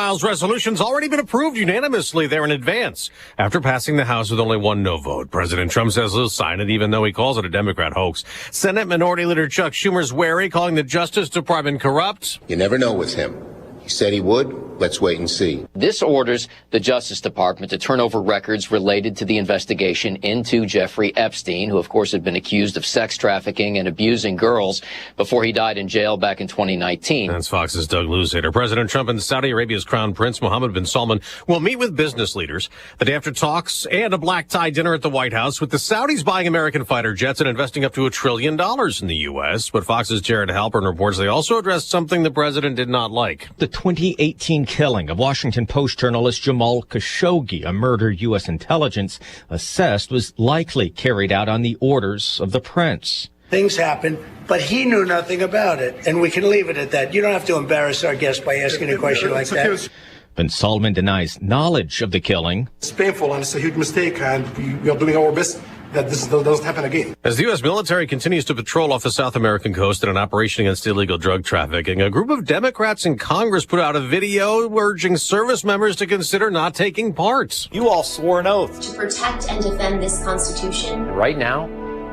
trial's resolution's already been approved unanimously there in advance after passing the House with only one no vote. President Trump says he'll sign it even though he calls it a Democrat hoax. Senate Minority Leader Chuck Schumer's wary, calling the Justice Department corrupt. You never know with him. He said he would. Let's wait and see. This orders the Justice Department to turn over records related to the investigation into Jeffrey Epstein, who, of course, had been accused of sex trafficking and abusing girls before he died in jail back in 2019. That's Fox's Doug Luzader. President Trump and Saudi Arabia's Crown Prince Mohammed bin Salman will meet with business leaders the day after talks and a black tie dinner at the White House, with the Saudis buying American fighter jets and investing up to $1 trillion in the U.S. But Fox's Jared Halpern reports they also addressed something the president did not like. The 2018 killing of Washington Post journalist Jamal Khashoggi, a murder U.S. intelligence assessed was likely carried out on the orders of the prince. Things happen, but he knew nothing about it, and we can leave it at that. You don't have to embarrass our guest by asking a question like that. Bin Salman denies knowledge of the killing. It's painful and it's a huge mistake, and we are doing our best that this doesn't happen again. As the U.S. military continues to patrol off the South American coast in an operation against illegal drug trafficking, a group of Democrats in Congress put out a video urging service members to consider not taking part. You all swore an oath to protect and defend this Constitution. Right now,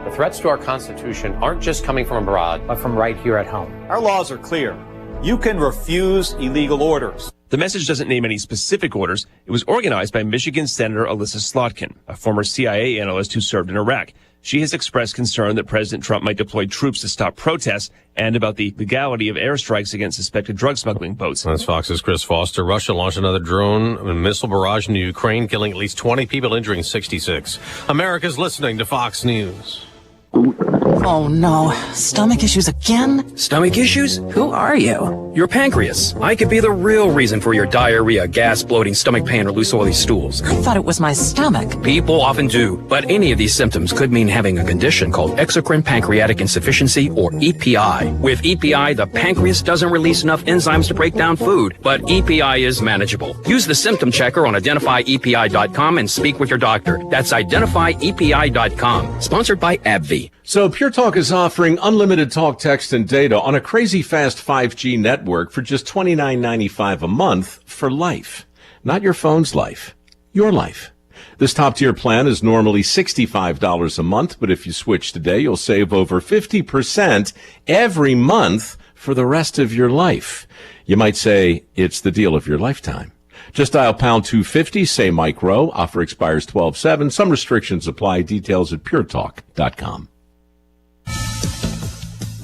the threats to our Constitution aren't just coming from abroad, but from right here at home. Our laws are clear. You can refuse illegal orders. The message doesn't name any specific orders. It was organized by Michigan Senator Alyssa Slotkin, a former CIA analyst who served in Iraq. She has expressed concern that President Trump might deploy troops to stop protests and about the legality of airstrikes against suspected drug smuggling boats. That's Fox's Chris Foster. Russia launched another drone and missile barrage into Ukraine, killing at least 20 people, injuring 66. America's listening to Fox News. Oh no, stomach issues again? Stomach issues? Who are you? Your pancreas. I could be the real reason for your diarrhea, gas, bloating, stomach pain, or loose oily stools. I thought it was my stomach. People often do, but any of these symptoms could mean having a condition called exocrine pancreatic insufficiency, or EPI. With EPI, the pancreas doesn't release enough enzymes to break down food, but EPI is manageable. Use the symptom checker on identifyepi.com and speak with your doctor. That's identifyepi.com. Sponsored by AbbVie. So Pure Talk is offering unlimited talk, text, and data on a crazy fast 5G network for just $29.95 a month for life. Not your phone's life, your life. This top-tier plan is normally $65 a month, but if you switch today, you'll save over 50% every month for the rest of your life. You might say it's the deal of your lifetime. Just dial pound 250, say Mike Rowe. Offer expires 12/7. Some restrictions apply. Details at puretalk.com.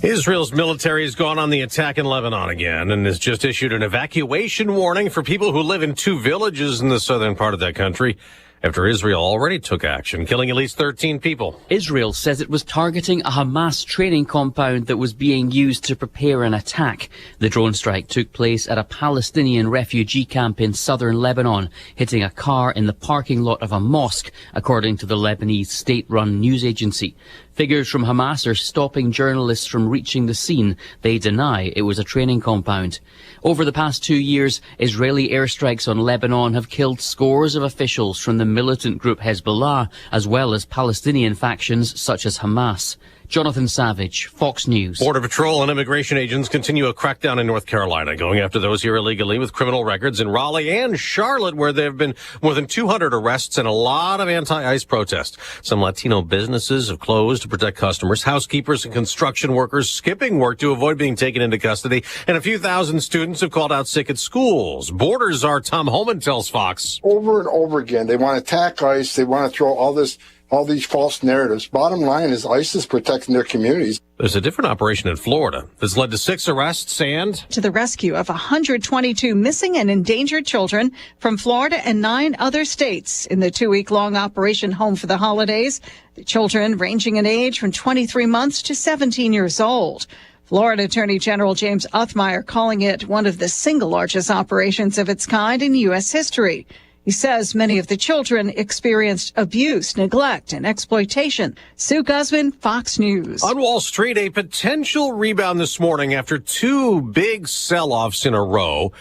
Israel's military has gone on the attack in Lebanon again and has just issued an evacuation warning for people who live in 2 villages in the southern part of that country after Israel already took action, killing at least 13 people. Israel says it was targeting a Hamas training compound that was being used to prepare an attack. The drone strike took place at a Palestinian refugee camp in southern Lebanon, hitting a car in the parking lot of a mosque, according to the Lebanese state-run news agency. Figures from Hamas are stopping journalists from reaching the scene. They deny it was a training compound. Over the past 2 years, Israeli airstrikes on Lebanon have killed scores of officials from the militant group Hezbollah, as well as Palestinian factions such as Hamas. Jonathan Savage, Fox News. Border Patrol and immigration agents continue a crackdown in North Carolina, going after those here illegally with criminal records in Raleigh and Charlotte, where there have been more than 200 arrests and a lot of anti-ICE protests. Some Latino businesses have closed to protect customers. Housekeepers and construction workers skipping work to avoid being taken into custody. And a few thousand students have called out sick at schools. Borders are, Tom Homan tells Fox. Over and over again, they want to attack ICE. They want to throw all these false narratives. Bottom line is ICE is protecting their communities. There's a different operation in Florida that's led to 6 arrests and to the rescue of 122 missing and endangered children from Florida and 9 other states in the 2-week-long Operation Home for the Holidays. The children ranging in age from 23 months to 17 years old. Florida Attorney General James Othmeyer calling it one of the single largest operations of its kind in U.S. history. He says many of the children experienced abuse, neglect, and exploitation. Sue Guzman, Fox News. On Wall Street, a potential rebound this morning after 2 big sell-offs in a row.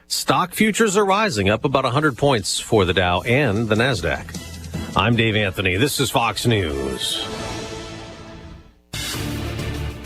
Stock futures are rising, up about 100 points for the Dow and the Nasdaq. I'm Dave Anthony. This is Fox News.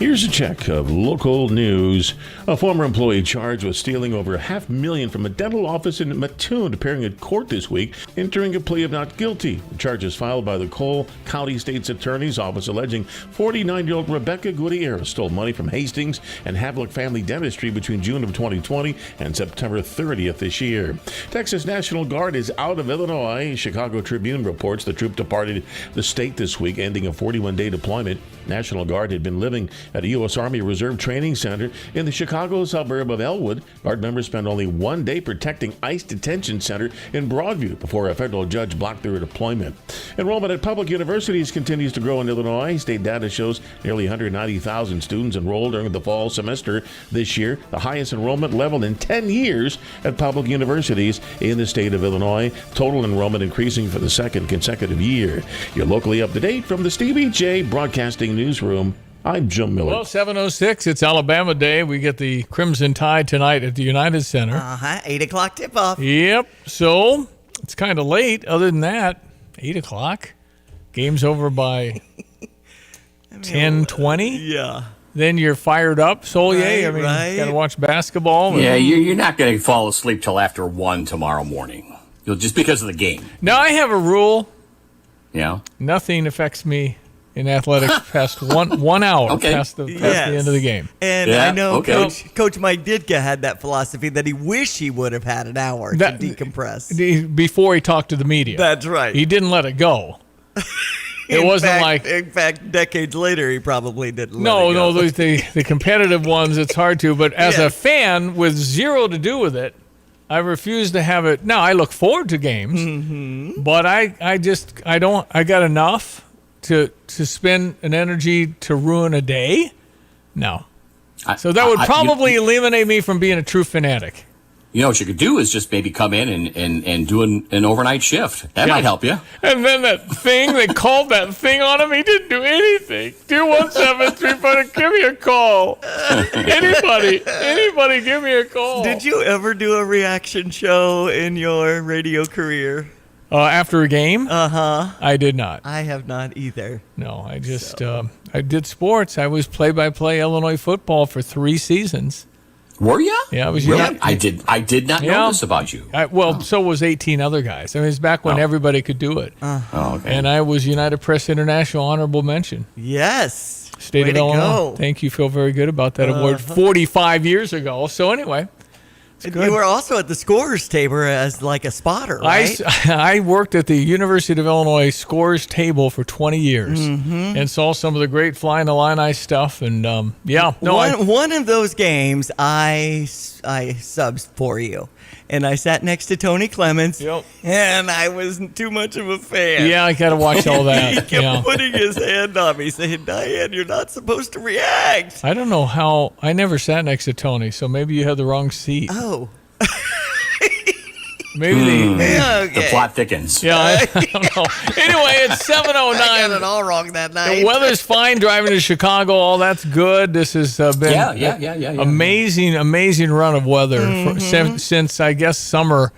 Here's a check of local news. A former employee charged with stealing over $500,000 from a dental office in Mattoon appearing at court this week, entering a plea of not guilty. The charges filed by the Cole County State's Attorney's Office alleging 49-year-old Rebecca Gutierrez stole money from Hastings and Havelock Family Dentistry between June of 2020 and September 30th this year. Texas National Guard is out of Illinois. Chicago Tribune reports the troop departed the state this week, ending a 41-day deployment. National Guard had been living at a U.S. Army Reserve Training Center in the Chicago suburb of Elwood. Guard members spent only 1 day protecting ICE Detention Center in Broadview before a federal judge blocked their deployment. Enrollment at public universities continues to grow in Illinois. State data shows nearly 190,000 students enrolled during the fall semester this year, the highest enrollment level in 10 years at public universities in the state of Illinois. Total enrollment increasing for the second consecutive year. You're locally up to date from the Stevie J Broadcasting Newsroom. I'm Jim Miller. Well, 7:06, it's Alabama Day. We get the Crimson Tide tonight at the United Center. 8 o'clock tip-off. Yep. So it's kind of late. Other than that, 8 o'clock. Game's over by 10:20. Yeah. Then you're fired up, Solier. Right. Got to watch basketball. Yeah, you're not going to fall asleep till after 1 tomorrow morning. Just because of the game. Now, I have a rule. Yeah. Nothing affects me in athletics past one hour past the end of the game. And I know Coach Mike Ditka had that philosophy that he wished he would have had an hour to decompress. Before he talked to the media. That's right. He didn't let it go. In fact, decades later, he probably didn't. No, the competitive ones, it's hard to. But as a fan with zero to do with it, I refuse to have it. Now, I look forward to games, but I got enough to spend an energy to ruin a day. No. So that would probably eliminate me from being a true fanatic. You know what you could do is just maybe come in and do an overnight shift. That might help you. And then that thing, they called that thing on him. He didn't do anything. 217-300, give me a call. Anybody, give me a call. Did you ever do a reaction show in your radio career? After a game? Uh-huh. I did not. I have not either. No, I just, I did sports. I was play-by-play Illinois football for 3 seasons. Were you? Yeah, I was. Really? I did not know this about you. So was 18 other guys. I mean, it's back when everybody could do it. Okay. And I was United Press International honorable mention. Yes. State of Illinois. Thank you. Feel very good about that award 45 years ago. So anyway. You were also at the scorers table as like a spotter, right? I worked at the University of Illinois scorers table for 20 years and saw some of the great flying Illini stuff. And one of those games I subbed for you, and I sat next to Tony Clements, and I wasn't too much of a fan. Yeah, I got to watch all that. He kept putting his hand on me, saying, "Diane, you're not supposed to react." I don't know how. I never sat next to Tony, so maybe you had the wrong seat. Oh. Maybe the plot thickens. Yeah, I don't know. Anyway, it's 7:09. I got it all wrong that night. The weather's fine driving to Chicago. All that's good. This has been amazing run of weather since I guess summer.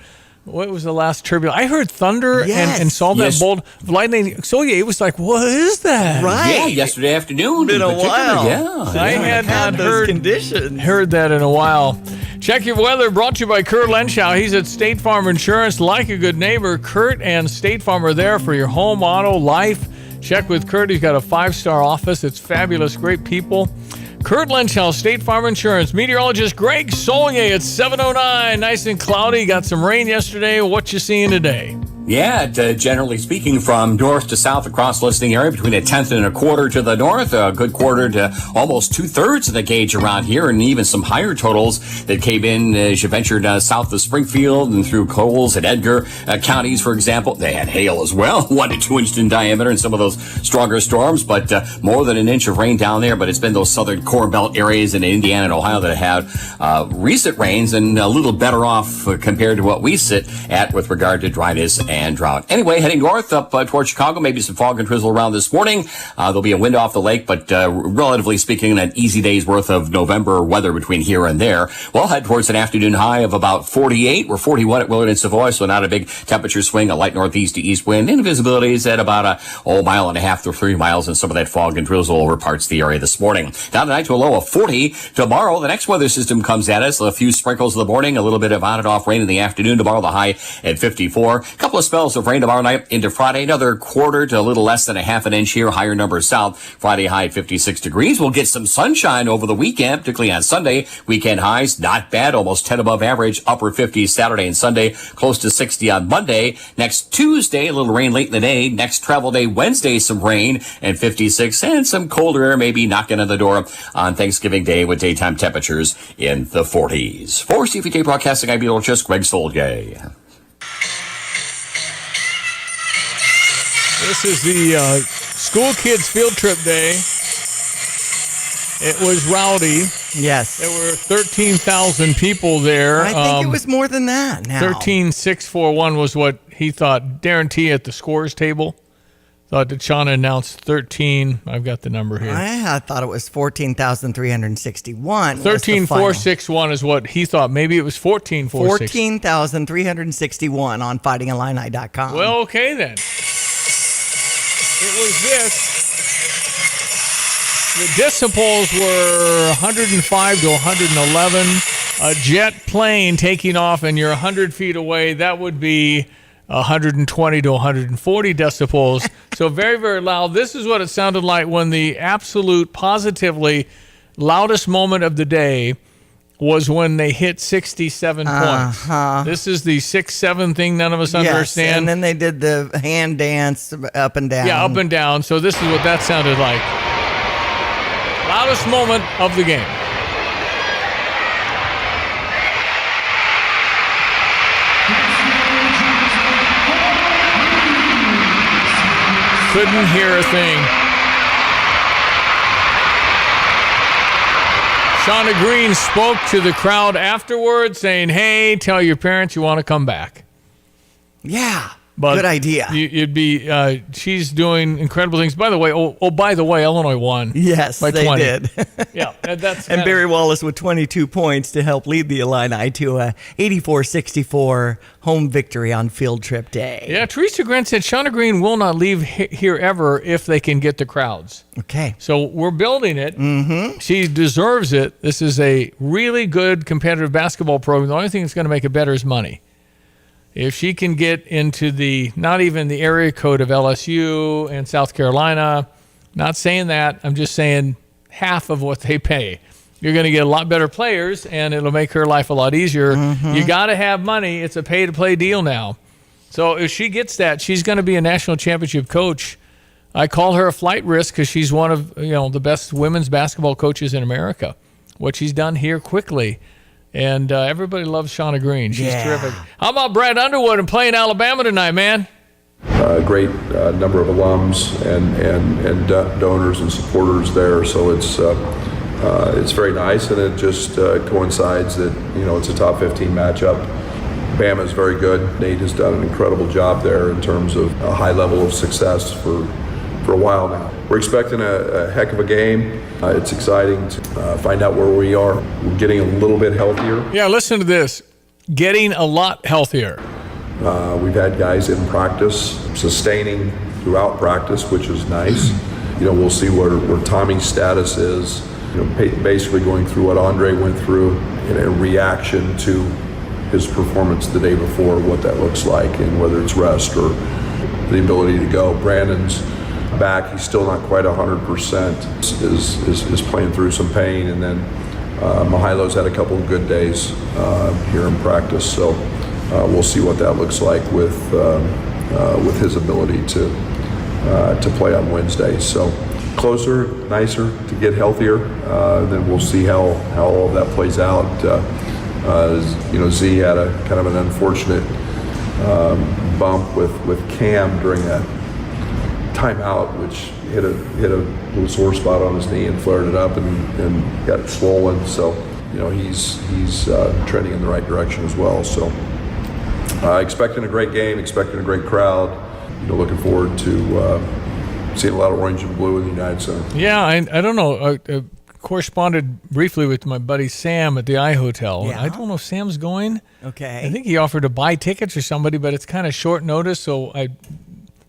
What was the last turbulence? I heard thunder and saw that bolt of lightning. So it was like, what is that? Right. Yeah, yesterday afternoon. Been a while. Yeah. I had not heard that in a while. Check your weather, brought to you by Kurt Lenschow. He's at State Farm Insurance. Like a good neighbor, Kurt and State Farm are there for your home, auto, life. Check with Kurt. He's got a 5-star office. It's fabulous, great people. Kurt Lenschow, State Farm Insurance. Meteorologist Greg Solier at 7:09. Nice and cloudy. Got some rain yesterday. What you seeing today? Yeah, generally speaking, from north to south across the listening area, between 1/10 and 1/4 to the north, a good quarter to almost 2/3 of the gauge around here, and even some higher totals that came in as you ventured south of Springfield and through Coles and Edgar counties, for example. They had hail as well, 1 to 2 inches in diameter in some of those stronger storms, but more than an inch of rain down there. But it's been those southern Corn Belt areas in Indiana and Ohio that have recent rains and a little better off compared to what we sit at with regard to dryness and drought. Anyway, heading north up towards Chicago, maybe some fog and drizzle around this morning. There'll be a wind off the lake, but relatively speaking, an easy day's worth of November weather between here and there. We'll head towards an afternoon high of about 48. We're 41 at Willard and Savoy, so not a big temperature swing, a light northeast to east wind, and visibility is at about a mile and a half to 3 miles, and some of that fog and drizzle over parts of the area this morning. Down tonight to a low of 40. Tomorrow, the next weather system comes at us. A few sprinkles in the morning, a little bit of on and off rain in the afternoon. Tomorrow, the high at 54. A couple of spells of rain tomorrow night into Friday. Another quarter to a little less than a half an inch here. Higher numbers south. Friday high at 56 degrees. We'll get some sunshine over the weekend, particularly on Sunday. Weekend highs, not bad. Almost 10 above average. Upper 50s Saturday and Sunday. Close to 60 on Monday. Next Tuesday, a little rain late in the day. Next travel day, Wednesday, some rain and 56, and some colder air maybe knocking on the door on Thanksgiving Day with daytime temperatures in the 40s. For CVJ Broadcasting, I'm Beetle Just Greg Solgay. This is the school kids field trip day. It was rowdy. Yes. There were 13,000 people there. I think it was more than that now. 13,641 was what he thought. Darren T. at the scores table thought that Shauna announced 13. I've got the number here. I thought it was 14,361. 13,461 is what he thought. Maybe it was 14,461. 14,361 on fightingillini.com. Well, okay then. It was this. The decibels were 105 to 111. A jet plane taking off and you're 100 feet away, that would be 120 to 140 decibels. So very, very loud. This is what it sounded like when the absolute positively loudest moment of the day was when they hit 67 points. This is the 6-7 thing none of us understand. And then they did the hand dance up and down. Yeah, up and down. So this is what that sounded like. Loudest moment of the game. Couldn't hear a thing. Shauna Green spoke to the crowd afterwards saying, hey, tell your parents you want to come back. Yeah. But good idea. You'd be. She's doing incredible things. By the way, by the way, Illinois won. Yes, by they 20. did. Yeah, that's and Barry Wallace with 22 points to help lead the Illini to a 84-64 home victory on Field Trip Day. Yeah, Teresa Grant said Shauna Green will not leave here ever if they can get the crowds. Okay. So we're building it. Mm-hmm. She deserves it. This is a really good competitive basketball program. The only thing that's going to make it better is money. If she can get into not even the area code of LSU and South Carolina, not saying that, I'm just saying half of what they pay. You're going to get a lot better players, and it'll make her life a lot easier. Mm-hmm. You got to have money. It's a pay-to-play deal now. So if she gets that, she's going to be a national championship coach. I call her a flight risk because she's one of the best women's basketball coaches in America. What she's done here quickly. And everybody loves Shauna Green. She's terrific. How about Brad Underwood and playing Alabama tonight, man? Great number of alums and donors and supporters there. So it's very nice, and it just coincides that it's a top 15 matchup. Bama is very good. Nate has done an incredible job there in terms of a high level of success for a while now. We're expecting a heck of a game. It's exciting to find out where we are. We're getting a little bit healthier. Yeah, listen to this. Getting a lot healthier. We've had guys in practice, sustaining throughout practice, which is nice. We'll see where Tommy's status is. Basically going through what Andre went through in a reaction to his performance the day before, what that looks like, and whether it's rest or the ability to go. Brandon's back. He's still not quite 100%. Is playing through some pain, and then Mihail's had a couple of good days here in practice. So we'll see what that looks like with his ability to play on Wednesday. So closer, nicer to get healthier. Then we'll see how all of that plays out. Z had a kind of an unfortunate bump with Cam during that timeout, which hit a little sore spot on his knee and flared it up and got it swollen. So he's trending in the right direction as well. So expecting a great game, expecting a great crowd. Looking forward to seeing a lot of orange and blue in the United Center. Yeah, I don't know. I corresponded briefly with my buddy Sam at the I Hotel. Yeah. I don't know if Sam's going. Okay. I think he offered to buy tickets or somebody, but it's kind of short notice, so I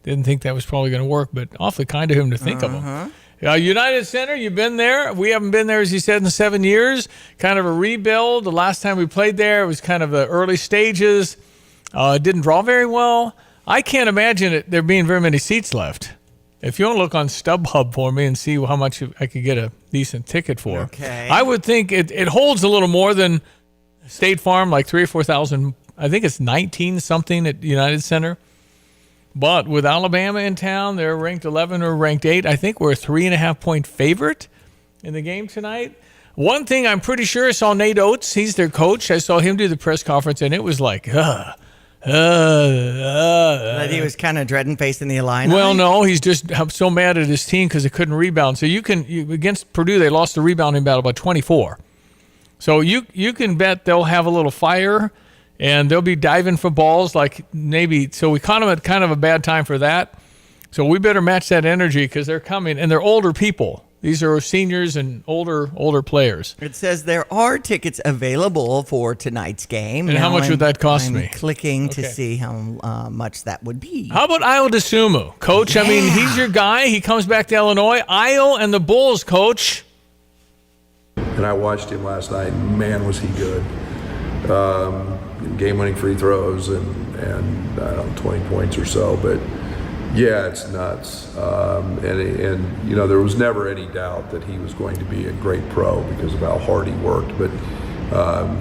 didn't think that was probably going to work, but awfully kind of him to think of him. United Center, you've been there. We haven't been there, as he said, in 7 years. Kind of a rebuild. The last time we played there, it was kind of the early stages. It didn't draw very well. I can't imagine there being very many seats left. If you want to look on StubHub for me and see how much I could get a decent ticket for. Okay. I would think it holds a little more than State Farm, like 3,000 or 4,000. I think it's 19 something at United Center. But with Alabama in town, they're ranked 11 or ranked 8. I think we're a 3.5-point favorite in the game tonight. One thing I'm pretty sure, I saw Nate Oates. He's their coach. I saw him do the press conference, and it was like, That he was kind of dreading facing the Illini. Well, no, he's just so mad at his team because they couldn't rebound. So against Purdue, they lost the rebounding battle by 24. So you can bet they'll have a little fire, and they'll be diving for balls like maybe. So we caught them at kind of a bad time for that. So we better match that energy because they're coming, and they're older people. These are seniors and older players. It says there are tickets available for tonight's game. And how much would that cost me? Clicking to see how much that would be. How about Io DeSumo, Coach? Yeah. I mean, he's your guy. He comes back to Illinois. Io and the Bulls, Coach. And I watched him last night, and man, was he good. Game-winning free throws and I don't know, 20 points or so, but yeah, it's nuts. And there was never any doubt that he was going to be a great pro because of how hard he worked. But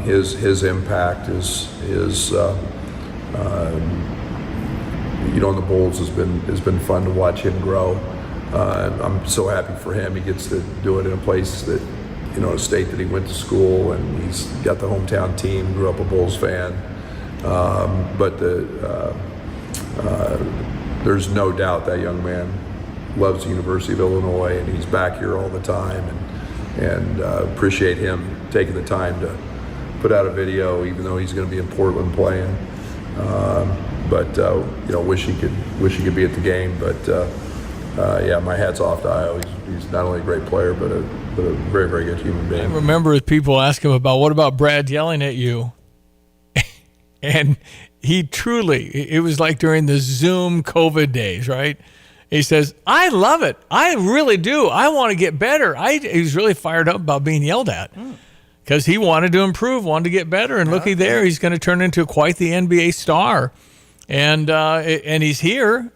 his impact is on the Bulls has been fun to watch him grow. I'm so happy for him. He gets to do it in a place that, a state that he went to school, and he's got the hometown team. Grew up a Bulls fan, but there's no doubt that young man loves the University of Illinois, and he's back here all the time, and appreciate him taking the time to put out a video, even though he's going to be in Portland playing. Wish he could be at the game. But yeah, my hat's off to Io. He's not only a great player, but a very, very good human being. I remember people ask him about, what about Brad yelling at you? And he truly, it was like during the Zoom COVID days, right? He says, I love it. I really do. I want to get better. He was really fired up about being yelled at because he wanted to improve, wanted to get better. And looky there, he's going to turn into quite the NBA star. And he's here.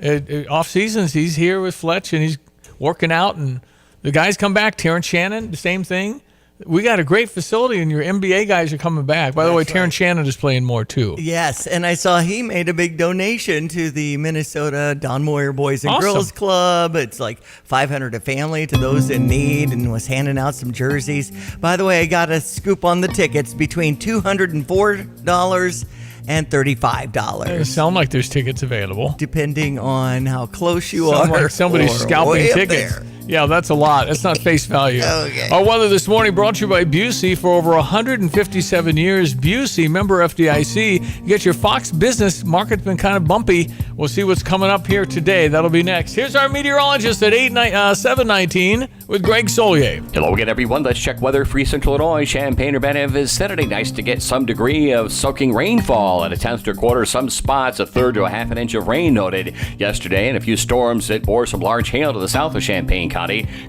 Off seasons, he's here with Fletch, and he's working out. And the guys come back. Terrence Shannon, the same thing. We got a great facility, and your NBA guys are coming back. By the way, Terrence Shannon is playing more, too. Yes, and I saw he made a big donation to the Minnesota Don Moyer Boys and Girls Club. It's like $500 a family to those in need, and was handing out some jerseys. By the way, I got a scoop on the tickets between $204 and $35. It sound like there's tickets available. Depending on how close you are. Like somebody's scalping tickets. Yeah, that's a lot. That's not face value. Okay. Our weather this morning brought to you by Busey. For over 157 years, Busey, member FDIC. You get your Fox business. Market's been kind of bumpy. We'll see what's coming up here today. That'll be next. Here's our meteorologist at 7:19 with Greg Solier. Hello again, everyone. Let's check weather. Free Central Illinois, Champaign-Urbana is Saturday. Nice to get some degree of soaking rainfall at a tenth to a quarter. Some spots, a third to a half an inch of rain noted yesterday, and a few storms that bore some large hail to the south of Champaign County.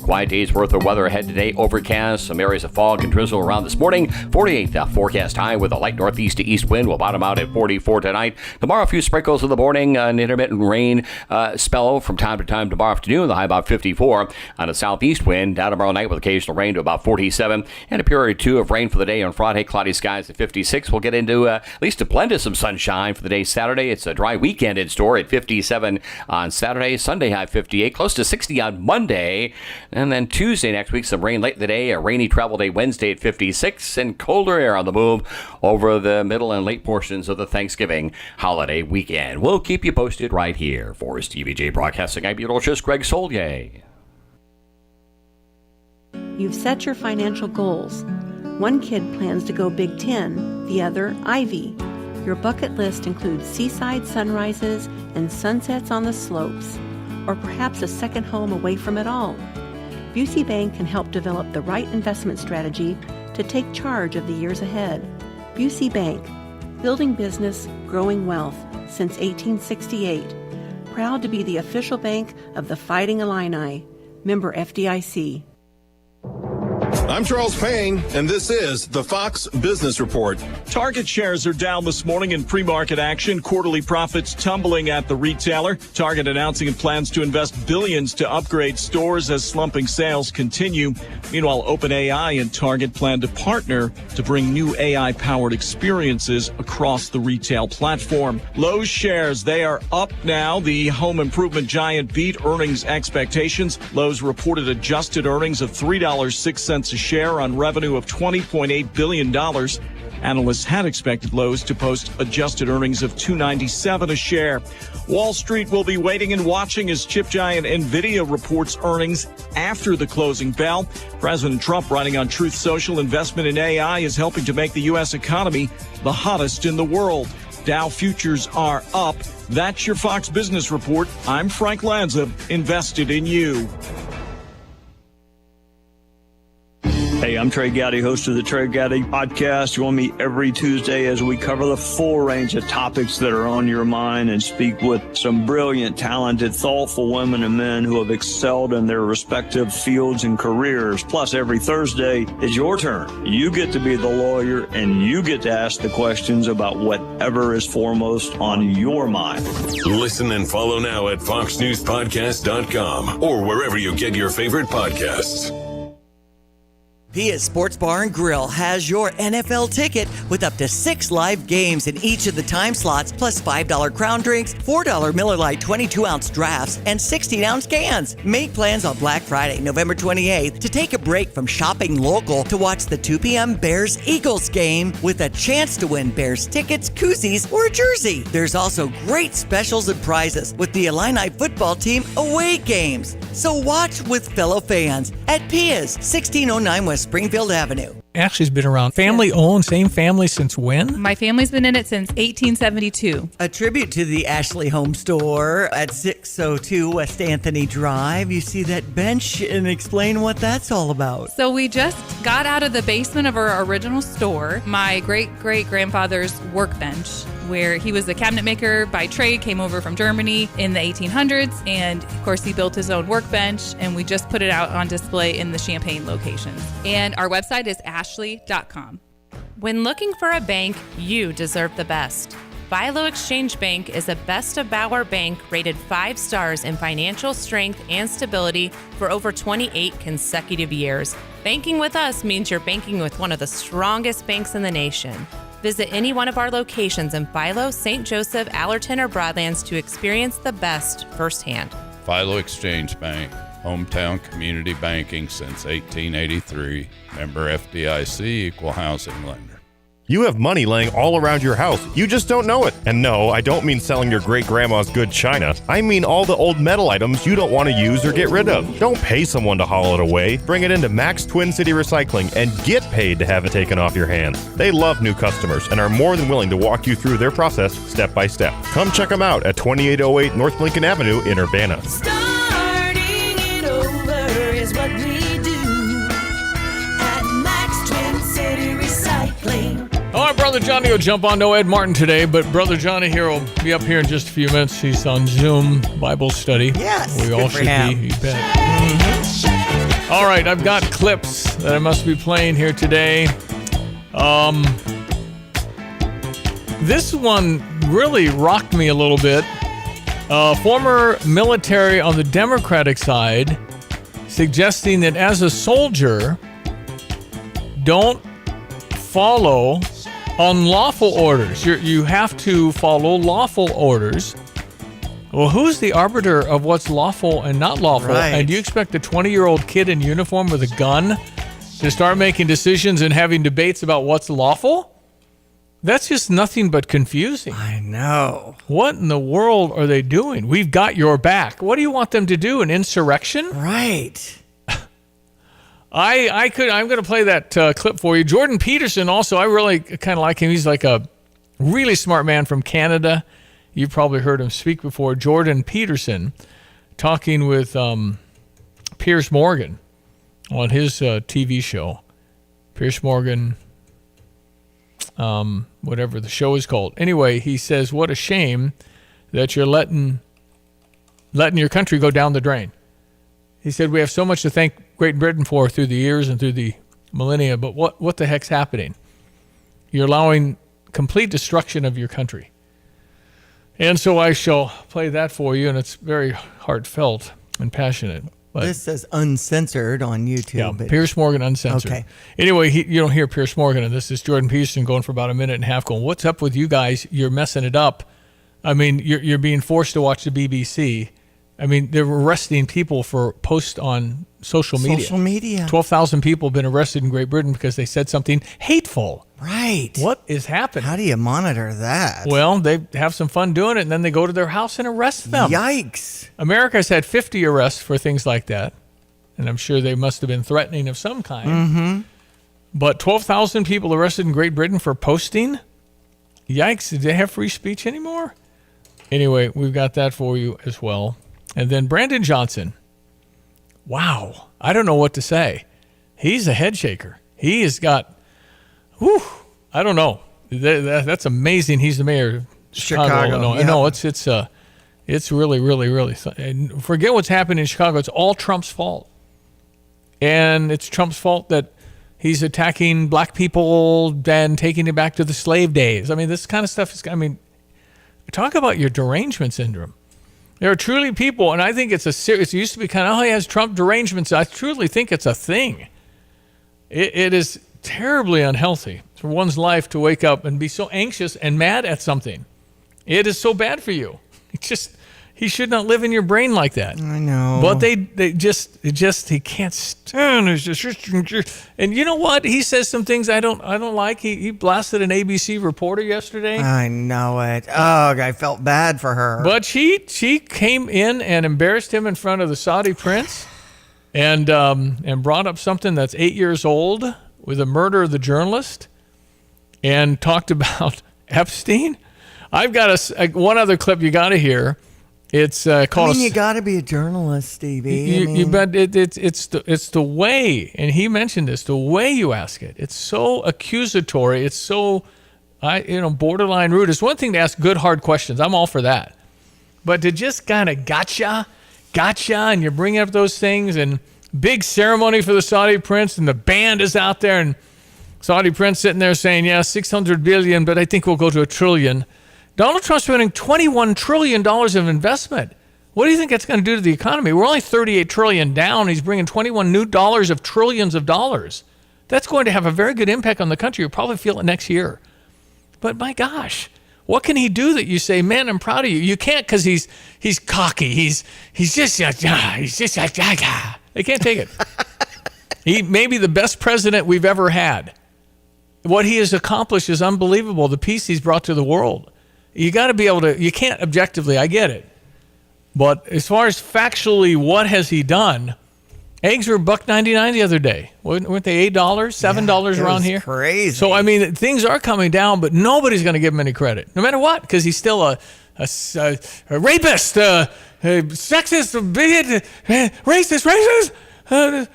Quiet day's worth of weather ahead today. Overcast, some areas of fog and drizzle around this morning. 48 forecast high with a light northeast to east wind. Will bottom out at 44 tonight. Tomorrow, a few sprinkles in the morning. An intermittent rain spell from time to time tomorrow afternoon. The high about 54 on a southeast wind. Down tomorrow night with occasional rain to about 47. And a period or two of rain for the day on Friday. Cloudy skies at 56. We'll get into at least a blend of some sunshine for the day Saturday. It's a dry weekend in store at 57 on Saturday. Sunday high 58. Close to 60 on Monday. And then Tuesday next week, some rain late in the day. A rainy travel day Wednesday at 56. And colder air on the move over the middle and late portions of the Thanksgiving holiday weekend. We'll keep you posted right here. For TVJ Broadcasting, I'm meteorologist Greg Solier. You've set your financial goals. One kid plans to go Big Ten, the other Ivy. Your bucket list includes seaside sunrises and sunsets on the slopes, or perhaps a second home away from it all. Busey Bank can help develop the right investment strategy to take charge of the years ahead. Busey Bank, building business, growing wealth since 1868. Proud to be the official bank of the Fighting Illini. Member FDIC. I'm Charles Payne, and this is the Fox Business Report. Target shares are down this morning in pre-market action. Quarterly profits tumbling at the retailer. Target announcing plans to invest billions to upgrade stores as slumping sales continue. Meanwhile, OpenAI and Target plan to partner to bring new AI-powered experiences across the retail platform. Lowe's shares, they are up now. The home improvement giant beat earnings expectations. Lowe's reported adjusted earnings of $3.06 a share on revenue of $20.8 billion. Analysts had expected Lowe's to post adjusted earnings of $2.97 a share. Wall Street will be waiting and watching as chip giant NVIDIA reports earnings after the closing bell. President Trump, writing on Truth Social, investment in AI is helping to make the U.S. economy the hottest in the world. Dow futures are up. That's your Fox Business Report. I'm Frank Lanza, invested in you. Hey, I'm Trey Gowdy, host of the Trey Gowdy Podcast. Join me every Tuesday as we cover the full range of topics that are on your mind and speak with some brilliant, talented, thoughtful women and men who have excelled in their respective fields and careers. Plus, every Thursday is your turn. You get to be the lawyer and you get to ask the questions about whatever is foremost on your mind. Listen and follow now at foxnewspodcast.com or wherever you get your favorite podcasts. Pia's Sports Bar and Grill has your NFL ticket with up to 6 live games in each of the time slots, plus $5 crown drinks, $4 Miller Lite 22-ounce drafts, and 16-ounce cans. Make plans on Black Friday, November 28th, to take a break from shopping local to watch the 2 p.m. Bears-Eagles game with a chance to win Bears tickets, koozies, or a jersey. There's also great specials and prizes with the Illini football team away games. So watch with fellow fans at Pia's, 1609 West Springfield Avenue. Ashley's been around. Family owned, same family since when? My family's been in it since 1872. A tribute to the Ashley Home Store at 602 West Anthony Drive. You see that bench, and explain what that's all about. So we just got out of the basement of our original store, my great-great-grandfather's workbench, where he was a cabinet maker by trade, came over from Germany in the 1800s, and of course he built his own workbench, and we just put it out on display in the Champaign locations. And our website is ashley.com. When looking for a bank, you deserve the best. Philo Exchange Bank is a Best of Bauer bank rated 5 stars in financial strength and stability for over 28 consecutive years. Banking with us means you're banking with one of the strongest banks in the nation. Visit any one of our locations in Philo, St. Joseph, Allerton, or Broadlands to experience the best firsthand. Philo Exchange Bank, hometown community banking since 1883. Member FDIC, equal housing lender. You have money laying all around your house. You just don't know it. And no, I don't mean selling your great-grandma's good china. I mean all the old metal items you don't want to use or get rid of. Don't pay someone to haul it away. Bring it into Max Twin City Recycling and get paid to have it taken off your hands. They love new customers and are more than willing to walk you through their process step by step. Come check them out at 2808 North Lincoln Avenue in Urbana. Starting it over is what we do at Max Twin City Recycling. All right, Brother Johnny will jump on. No Ed Martin today, but Brother Johnny here will be up here in just a few minutes. He's on Zoom Bible study. Yes, we all should be. You bet. Mm-hmm. All right, I've got clips that I must be playing here today. This one really rocked me a little bit. Former military on the Democratic side suggesting that as a soldier, don't follow unlawful orders. You have to follow lawful orders. Well, who's the arbiter of what's lawful and not lawful? Right. And do you expect a 20-year-old kid in uniform with a gun to start making decisions and having debates about what's lawful? That's just nothing but confusing. I know. What in the world are they doing? We've got your back. What do you want them to do? An insurrection? Right. I'm going to play that clip for you. Jordan Peterson also, I really kind of like him. He's like a really smart man from Canada. You've probably heard him speak before. Jordan Peterson, talking with Piers Morgan on his TV show. Piers Morgan, whatever the show is called. Anyway, he says, what a shame that you're letting your country go down the drain. He said, we have so much to thank Great Britain for through the years and through the millennia, but what the heck's happening? You're allowing complete destruction of your country. And so I shall play that for you, and it's very heartfelt and passionate. But this says uncensored on YouTube. yeah, but Piers Morgan uncensored. Okay. Anyway, you don't hear Piers Morgan, and this is Jordan Peterson going for about a minute and a half going, what's up with you guys? You're messing it up. I mean, you're being forced to watch the BBC. I mean, they're arresting people for posts on social media. Social media. 12,000 people have been arrested in Great Britain because they said something hateful. Right. What is happening? How do you monitor that? Well, they have some fun doing it, and then they go to their house and arrest them. Yikes. America's had 50 arrests for things like that, and I'm sure they must have been threatening of some kind. Mm-hmm. But 12,000 people arrested in Great Britain for posting? Yikes, did they have free speech anymore? Anyway, we've got that for you as well. And then Brandon Johnson. Wow, I don't know what to say. He's a head shaker. He has got, I don't know. That's amazing. He's the mayor of Chicago. Illinois. Yep. No, it's really, really, really. And forget what's happening in Chicago. It's all Trump's fault. And it's Trump's fault that he's attacking black people and taking it back to the slave days. I mean, this kind of stuff is, talk about your derangement syndrome. There are truly people, and I think it used to be kind of, he has Trump derangements. I truly think it's a thing. It is terribly unhealthy for one's life to wake up and be so anxious and mad at something. It is so bad for you. He should not live in your brain like that. I know. But he can't stand it. And you know what? He says some things I don't like. He blasted an ABC reporter yesterday. I know it. Oh, I felt bad for her. But she came in and embarrassed him in front of the Saudi prince and brought up something that's 8 years old with the murder of the journalist and talked about Epstein. I've got one other clip you got to hear. It's called. you got to be a journalist, Stevie. You bet. It's the way, and he mentioned this. The way you ask it, it's so accusatory. It's so, borderline rude. It's one thing to ask good hard questions. I'm all for that, but to just kind of gotcha, and you're bringing up those things, and big ceremony for the Saudi prince, and the band is out there, and Saudi prince sitting there saying, "Yeah, $600 billion, but I think we'll go to $1 trillion." Donald Trump's spending $21 trillion of investment. What do you think that's going to do to the economy? We're only $38 trillion down. He's bringing $21 new dollars of trillions of dollars. That's going to have a very good impact on the country. You'll probably feel it next year. But my gosh, what can he do that you say, man, I'm proud of you? You can't because he's cocky. He's just they can't take it. He may be the best president we've ever had. What he has accomplished is unbelievable. The peace he's brought to the world. You got to be able to, you can't objectively, I get it. But as far as factually, what has he done? Eggs were $1.99 the other day. Weren't they $8, $7 around here? Crazy. So, things are coming down, but nobody's going to give him any credit, no matter what, because he's still a rapist, sexist, bigot, racist. I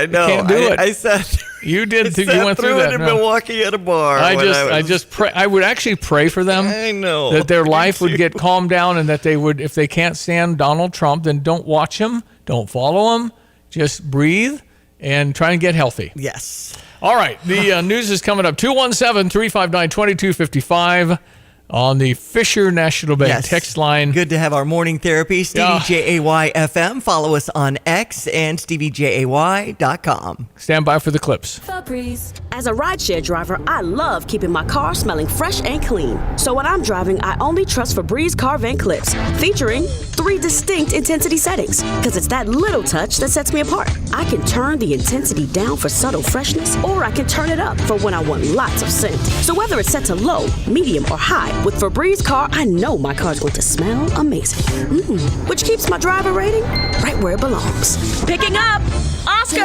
know. Can't do it. I said you did. I You went through that in Milwaukee at a bar. I just pray. I would actually pray for them. I know that their life would get calmed down, and that they would, if they can't stand Donald Trump, then don't watch him, don't follow him, just breathe and try and get healthy. Yes. All right. The news is coming up. 217-359-2255. On the Fisher National Bank text line. Good to have our morning therapy. Stevie Jay FM. Follow us on X and StevieJay.com. Stand by for the clips. Febreze. As a rideshare driver, I love keeping my car smelling fresh and clean. So when I'm driving, I only trust Febreze car vent clips, featuring 3 distinct intensity settings. Because it's that little touch that sets me apart. I can turn the intensity down for subtle freshness, or I can turn it up for when I want lots of scent. So whether it's set to low, medium, or high, with Febreze car, I know my car's going to smell amazing. Which keeps my driver rating right where it belongs. Picking up Oscar!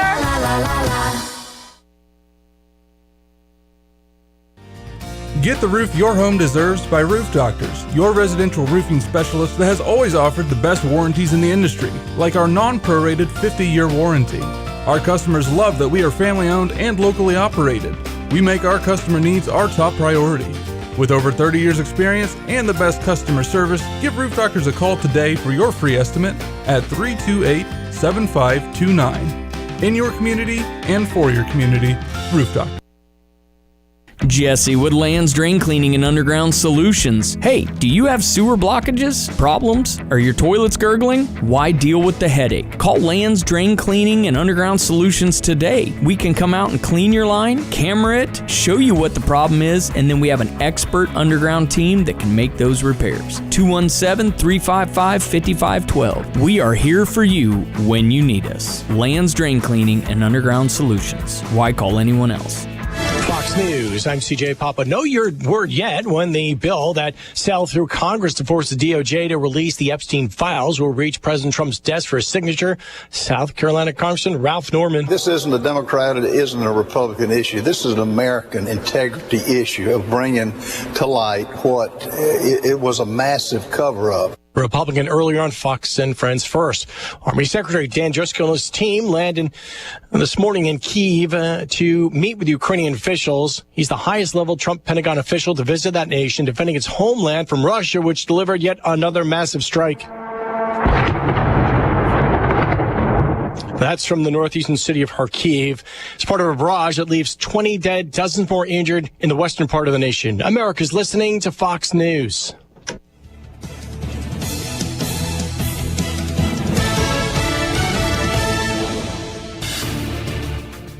Get the roof your home deserves by Roof Doctors, your residential roofing specialist that has always offered the best warranties in the industry, like our non-prorated 50-year warranty. Our customers love that we are family-owned and locally operated. We make our customer needs our top priority. With over 30 years experience and the best customer service, give Roof Doctors a call today for your free estimate at 328-7529. In your community and for your community, Roof Doctors. Jesse with Land's Drain Cleaning and Underground Solutions. Hey, do you have sewer blockages, problems? Are your toilets gurgling? Why deal with the headache? Call Land's Drain Cleaning and Underground Solutions today. We can come out and clean your line, camera it, show you what the problem is, and then we have an expert underground team that can make those repairs. 217-355-5512. We are here for you when you need us. Land's Drain Cleaning and Underground Solutions. Why call anyone else? Fox News, I'm CJ Papa. No word yet when the bill that sailed through Congress to force the DOJ to release the Epstein files will reach President Trump's desk for his signature. South Carolina Congressman Ralph Norman. This isn't a Democrat, it isn't a Republican issue. This is an American integrity issue of bringing to light what it was a massive cover-up. Republican earlier on Fox and Friends First. Army Secretary Dan Driscoll and his team landed this morning in Kyiv to meet with Ukrainian officials. He's the highest level Trump Pentagon official to visit that nation, defending its homeland from Russia, which delivered yet another massive strike. That's from the northeastern city of Kharkiv. It's part of a barrage that leaves 20 dead, dozens more injured in the western part of the nation. America's listening to Fox News.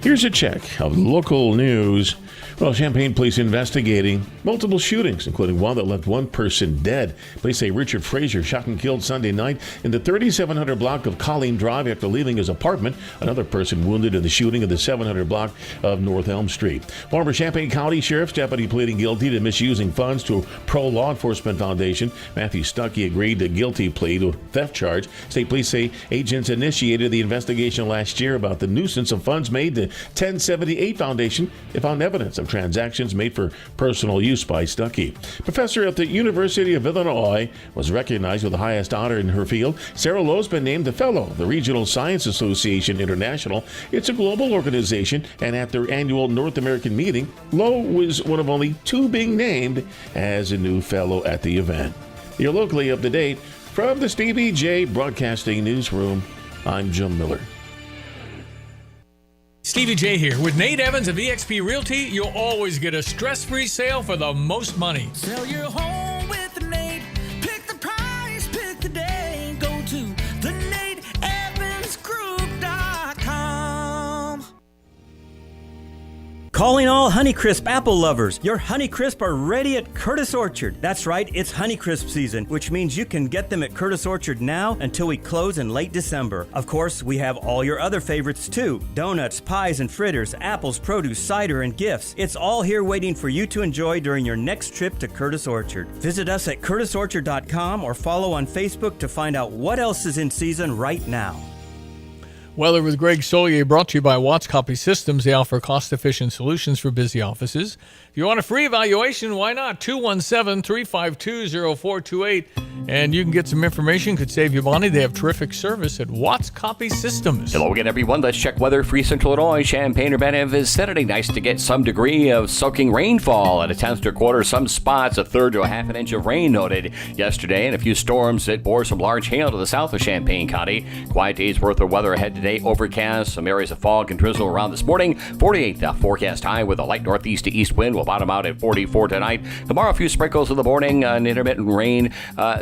Here's a check of local news. Well, Champaign police investigating multiple shootings, including one that left one person dead. Police say Richard Frazier shot and killed Sunday night in the 3700 block of Colleen Drive after leaving his apartment. Another person wounded in the shooting of the 700 block of North Elm Street. Former Champaign County Sheriff's deputy pleading guilty to misusing funds to a pro-law enforcement foundation. Matthew Stuckey agreed to guilty plea to a theft charge. State police say agents initiated the investigation last year about the nuisance of funds made to 1078 Foundation. They found evidence of transactions made for personal use by Stuckey. Professor at the University of Illinois was recognized with the highest honor in her field. Sarah Lowe's been named a fellow of the Regional Science Association International. It's a global organization, and at their annual North American meeting, Lowe was one of only two being named as a new fellow at the event. You're locally up to date. From the Stevie J Broadcasting Newsroom, I'm Jim Miller. Stevie J here. With Nate Evans of eXp Realty, you'll always get a stress-free sale for the most money. Sell your home with Nate. Pick the price, pick the day. Go to thenateevansgroup.com. Calling all Honeycrisp apple lovers. Your Honeycrisp are ready at Curtis Orchard. That's right, it's Honeycrisp season, which means you can get them at Curtis Orchard now until we close in late December. Of course, we have all your other favorites too. Donuts, pies and fritters, apples, produce, cider, and gifts. It's all here waiting for you to enjoy during your next trip to Curtis Orchard. Visit us at curtisorchard.com or follow on Facebook to find out what else is in season right now. Weather with Greg Solier, brought to you by Watts Copy Systems. They offer cost-efficient solutions for busy offices. If you want a free evaluation, why not? 217-352-0428. And you can get some information, could save you money. They have terrific service at Watts Copy Systems. Hello again, everyone. Let's check weather. Free Central Illinois, Champaign-Urbana is Saturday. Nice to get some degree of soaking rainfall at a tenth to a quarter. Some spots, a third to a half an inch of rain noted yesterday. And a few storms that bore some large hail to the south of Champaign County. Quiet day's worth of weather ahead today. Overcast, some areas of fog and drizzle around this morning. 48 the forecast high with a light northeast to east wind. Will bottom out at 44 tonight. Tomorrow, a few sprinkles in the morning. An intermittent rain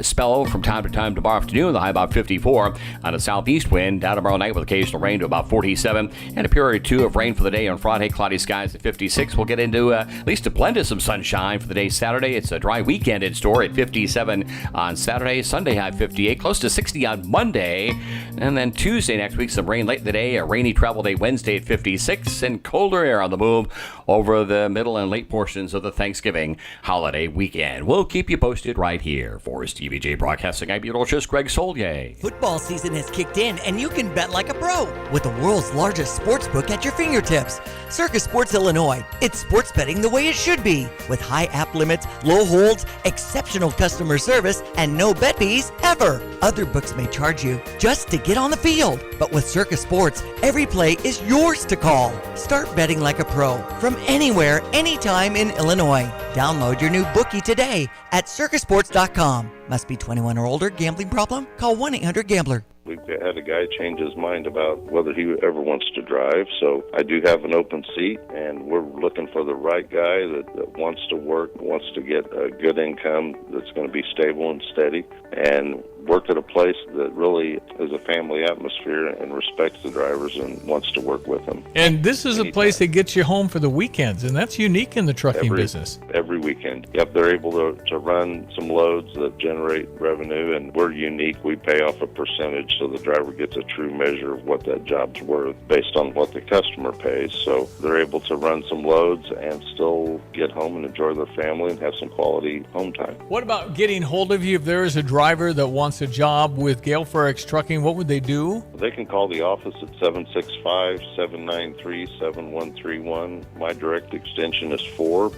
spell from time to time tomorrow afternoon. The high about 54 on a southeast wind. Down tomorrow night with occasional rain to about 47. And a period or two of rain for the day on Friday. Cloudy skies at 56. We'll get into at least a blend of some sunshine for the day Saturday. It's a dry weekend in store at 57 on Saturday. Sunday high 58. Close to 60 on Monday. And then Tuesday next week, some rain late in the day. A rainy travel day Wednesday at 56. And colder air on the move over the middle and late portions of the Thanksgiving holiday weekend. We'll keep you posted right here. For TVJ Broadcasting, I'm meteorologist Greg Solier. Football season has kicked in, and you can bet like a pro with the world's largest sports book at your fingertips. Circus Sports Illinois. It's sports betting the way it should be, with high app limits, low holds, exceptional customer service, and no bet fees ever. Other books may charge you just to get on the field, but with Circus Sports, every play is yours to call. Start betting like a pro from anywhere, anytime in Illinois. Download your new bookie today at circusports.com. Must be 21 or older. Gambling problem? Call 1-800-GAMBLER. We've had a guy change his mind about whether he ever wants to drive, so I do have an open seat, and we're looking for the right guy that wants to work, wants to get a good income that's going to be stable and steady, and work at a place that really is a family atmosphere and respects the drivers and wants to work with them. And this is a place that gets you home for the weekends, and that's unique in the trucking business. Every weekend. Yep, they're able to run some loads that generate revenue, and we're unique. We pay off a percentage, so the driver gets a true measure of what that job's worth based on what the customer pays. So they're able to run some loads and still get home and enjoy their family and have some quality home time. What about getting hold of you if there is a driver that wants a job with Gale Forex Trucking? What would they do? They can call the office at 765-793-7131. My direct extension is 4.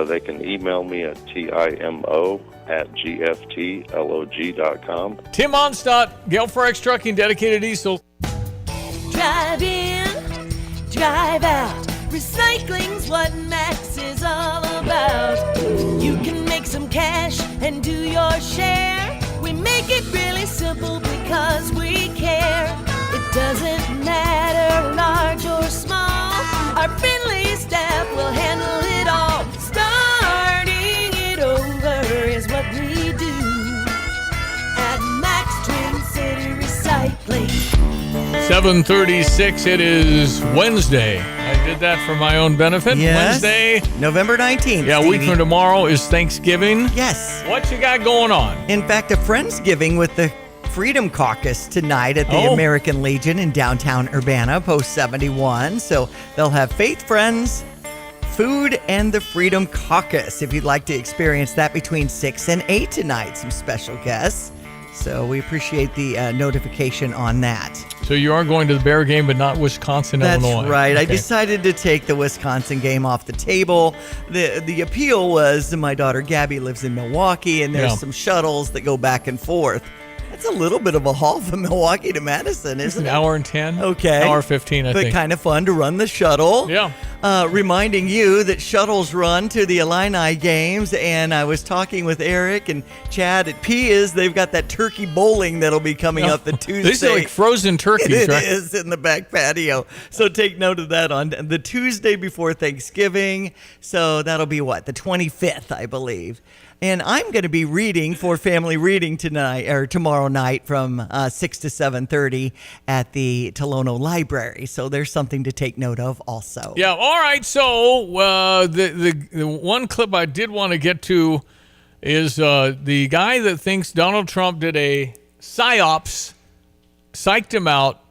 They can email me at timo@gftlog.com. Tim Onstadt, Gale Forex Trucking, dedicated diesel. Drive in, drive out. Recycling's what Max is all about. You can make some cash and do your share. We make it really simple because we care. It doesn't matter large or small. Our friendly staff will handle it all. Starting it over is what we do at Max Twin City Recycling. 7:36. It is Wednesday. I did that for my own benefit. Yes. Wednesday, November 19th. Yeah, a week from tomorrow is Thanksgiving. Yes. What you got going on? In fact, a Friendsgiving with the Freedom Caucus tonight at the American Legion in downtown Urbana, Post 71. So they'll have faith friends, food, and the Freedom Caucus. If you'd like to experience that between 6 and 8 tonight, some special guests. So we appreciate the notification on that. So you are going to the Bear game, but not Wisconsin, Illinois. That's right. Okay. I decided to take the Wisconsin game off the table. The appeal was my daughter Gabby lives in Milwaukee, and there's some shuttles that go back and forth. That's a little bit of a haul from Milwaukee to Madison, isn't it? An hour and 10. Okay. Hour 15, I think. But kind of fun to run the shuttle. Yeah. Reminding you that shuttles run to the Illini games, and I was talking with Eric and Chad at Pia's. They've got that turkey bowling that'll be coming up the Tuesday. These are like frozen turkeys, right? It is in the back patio. So take note of that on the Tuesday before Thanksgiving. So that'll be what? The 25th, I believe. And I'm going to be reading for family reading tonight or tomorrow night from 6 to 7:30 at the Tolono Library. So there's something to take note of also. Yeah. All right. So the one clip I did want to get to is the guy that thinks Donald Trump did a psyops, psyched him out,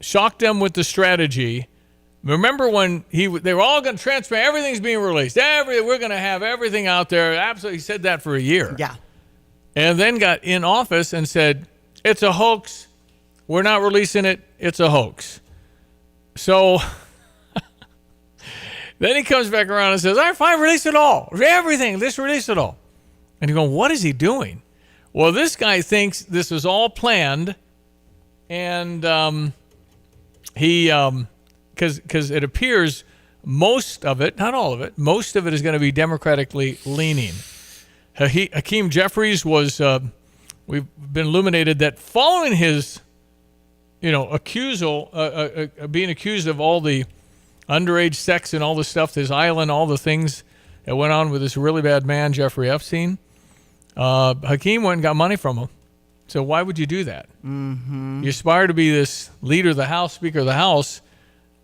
shocked them with the strategy. Remember when they were all going to transfer, everything's being released. We're going to have everything out there. Absolutely. He said that for a year. Yeah. And then got in office and said, it's a hoax. We're not releasing it. It's a hoax. So then he comes back around and says, all right, fine, release it all. Everything. Let's release it all. And you go, what is he doing? Well, this guy thinks this is all planned. And because it appears most of it, not all of it, most of it is going to be Democratically leaning. Hakeem Jeffries was, we've been illuminated that following his, being accused of all the underage sex and all the stuff, his island, all the things that went on with this really bad man, Jeffrey Epstein, Hakeem went and got money from him. So why would you do that? Mm-hmm. You aspire to be this leader of the House, Speaker of the House,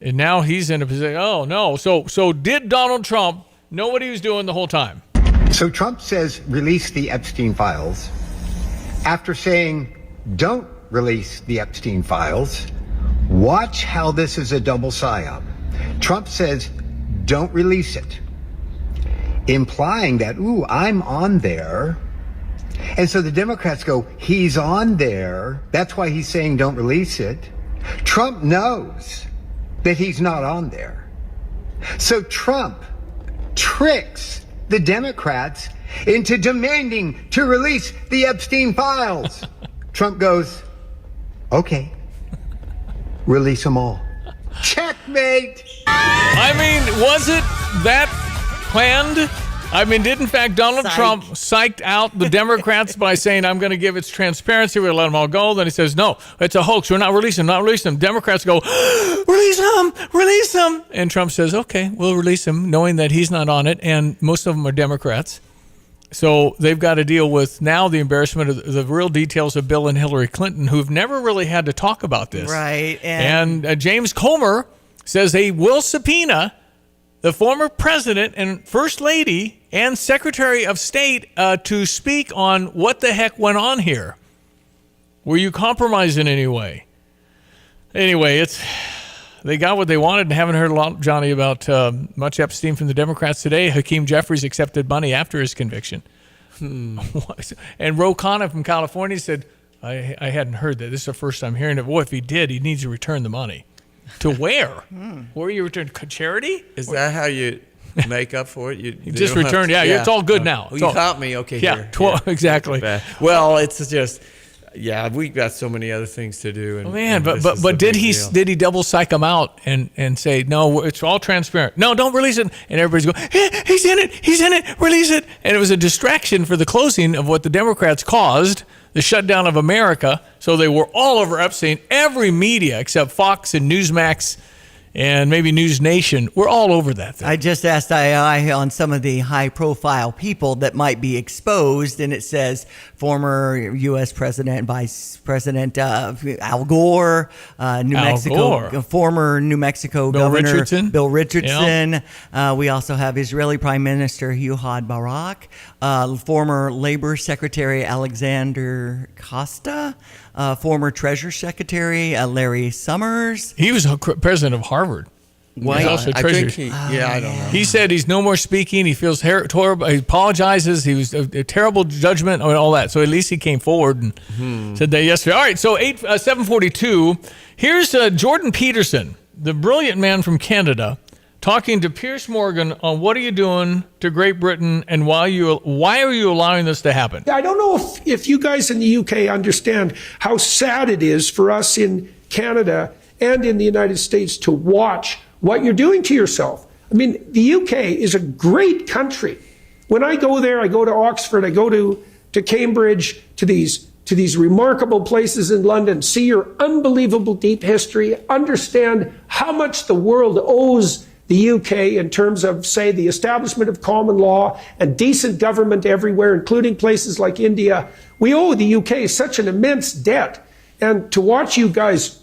and now he's in a position, oh, no. So did Donald Trump know what he was doing the whole time? So Trump says release the Epstein files. After saying don't release the Epstein files, watch how this is a double psyop. Trump says don't release it, implying that, ooh, I'm on there. And so the Democrats go, he's on there. That's why he's saying don't release it. Trump knows that he's not on there. So Trump tricks the Democrats into demanding to release the Epstein files. Trump goes, okay, release them all. Checkmate! I mean, was it that planned? I mean, did in fact Donald Trump psyched out the Democrats by saying, I'm going to give it transparency, we're going to let them all go? Then he says, no, it's a hoax, we're not releasing them. Democrats go, release them. And Trump says, okay, we'll release him, knowing that he's not on it, and most of them are Democrats. So they've got to deal with now the embarrassment of the real details of Bill and Hillary Clinton, who've never really had to talk about this. Right. And James Comer says they will subpoena the former president and first lady and secretary of state to speak on what the heck went on here. Were you compromised in any way? Anyway, they got what they wanted, and haven't heard a lot, Johnny, about much Epstein from the Democrats today. Hakeem Jeffries accepted money after his conviction. And Ro Khanna from California said, I hadn't heard that. This is the first time hearing it. Boy, if he did, he needs to return the money. To where? Where you return? Charity? Is that how you make up for it? You just return. It's all good now. Well, you caught me. Okay. Yeah, here. Exactly. Well, it's just, we've got so many other things to do. And, but did he double psych him out and say, no, it's all transparent? No, don't release it. And everybody's going, he's in it, release it. And it was a distraction for the closing of what the Democrats caused, the shutdown of America. So they were all over Epstein. Every media except Fox and Newsmax and maybe News Nation, we're all over that thing. I just asked II on some of the high-profile people that might be exposed, and it says former U.S. President, Vice President Al Gore, former New Mexico Governor Bill Richardson. Yeah. We also have Israeli Prime Minister Ehud Barak, former Labor Secretary Alexander Costa, former Treasury Secretary Larry Summers. He was president of Harvard. Why? Also I think I don't know. He said he's no more speaking. He feels horrible. He apologizes. He was a terrible judgment and all that. So at least he came forward and said that yesterday. All right, so 742. Here's Jordan Peterson, the brilliant man from Canada, talking to Piers Morgan on what are you doing to Great Britain and why are you allowing this to happen? I don't know if you guys in the UK understand how sad it is for us in Canada and in the United States to watch what you're doing to yourself. I mean, the UK is a great country. When I go there, I go to Oxford, I go to Cambridge, to these remarkable places in London, see your unbelievable deep history, understand how much the world owes the UK in terms of, say, the establishment of common law and decent government everywhere, including places like India. We owe the UK such an immense debt. And to watch you guys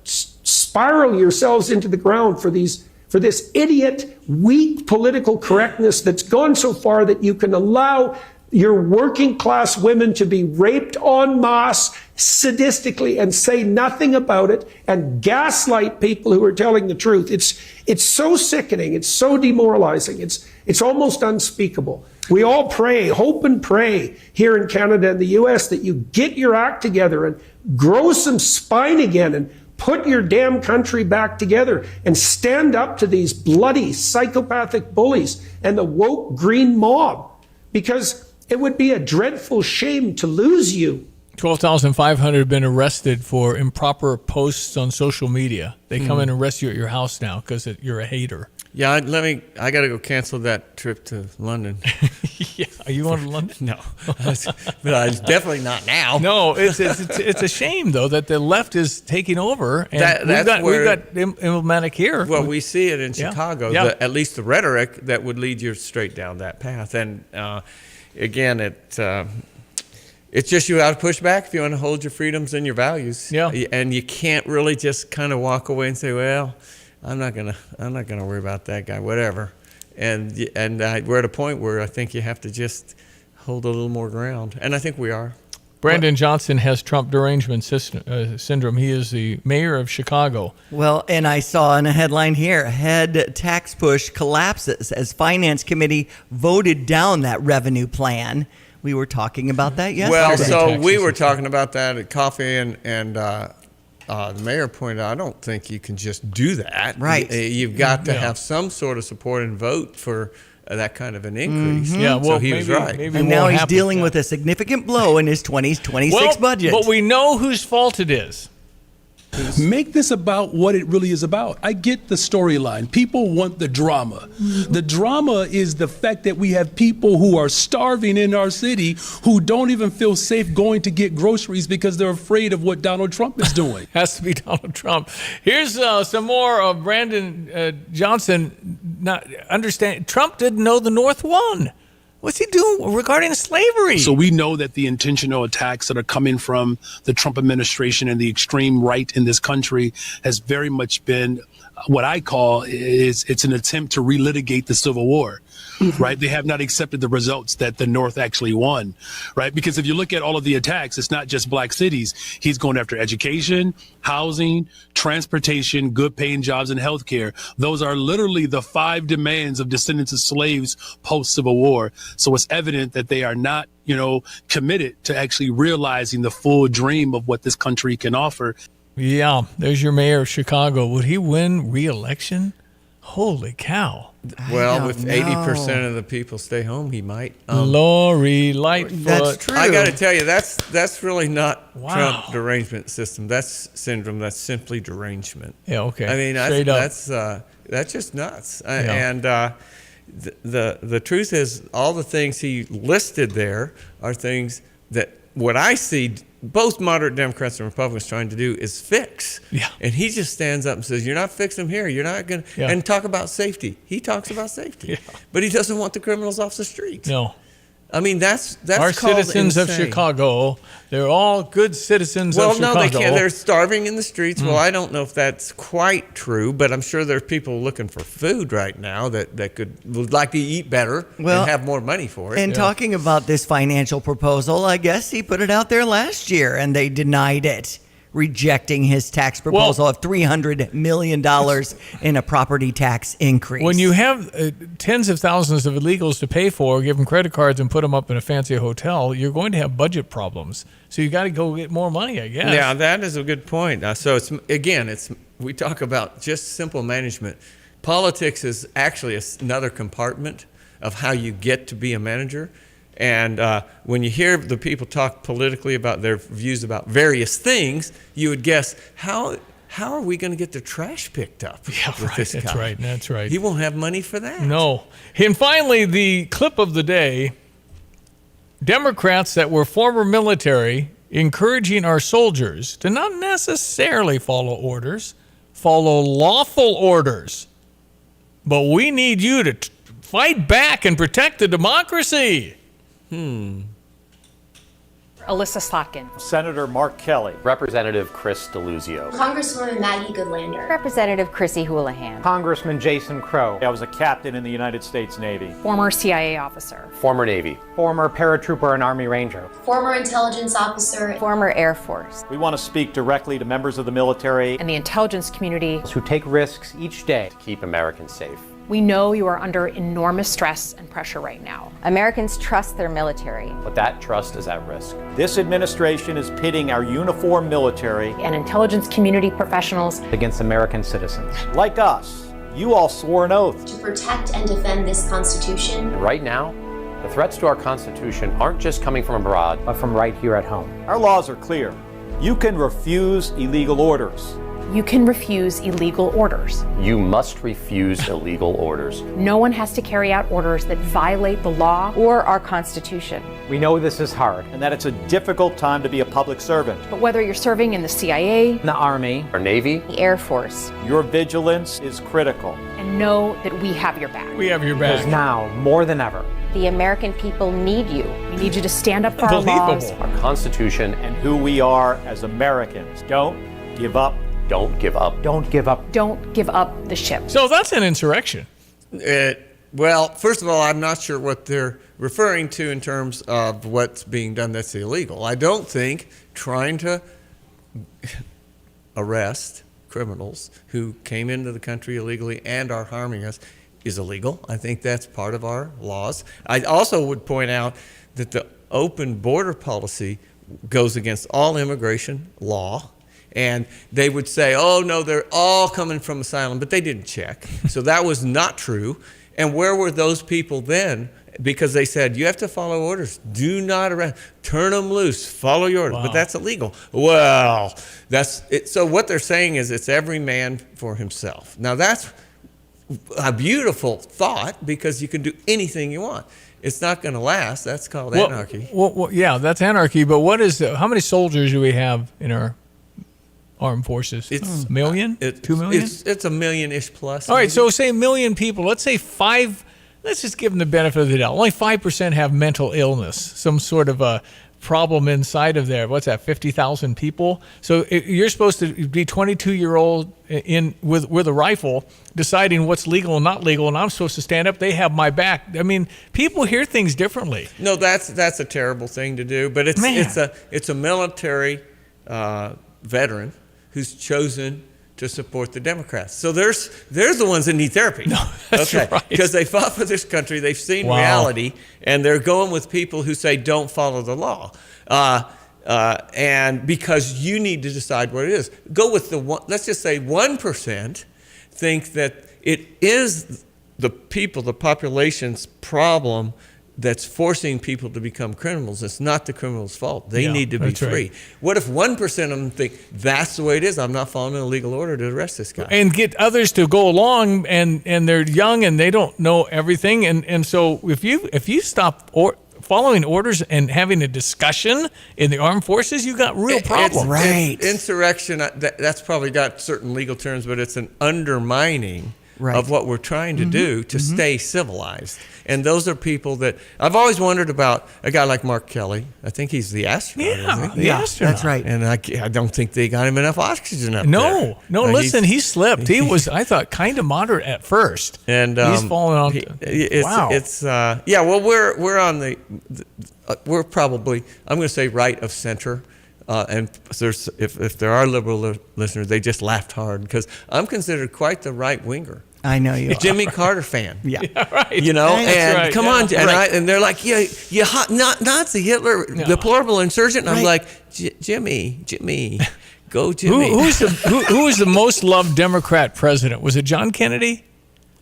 spiral yourselves into the ground for this idiot, weak political correctness that's gone so far that you can allow your working class women to be raped en masse sadistically and say nothing about it and gaslight people who are telling the truth. It's so sickening. It's so demoralizing. It's almost unspeakable. We all pray, hope and pray here in Canada and the US that you get your act together and grow some spine again and put your damn country back together and stand up to these bloody psychopathic bullies and the woke green mob, because it would be a dreadful shame to lose you. 12,500 have been arrested for improper posts on social media. They come in and arrest you at your house now because you're a hater. Yeah, I got to go cancel that trip to London. Yeah, are you going to London? No, but definitely not now. No, it's a shame though that the left is taking over, and we've got emblematic here. Well, we see it in Chicago. Yeah. At least the rhetoric that would lead you straight down that path. And again, it's just you got to push back if you want to hold your freedoms and your values. Yeah, and you can't really just kind of walk away and say, well, I'm not gonna worry about that guy, whatever. And we're at a point where I think you have to just hold a little more ground, and I think we are. Brandon Johnson has Trump derangement syndrome. He is the mayor of Chicago. Well, and I saw in a headline here, head tax push collapses as Finance Committee voted down that revenue plan. We were talking about that yesterday. Well, so we were talking about that at coffee, and the mayor pointed out, I don't think you can just do that. Right. You've got to have some sort of support and vote for that kind of an increase. Mm-hmm. Yeah, well, so he was right. And now he's dealing with a significant blow in his 2026 budget. But we know whose fault it is. Make this about what it really is about. I get the storyline. People want the drama. The drama is the fact that we have people who are starving in our city who don't even feel safe going to get groceries because they're afraid of what Donald Trump is doing. Has to be Donald Trump. Here's some more of Brandon Johnson. Not understand. Trump didn't know the North won. What's he doing regarding slavery? So we know that the intentional attacks that are coming from the Trump administration and the extreme right in this country has very much been what I call it's an attempt to relitigate the Civil War. Right? They have not accepted the results that the North actually won, right? Because if you look at all of the attacks, it's not just black cities. He's going after education, housing, transportation, good paying jobs, and healthcare. Those are literally the 5 demands of descendants of slaves post-Civil War. So it's evident that they are not, committed to actually realizing the full dream of what this country can offer. Yeah, there's your mayor of Chicago. Would he win re-election? Holy cow. Well, if 80% of the people stay home, he might. Lori Lightfoot. That's true. I got to tell you, that's really not Trump derangement system. That's syndrome. That's simply derangement. Yeah, okay. I mean, that's just nuts. And the truth is, all the things he listed there are things that what I see both moderate Democrats and Republicans trying to do is fix. Yeah. And he just stands up and says, you're not fixing them here. You're not going to. And talk about safety. He talks about safety. Yeah. But he doesn't want the criminals off the streets. No. I mean, that's our citizens insane. of Chicago. They're all good citizens of Chicago. Well, no, they can't. They're starving in the streets. Well, I don't know if that's quite true, but I'm sure there are people looking for food right now that would like to eat better and have more money for it. And talking about this financial proposal, I guess he put it out there last year and they denied it, rejecting his tax proposal of $300 million in a property tax increase. When you have tens of thousands of illegals to pay for, give them credit cards and put them up in a fancy hotel, you're going to have budget problems. So you got to go get more money, I guess. Yeah, that is a good point. So we talk about just simple management. Politics is actually another compartment of how you get to be a manager. And when you hear the people talk politically about their views about various things, you would guess, how are we going to get the trash picked up with this guy? That's right. He won't have money for that. No. And finally, the clip of the day, Democrats that were former military encouraging our soldiers to not necessarily follow orders, follow lawful orders. But we need you to fight back and protect the democracy. Alyssa Slotkin. Senator Mark Kelly. Representative Chris DeLuzio. Congresswoman Maggie Goodlander. Representative Chrissy Houlihan. Congressman Jason Crow. I was a captain in the United States Navy. Former CIA officer. Former Navy. Former paratrooper and Army Ranger. Former intelligence officer. Former Air Force. We want to speak directly to members of the military and the intelligence community who take risks each day to keep Americans safe. We know you are under enormous stress and pressure right now. Americans trust their military. But that trust is at risk. This administration is pitting our uniformed military and intelligence community professionals against American citizens. Like us, you all swore an oath to protect and defend this Constitution. And right now, the threats to our Constitution aren't just coming from abroad, but from right here at home. Our laws are clear. You can refuse illegal orders. You can refuse illegal orders. You must refuse illegal orders. No one has to carry out orders that violate the law or our Constitution. We know this is hard and that it's a difficult time to be a public servant. But whether you're serving in the CIA, the Army, or Navy, the Air Force, your vigilance is critical. And know that we have your back. We have your back. Because now, more than ever, the American people need you. We need you to stand up for our laws, our Constitution, and who we are as Americans. Don't give up. Don't give up. Don't give up. Don't give up the ship. So that's an insurrection. Well, first of all, I'm not sure what they're referring to in terms of what's being done that's illegal. I don't think trying to arrest criminals who came into the country illegally and are harming us is illegal. I think that's part of our laws. I also would point out that the open border policy goes against all immigration law. And they would say, oh, no, they're all coming from asylum, but they didn't check. So that was not true. And where were those people then? Because they said, you have to follow orders. Do not arrest. Turn them loose. Follow your orders. Wow. But that's illegal. Well, that's it. So what they're saying is it's every man for himself. Now, that's a beautiful thought because you can do anything you want. It's not going to last. That's called anarchy. Well, yeah, that's anarchy. But how many soldiers do we have in our armed forces? It's a million? 2 million? It's a million-ish plus. All right, so say a million people. Let's say let's just give them the benefit of the doubt. Only 5% have mental illness, some sort of a problem inside of there. What's that, 50,000 people? So you're supposed to be 22-year-old with a rifle deciding what's legal and not legal, and I'm supposed to stand up. They have my back. I mean, people hear things differently. No, that's a terrible thing to do, but it's a military veteran who's chosen to support the Democrats. So there's the ones that need therapy. No, that's right. Because they fought for this country, they've seen reality, and they're going with people who say don't follow the law. And because you need to decide what it is. Go with let's just say 1% think that it is the population's problem that's forcing people to become criminals. It's not the criminal's fault. They need to be free. Right. What if 1% of them think that's the way it is? I'm not following a legal order to arrest this guy. And get others to go along, and they're young and they don't know everything. And so if you stop following orders and having a discussion in the armed forces, you got real problems. Right. Insurrection, that's probably got certain legal terms, but it's an undermining of what we're trying to do to stay civilized. And those are people that I've always wondered about. A guy like Mark Kelly, I think he's the astronaut. Yeah, the astronaut. That's right. And I don't think they got him enough oxygen up there. No, listen, he slipped. He was, I thought, kind of moderate at first. And he's fallen off. Wow. Well, we're on we're probably, I'm going to say right of center. And if there are liberal listeners, they just laughed hard because I'm considered quite the right winger. I know you are. Jimmy Carter fan. Yeah, right. You know, and right. come on, and they're like, you hot Nazi Hitler, deplorable insurgent. And I'm like, Jimmy, go Jimmy. Who was the most loved Democrat president? Was it John Kennedy?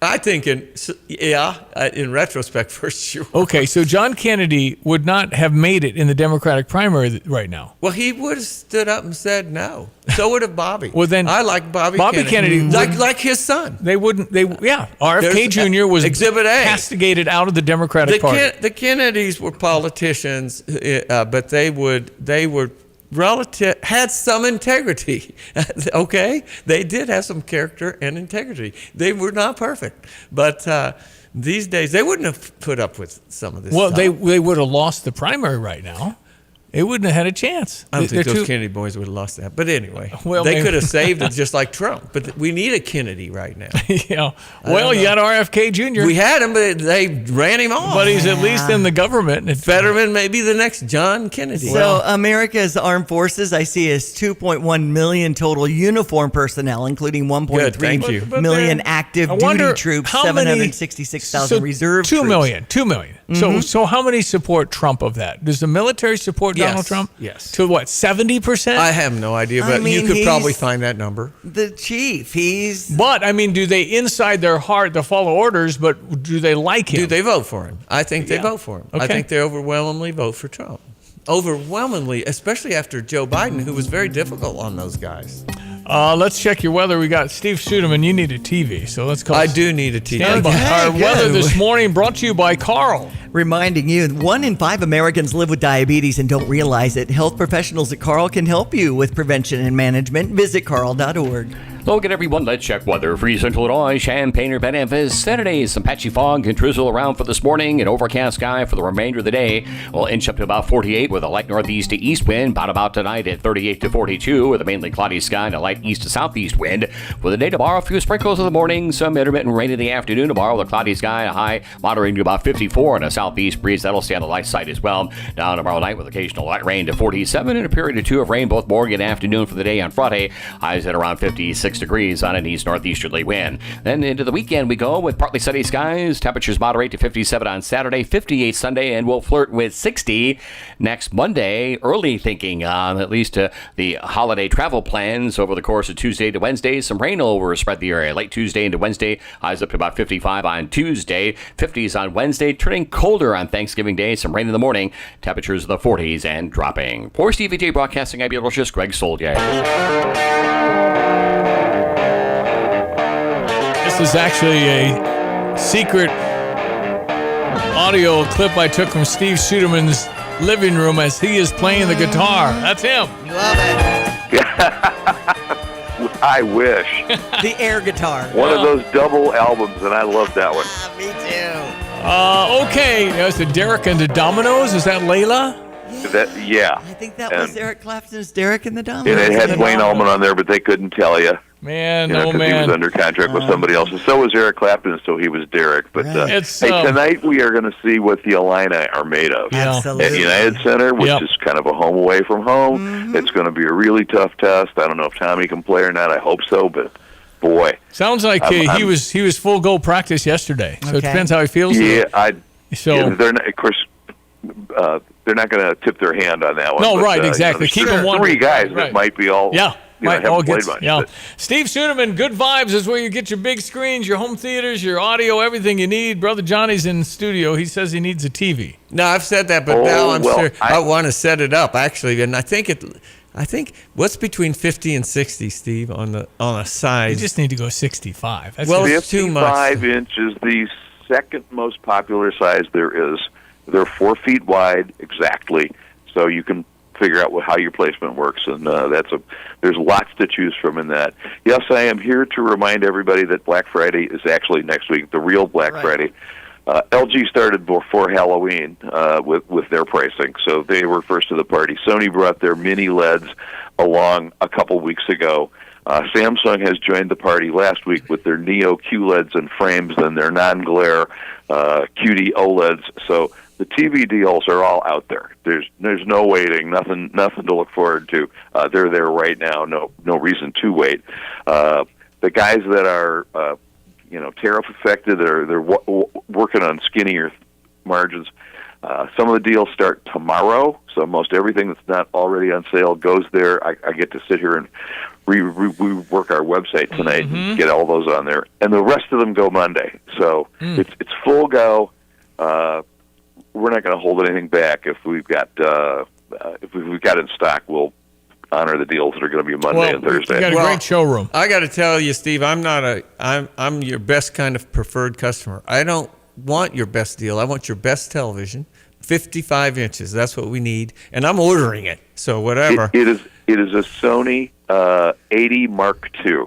I think in retrospect, for sure. Okay, so John Kennedy would not have made it in the Democratic primary right now. Well, he would have stood up and said no. So would have Bobby. Well, then I like Bobby Kennedy like his son. They wouldn't. RFK Jr. was Exhibit A. castigated out of the Democratic Party. The Kennedys were politicians, but they were had some integrity. Okay, they did have some character and integrity. They were not perfect, but these days they wouldn't have put up with some of this. Well, stuff. they would have lost the primary right now. They wouldn't have had a chance. I don't think those Kennedy boys would have lost that. But anyway, they could have saved it just like Trump. But we need a Kennedy right now. Yeah. Well, you got RFK Jr. We had him, but they ran him off. But he's at least in the government. Fetterman may be the next John Kennedy. So America's armed forces, I see, is 2.1 million total uniform personnel, including 1.3 million active duty troops, 766,000 reserve troops. 2 million. So how many support Trump of that? Does the military support Donald Trump? Yes. To what, 70%? I have no idea, but you could probably find that number. The chief, But, do they inside their heart, they follow orders, but do they like him? Do they vote for him? I think they vote for him. Okay. I think they overwhelmingly vote for Trump. Overwhelmingly, especially after Joe Biden, who was very difficult on those guys. Let's check your weather. We got Steve Suderman. You need a TV, so let's call. I do need a TV. Our weather this morning brought to you by Carl. Reminding you, 1 in 5 Americans live with diabetes and don't realize it. Health professionals at Carl can help you with prevention and management. Visit carl.org. Look at everyone, let's check weather. For Central Illinois, Champaign-Urbana-Memphis. Saturday, some patchy fog and drizzle around for this morning. An overcast sky for the remainder of the day. We'll inch up to about 48 with a light northeast to east wind. About tonight at 38 to 42 with a mainly cloudy sky and a light east to southeast wind. For the day tomorrow, a few sprinkles in the morning, some intermittent rain in the afternoon. Tomorrow, the cloudy sky, a high moderating to about 54 and a southeast breeze. That'll stay on the light side as well. Down tomorrow night with occasional light rain to 47 and a period or two of rain both morning and afternoon for the day on Friday. Highs at around 56 degrees on an east-northeasterly wind. Then into the weekend we go with partly sunny skies. Temperatures moderate to 57 on Saturday, 58 Sunday, and we'll flirt with 60 next Monday. Early thinking on at least the holiday travel plans over the course of Tuesday to Wednesday. Some rain will spread the area. Late Tuesday into Wednesday, highs up to about 55 on Tuesday, 50s on Wednesday, turning colder on Thanksgiving Day. Some rain in the morning. Temperatures in the 40s and dropping. For Stevie J Broadcasting, I'm meteorologist Greg Soldier. This is actually a secret audio clip I took from Steve Suderman's living room as he is playing the guitar. That's him. Love it. I wish. The air guitar. One of those double albums, and I love that one. Me too. Okay. That's the Derek and the Dominoes. Is that Layla? Yeah. I think that was Eric Clapton's Derek and the Dominoes. And it had Wayne Allman on there, but they couldn't tell you. Man, because he was under contract with somebody else. And so was Eric Clapton, so he was Derek. But hey, tonight we are going to see what the Illini are made of. Absolutely. At United Center, which is kind of a home away from home. It's going to be a really tough test. I don't know if Tommy can play or not. I hope so, but boy. Sounds like he was full go practice yesterday. So it depends how he feels. Yeah, they're not, of course, they're not going to tip their hand on that one. No, but, right, exactly. Keep them one. Three guys that might be all. Yeah. Haven't played much. Yeah. Steve Suderman, Good Vibes is where you get your big screens, your home theaters, your audio, everything you need. Brother Johnny's in the studio. He says he needs a TV. No, I've said that, but now I'm sure I want to set it up actually, and I think what's between 50 and 60, Steve, on a size. You just need to go 65. That's it's too much. 55 inches, the second most popular size there is. They're 4 feet wide exactly, so you can figure out how your placement works, and there's lots to choose from in that. Yes, I am here to remind everybody that Black Friday is actually next week, the real Black Friday. LG started before Halloween with their pricing, so they were first to the party. Sony brought their mini LEDs along a couple weeks ago. Samsung has joined the party last week with their Neo QLEDs and frames and their non-glare QD OLEDs. So the TV deals are all out there. There's no waiting, nothing to look forward to. They're there right now. No reason to wait. The guys that are tariff affected, they're working on skinnier margins. Some of the deals start tomorrow, so most everything that's not already on sale goes there. I get to sit here and rework our website tonight and get all those on there, and the rest of them go Monday. So it's full go. We're not going to hold anything back. If we've got in stock, we'll honor the deals that are going to be Monday and Thursday. You got a great showroom. I got to tell you, Steve, I'm your best kind of preferred customer. I don't want your best deal. I want your best television, 55 inches. That's what we need, and I'm ordering it. So whatever. It is a Sony 80 Mark II.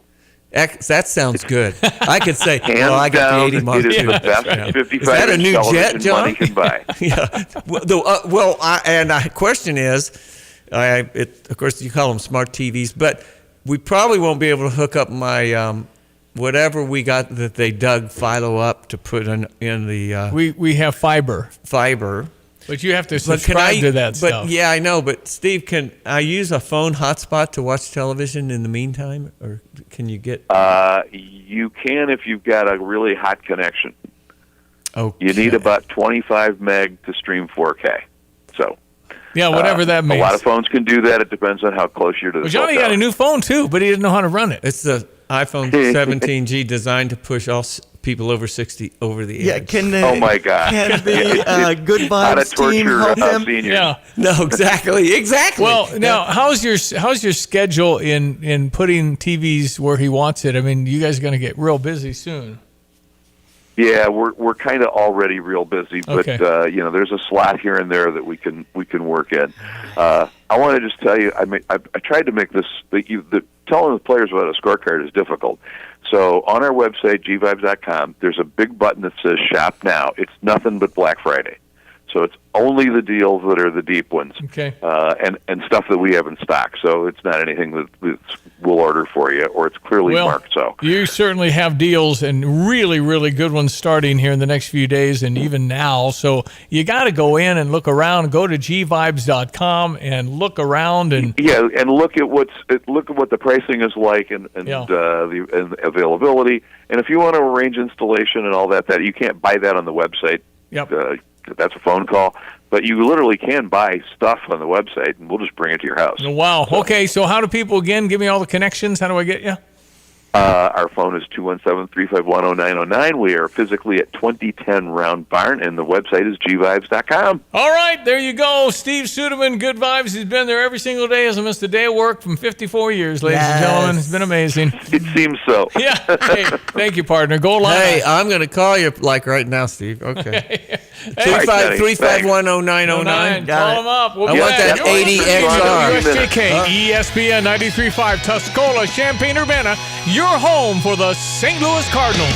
That sounds good. I could say, I got the 80 Mark II. It is the best 55 Is that a new jet, John? Money can buy. Yeah. The question is, of course, you call them smart TVs, but we probably won't be able to hook up my whatever we got that they dug Philo up to put in the. We have fiber. But you have to subscribe to that stuff. Yeah, I know. But Steve, can I use a phone hotspot to watch television in the meantime, or can you get? You can if you've got a really hot connection. Okay. You need about 25 meg to stream 4K. So. Yeah, whatever that means. A lot of phones can do that. It depends on how close you're to the. Well, Johnny got a new phone too, but he didn't know how to run it. It's the iPhone 17G designed to push all people over 60 over the edge. Oh my God! Can the Good Vibes team help him? Seniors. Yeah. No, exactly. Well, now how's your schedule in putting TVs where he wants it? I mean, you guys are going to get real busy soon. Yeah, we're kind of already real busy, but there's a slot here and there that we can work in. I want to just tell you, I tried to make this telling the players about a scorecard is difficult. So on our website gvibes.com, there's a big button that says Shop Now. It's nothing but Black Friday. So it's only the deals that are the deep ones, and stuff that we have in stock. So it's not anything that we'll order for you, or it's clearly marked. So you certainly have deals, and really, really good ones starting here in the next few days, and even now. So you got to go in and look around. Go to gvibes.com and look around, and and look at what the pricing is like, and the availability. And if you want to arrange installation and all that you can't buy that on the website. Yep. That's a phone call, but you literally can buy stuff on the website, and we'll just bring it to your house. Wow. Okay, so how do people, again, give me all the connections? How do I get you? Our phone is 217-351-0909. We are physically at 2010 Round Barn, and the website is gvibes.com. All right, there you go. Steve Suderman, Good Vibes. He's been there every single day. Hasn't missed a day of work from 54 years, ladies and gentlemen. It's been amazing. It seems so. Yeah. Hey, thank you, partner. Go live. Hey, I'm going to call you right now, Steve. Okay. 253510909. Call him up. We'll I want that 80XR. USJK, ESPN 93.5, Tuscola, Champaign-Urbana, your home for the St. Louis Cardinals.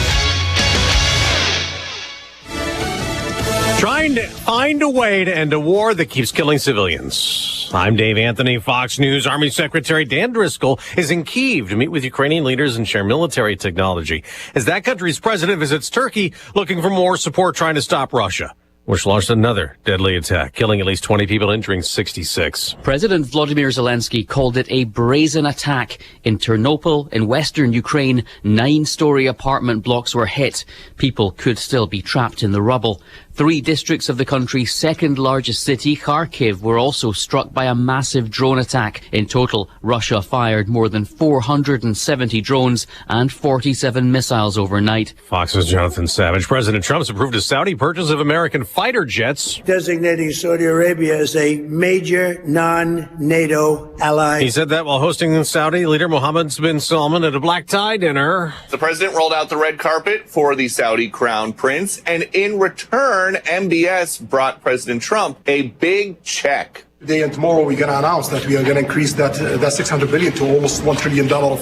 Trying to find a way to end a war that keeps killing civilians. I'm Dave Anthony, Fox News. Army Secretary Dan Driscoll is in Kyiv to meet with Ukrainian leaders and share military technology as that country's president visits Turkey looking for more support trying to stop Russia, which launched another deadly attack, killing at least 20 people, injuring 66. President Volodymyr Zelensky called it a brazen attack. In Ternopil, in western Ukraine, 9-story apartment blocks were hit. People could still be trapped in the rubble. 3 districts of the country's second largest city, Kharkiv, were also struck by a massive drone attack. In total, Russia fired more than 470 drones and 47 missiles overnight. Fox's Jonathan Savage. President Trump's approved a Saudi purchase of American fighter jets, designating Saudi Arabia as a major non-NATO ally. He said that while hosting Saudi leader Mohammed bin Salman at a black tie dinner. The president rolled out the red carpet for the Saudi crown prince, and in return, MBS brought President Trump a big check. Today and tomorrow we're going to announce that we are going to increase that $600 billion to almost $1 trillion of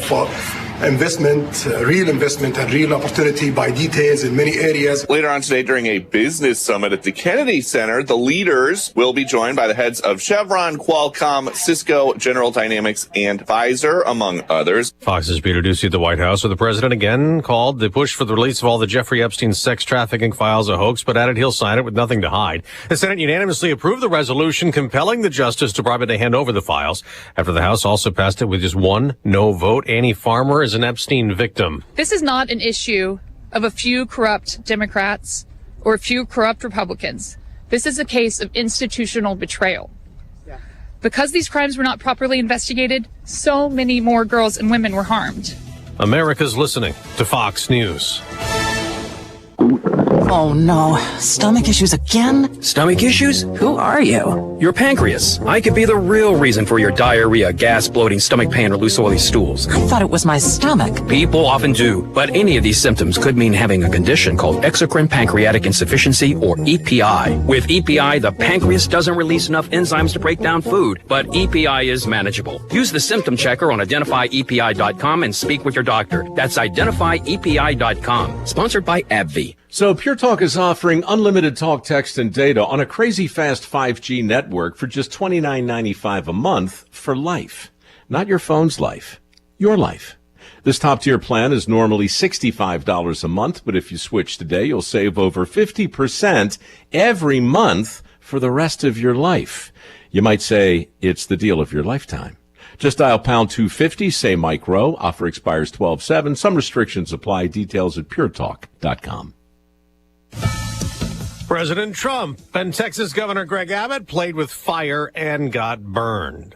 investment, real investment and real opportunity by details in many areas. Later on today, during a business summit at the Kennedy Center, the leaders will be joined by the heads of Chevron, Qualcomm, Cisco, General Dynamics, and Pfizer, among others. Fox's Peter Ducey at the White House, where the president again called the push for the release of all the Jeffrey Epstein sex trafficking files a hoax, but added he'll sign it with nothing to hide. The Senate unanimously approved the resolution compelling the Justice Department to hand over the files, after the House also passed it with just one no vote. Annie Farmer is an Epstein victim. This is not an issue of a few corrupt Democrats or a few corrupt Republicans. This is a case of institutional betrayal. Because these crimes were not properly investigated, so many more girls and women were harmed. America's listening to Fox News. Oh no, stomach issues again? Stomach issues? Who are you? Your pancreas. I could be the real reason for your diarrhea, gas, bloating, stomach pain, or loose oily stools. I thought it was my stomach. People often do, but any of these symptoms could mean having a condition called exocrine pancreatic insufficiency, or EPI. With EPI, the pancreas doesn't release enough enzymes to break down food, but EPI is manageable. Use the symptom checker on identifyepi.com and speak with your doctor. That's identifyepi.com. Sponsored by AbbVie. So Pure Talk is offering unlimited talk, text, and data on a crazy fast 5G network for just $29.95 a month for life. Not your phone's life, your life. This top-tier plan is normally $65 a month, but if you switch today, you'll save over 50% every month for the rest of your life. You might say it's the deal of your lifetime. Just dial pound 250, say Mike Rowe. Offer expires 12/7. Some restrictions apply. Details at puretalk.com. President Trump and Texas Governor Greg Abbott played with fire and got burned.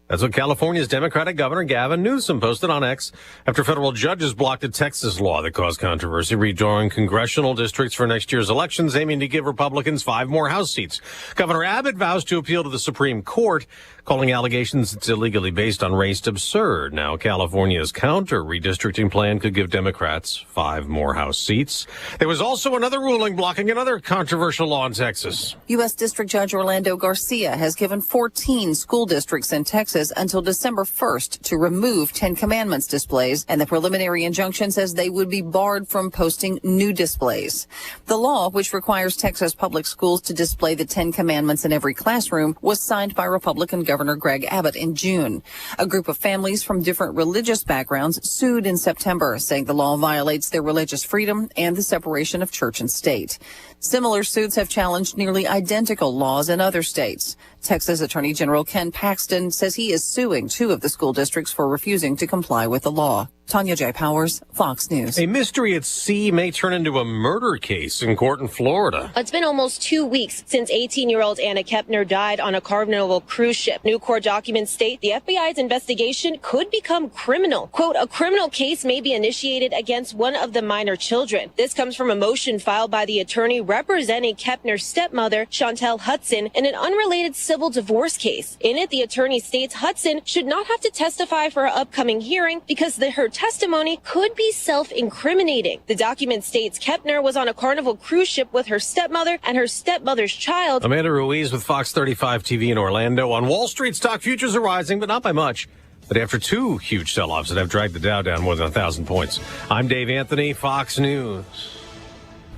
That's what California's Democratic Governor Gavin Newsom posted on X after federal judges blocked a Texas law that caused controversy, redrawing congressional districts for next year's elections, aiming to give Republicans 5 more House seats. Governor Abbott vows to appeal to the Supreme Court, calling allegations it's illegally based on race absurd. Now, California's counter redistricting plan could give Democrats 5 more House seats. There was also another ruling blocking another controversial law in Texas. U.S. District Judge Orlando Garcia has given 14 school districts in Texas until December 1st to remove 10 Commandments displays, and the preliminary injunction says they would be barred from posting new displays. The law, which requires Texas public schools to display the 10 Commandments in every classroom, was signed by Republican Governor Greg Abbott in June. A group of families from different religious backgrounds sued in September, saying the law violates their religious freedom and the separation of church and state. Similar suits have challenged nearly identical laws in other states. Texas Attorney General Ken Paxton says he is suing 2 of the school districts for refusing to comply with the law. Tanya J. Powers, Fox News. A mystery at sea may turn into a murder case in court in Florida. It's been almost 2 weeks since 18-year-old Anna Kepner died on a Carnival cruise ship. New court documents state the FBI's investigation could become criminal. Quote, a criminal case may be initiated against one of the minor children. This comes from a motion filed by the attorney representing Kepner's stepmother, Chantel Hudson, in an unrelated civil divorce case. In it, the attorney states Hudson should not have to testify for her upcoming hearing because her testimony could be self-incriminating. The document states Kepner was on a Carnival cruise ship with her stepmother and her stepmother's child. Amanda Ruiz with Fox 35 TV in Orlando. On Wall Street, stock futures are rising, but not by much. But after 2 huge sell-offs that have dragged the Dow down more than 1,000 points. I'm Dave Anthony, Fox News.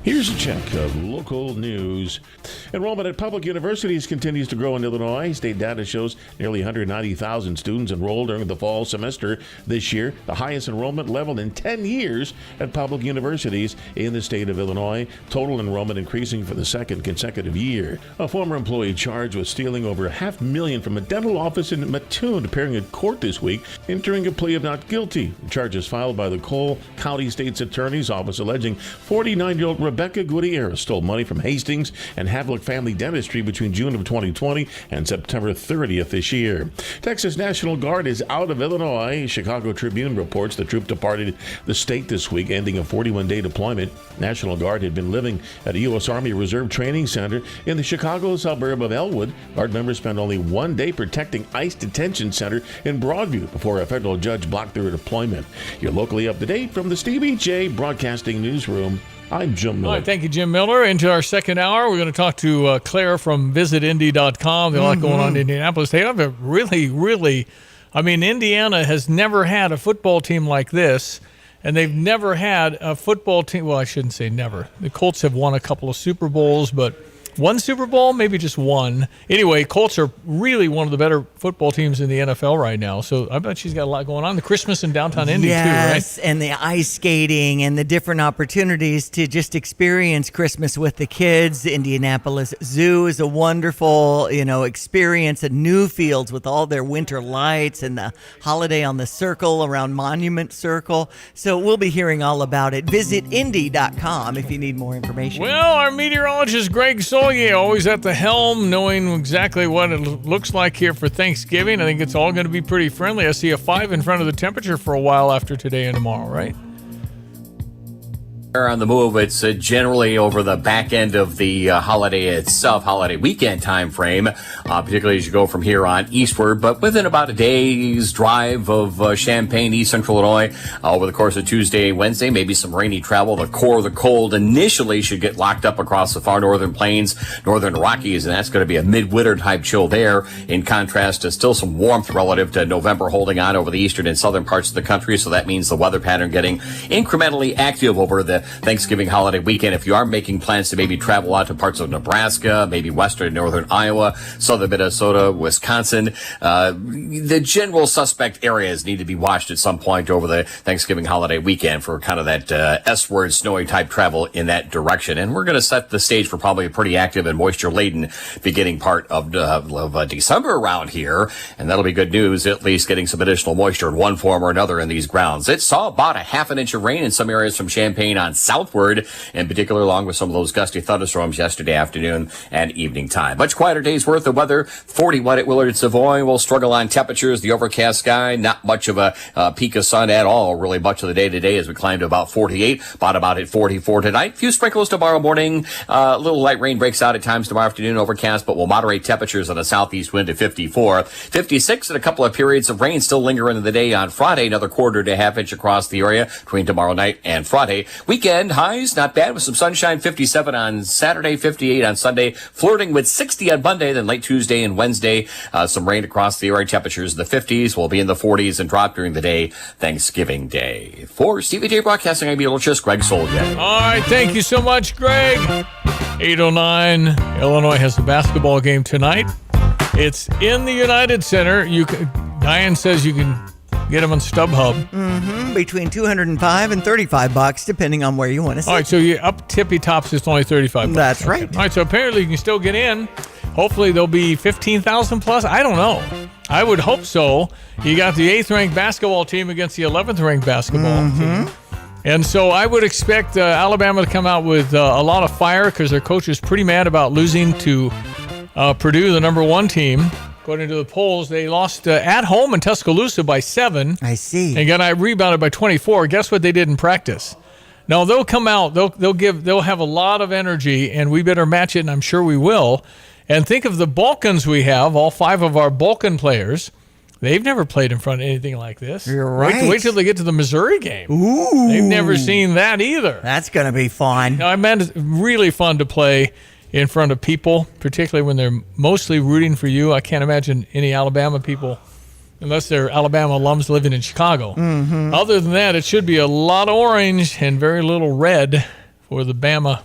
Here's a check of local news. Enrollment at public universities continues to grow in Illinois. State data shows nearly 190,000 students enrolled during the fall semester this year, the highest enrollment level in 10 years at public universities in the state of Illinois. Total enrollment increasing for the second consecutive year. A former employee charged with stealing over $500,000 from a dental office in Mattoon appearing in court this week, entering a plea of not guilty. Charges filed by the Cole County State's Attorney's Office alleging 49-year-old Rebecca Gutierrez stole money from Hastings and Havelock Family Dentistry between June of 2020 and September 30th this year. Texas National Guard is out of Illinois. Chicago Tribune reports the troop departed the state this week, ending a 41-day deployment. National Guard had been living at a U.S. Army Reserve Training Center in the Chicago suburb of Elwood. Guard members spent only 1 day protecting ICE Detention Center in Broadview before a federal judge blocked their deployment. You're locally up to date from the Stevie J Broadcasting Newsroom. I'm Jim Miller. All right, thank you, Jim Miller. Into our second hour, we're going to talk to Claire from visitindy.com. There's a lot going on in Indianapolis. They have a really, Indiana has never had a football team like this, and they've never had a football team. Well, I shouldn't say never. The Colts have won a couple of Super Bowls, but one Super Bowl, maybe just one. Anyway, Colts are really one of the better football teams in the NFL right now. So I bet she's got a lot going on. The Christmas in downtown Indy, too, right? Yes, and the ice skating and the different opportunities to just experience Christmas with the kids. The Indianapolis Zoo is a wonderful, experience at Newfields with all their winter lights and the holiday on the circle around Monument Circle. So we'll be hearing all about it. Visit Indy.com if you need more information. Well, our meteorologist Greg Solier always at the helm, knowing exactly what it looks like here for Thanksgiving. I think it's all going to be pretty friendly. I see a 5 in front of the temperature for a while after today and tomorrow, right? On the move, it's generally over the back end of the holiday itself, holiday weekend time frame, particularly as you go from here on eastward, but within about a day's drive of Champaign, East Central Illinois, over the course of Tuesday, Wednesday, maybe some rainy travel. The core of the cold initially should get locked up across the far northern plains, northern Rockies, and that's going to be a midwinter type chill there, in contrast to still some warmth relative to November holding on over the eastern and southern parts of the country. So that means the weather pattern getting incrementally active over the Thanksgiving holiday weekend. If you are making plans to maybe travel out to parts of Nebraska, maybe western and northern Iowa, southern Minnesota, Wisconsin, the general suspect areas need to be watched at some point over the Thanksgiving holiday weekend for kind of that S-word snowy type travel in that direction. And we're going to set the stage for probably a pretty active and moisture laden beginning part of December around here. And that'll be good news, at least getting some additional moisture in one form or another in these grounds. It saw about a half an inch of rain in some areas from Champaign on southward, in particular along with some of those gusty thunderstorms yesterday afternoon and evening time. Much quieter day's worth of weather. 41 at Willard Savoy. We'll struggle on temperatures. The overcast sky, not much of a peak of sun at all, really much of the day today as we climb to about 48, bottom out at 44 tonight. Few sprinkles tomorrow morning. A little light rain breaks out at times tomorrow afternoon, overcast, but we'll moderate temperatures on a southeast wind to 54. 56 and a couple of periods of rain still linger into the day on Friday. Another quarter to half inch across the area between tomorrow night and Friday. Weekend highs, not bad with some sunshine. 57 on Saturday, 58 on Sunday, flirting with 60 on Monday, then late Tuesday and Wednesday. Some rain across the area. Temperatures in the 50s will be in the 40s and drop during the day Thanksgiving Day. For Stevie J Broadcasting, I'm meteorologist Greg Soldier. All right, thank you so much, Greg. 8:09. Illinois has a basketball game tonight. It's in the United Center. Diane says you can get them on StubHub. Between $205 and $35, depending on where you want to sit. All right, so you up tippy tops, it's only $35. That's right. All right, so apparently you can still get in. Hopefully there'll be 15,000 plus. I don't know. I would hope so. You got the 8th ranked basketball team against the 11th ranked basketball team. And so I would expect Alabama to come out with a lot of fire because their coach is pretty mad about losing to Purdue, the number 1 team. According to the polls, they lost at home in Tuscaloosa by 7. I see. And got rebounded by 24. Guess what they did in practice? No, they'll come out. They'll have a lot of energy, and we better match it, and I'm sure we will. And think of the Balkans we have, all 5 of our Balkan players. They've never played in front of anything like this. You're right. Wait till they get to the Missouri game. Ooh. They've never seen that either. That's going to be fun. I mean, it's really fun to play in front of people, particularly when they're mostly rooting for you. I can't imagine any Alabama people, unless they're Alabama alums living in Chicago. Other than that, it should be a lot of orange and very little red for the Bama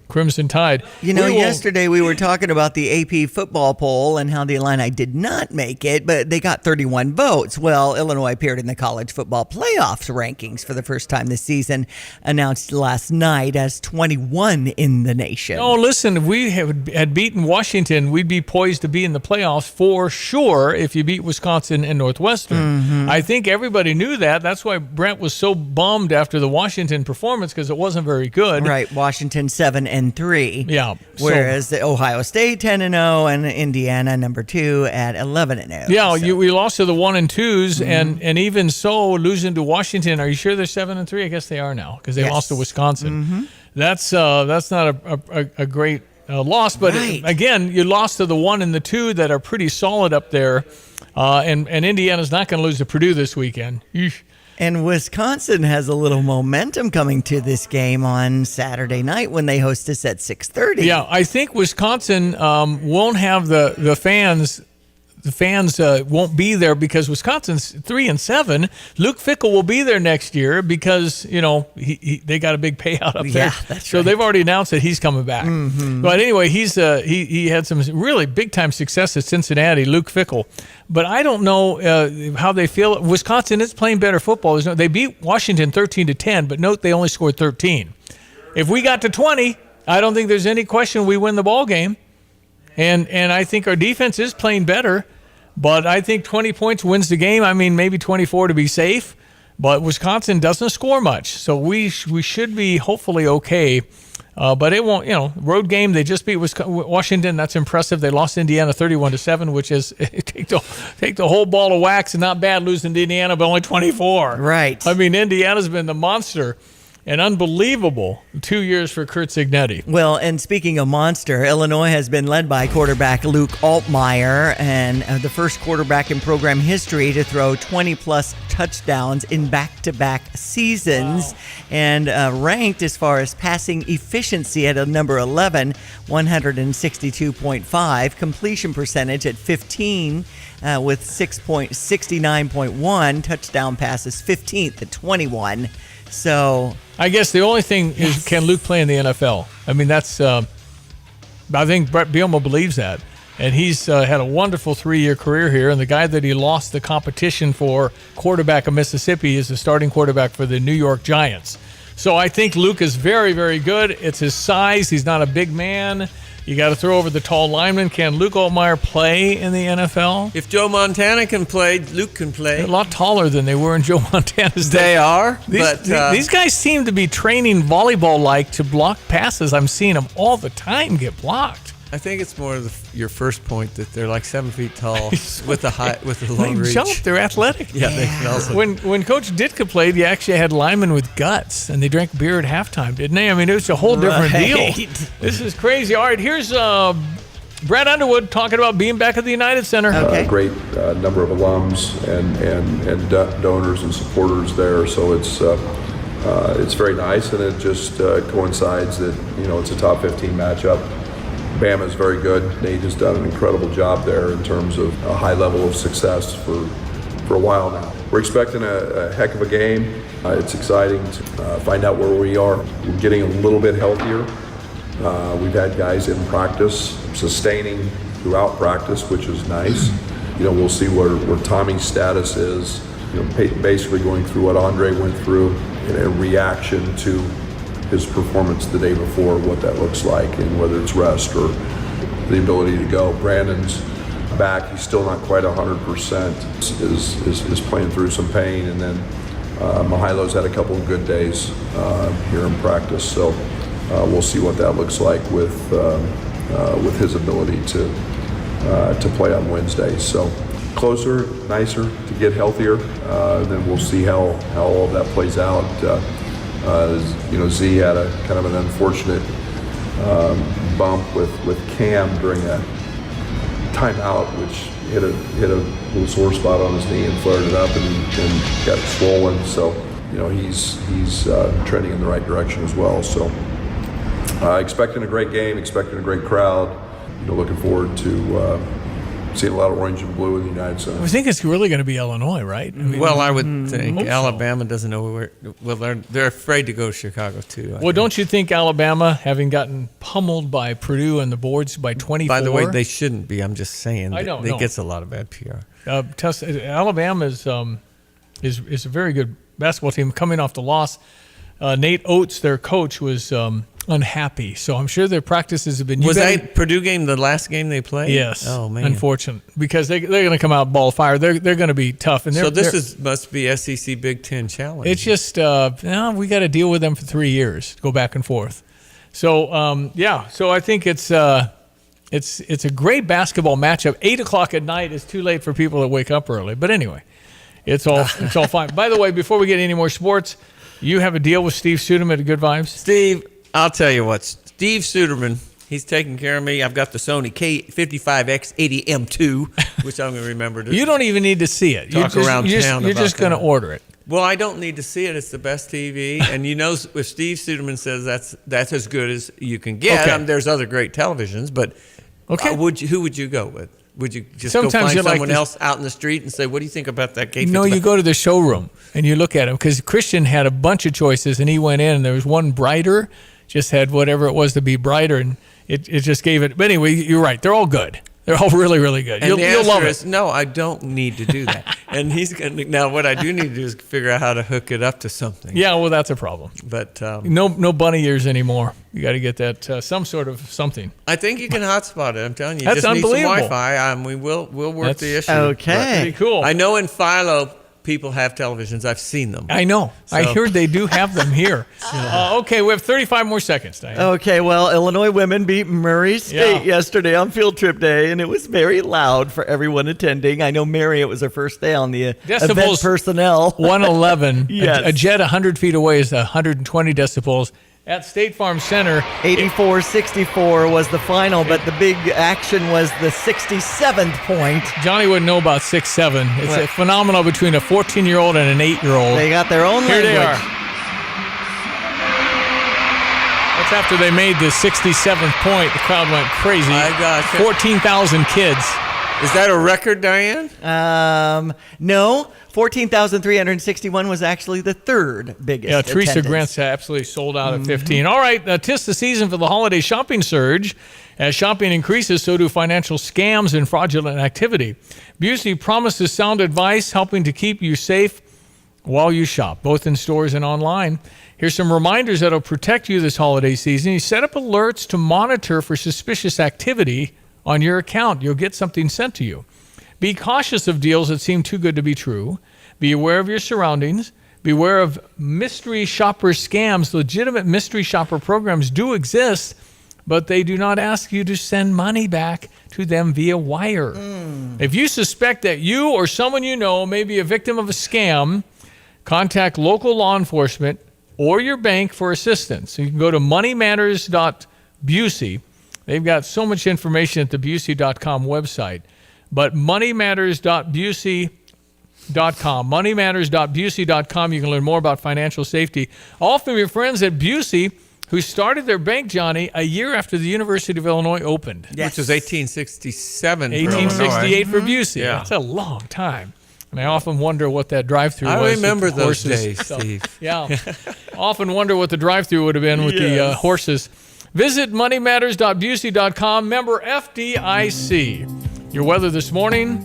Crimson Tide. You know, yesterday we were talking about the AP football poll and how the Illini did not make it, but they got 31 votes. Well, Illinois appeared in the college football playoffs rankings for the first time this season, announced last night as 21 in the nation. Oh, listen, if we had beaten Washington, we'd be poised to be in the playoffs for sure if you beat Wisconsin and Northwestern. I think everybody knew that. That's why Brent was so bummed after the Washington performance because it wasn't very good. Right, Washington 7-3. Yeah. Whereas the Ohio State 10-0 and Indiana number 2 at 11-0. Yeah, we lost to the 1 and 2s, and even so, losing to Washington. Are you sure they're 7-3? I guess they are now because they lost to Wisconsin. That's not a great loss, but again, you lost to the 1 and the 2 that are pretty solid up there, and Indiana's not going to lose to Purdue this weekend. Eesh. And Wisconsin has a little momentum coming to this game on Saturday night when they host us at 6:30. Yeah, I think Wisconsin won't have the fans. The fans won't be there because Wisconsin's 3-7. Luke Fickell will be there next year because they got a big payout up there. Yeah, that's so right. they've already announced that he's coming back. But anyway, he had some really big time success at Cincinnati. Luke Fickell. But I don't know how they feel. Wisconsin is playing better football. They beat Washington 13-10, but note they only scored 13. If we got to 20, I don't think there's any question we win the ball game. And I think our defense is playing better, but I think 20 points wins the game. I mean, maybe 24 to be safe, but Wisconsin doesn't score much. So we should be hopefully okay. But it won't, road game. They just beat Washington. That's impressive. They lost Indiana 31-7, which is take the whole ball of wax and not bad losing to Indiana, but only 24. Right. I mean, Indiana's been the monster. An unbelievable 2 years for Kurt Cignetti. Well, and speaking of monster, Illinois has been led by quarterback Luke Altmaier, and the first quarterback in program history to throw 20-plus touchdowns in back-to-back seasons, and ranked as far as passing efficiency at a number 11, 162.5, completion percentage at 15, with 69.1, touchdown passes 15th at 21. So I guess the only thing is, can Luke play in the NFL? I mean, that's I think Brett Bielema believes that. And he's had a wonderful 3-year career here. And the guy that he lost the competition for, quarterback of Mississippi, is the starting quarterback for the New York Giants. So I think Luke is very, very good. It's his size. He's not a big man. You got to throw over the tall lineman. Can Luke Altmaier play in the NFL? If Joe Montana can play, Luke can play. They're a lot taller than they were in Joe Montana's day. They are, These guys seem to be training volleyball-like to block passes. I'm seeing them all the time get blocked. I think it's more your first point that they're like 7 feet tall with a long reach. They jump. They're athletic. Yeah, they can also. When Coach Ditka played, you actually had linemen with guts, and they drank beer at halftime, didn't they? I mean, it was a whole different deal. This is crazy. All right, here's Brad Underwood talking about being back at the United Center. Okay. Great number of alums and donors and supporters there, so it's very nice, and it just coincides that it's a top 15 matchup. Bama is very good. Nate has done an incredible job there in terms of a high level of success for a while now. We're expecting a heck of a game. It's exciting to find out where we are. We're getting a little bit healthier. We've had guys in practice, sustaining throughout practice, which is nice. We'll see where Tommy's status is. Basically going through what Andre went through in a reaction to his performance the day before, what that looks like, and whether it's rest or the ability to go. Brandon's back. He's still not quite 100%. Is playing through some pain, and then Mihail's had a couple of good days here in practice. So we'll see what that looks like with his ability to play on Wednesday. So closer, nicer to get healthier. Then we'll see how all of that plays out. Z had a kind of an unfortunate bump with Cam during a timeout, which hit a little sore spot on his knee and flared it up and got it swollen. So he's trending in the right direction as well. So expecting a great game, expecting a great crowd. Looking forward to seeing a lot of orange and blue in the United Center. I think it's really going to be Illinois, right? I would think Alabama doesn't know where. Well, they're afraid to go to Chicago too. Well, don't you think Alabama, having gotten pummeled by Purdue and the boards by 24? By the way, they shouldn't be. I'm just saying. I don't know. It gets a lot of bad PR. Alabama is a very good basketball team coming off the loss. Nate Oates, their coach, was unhappy. So I'm sure their practices have been... Was that Purdue game the last game they played? Yes. Oh, man. Unfortunate. Because they're going to come out ball fire. They're going to be tough. And must be SEC Big Ten Challenge. It's just, we got to deal with them for 3 years, go back and forth. So, So I think it's a great basketball matchup. 8 o'clock at night is too late for people that wake up early. But anyway, it's all fine. By the way, before we get any more sports, you have a deal with Steve Suderman at Good Vibes? Steve, I'll tell you what. Steve Suderman, he's taking care of me. I've got the Sony K55X80M2, which I'm going to remember to. You don't even need to see it. You're just going to order it. Well, I don't need to see it. It's the best TV. And if Steve Suderman says that's as good as you can get, okay. There's other great televisions, but okay. Who would you go with? Would you just go find someone else out in the street and say, what do you think about that K55? No, you go to the showroom and you look at them, because Christian had a bunch of choices and he went in and there was one brighter, just had whatever it was to be brighter, and it just gave it. But anyway, you're right. They're all good. They're all really, really good. And you'll love it. No, I don't need to do that. And he's going to, now what I do need to do is figure out how to hook it up to something. Yeah, well, that's a problem. But no bunny ears anymore. You got to get that some sort of something. I think you can hotspot it. I'm telling you, that's just unbelievable. Need some Wi-Fi. We'll work the issue. Okay, that's pretty cool. I know in Philo people have televisions. I've seen them. I know. So. I heard they do have them here. Okay, we have 35 more seconds, Diane. Okay, well, Illinois women beat Murray State yesterday on field trip day, and it was very loud for everyone attending. I know Mary, it was her first day on the event personnel. 111. Yes. A jet 100 feet away is 120 decibels. At State Farm Center, 84-64 was the final, but the big action was the 67th point. Johnny wouldn't know about 6'7". It's a phenomenal between a 14-year-old and an 8-year-old. They got their own language. Here they are. That's after they made the 67th point. The crowd went crazy. My gosh. 14,000 kids. Is that a record, Diane? No. 14,361 was actually the third biggest. Yeah, Teresa attendance. Grant's absolutely sold out at 15. All right, 'tis the season for the holiday shopping surge. As shopping increases, so do financial scams and fraudulent activity. Busey promises sound advice, helping to keep you safe while you shop, both in stores and online. Here's some reminders that'll protect you this holiday season. You set up alerts to monitor for suspicious activity on your account. You'll get something sent to you. Be cautious of deals that seem too good to be true. Be aware of your surroundings. Beware of mystery shopper scams. Legitimate mystery shopper programs do exist, but they do not ask you to send money back to them via wire. If you suspect that you or someone you know may be a victim of a scam, contact local law enforcement or your bank for assistance. You can go to moneymatters.busey. They've got so much information at the busey.com website. But moneymatters.busey.com. moneymatters.busey.com. You can learn more about financial safety. All from your friends at Busey, who started their bank, Johnny, a year after the University of Illinois opened. Which was 1867. 1868 for Busey. Yeah. That's a long time. And I often wonder what that drive-through was. I remember with the those horses. days, Steve. Yeah. Often wonder what the drive-through would have been with the horses. Visit moneymatters.busey.com. Member FDIC. Your weather this morning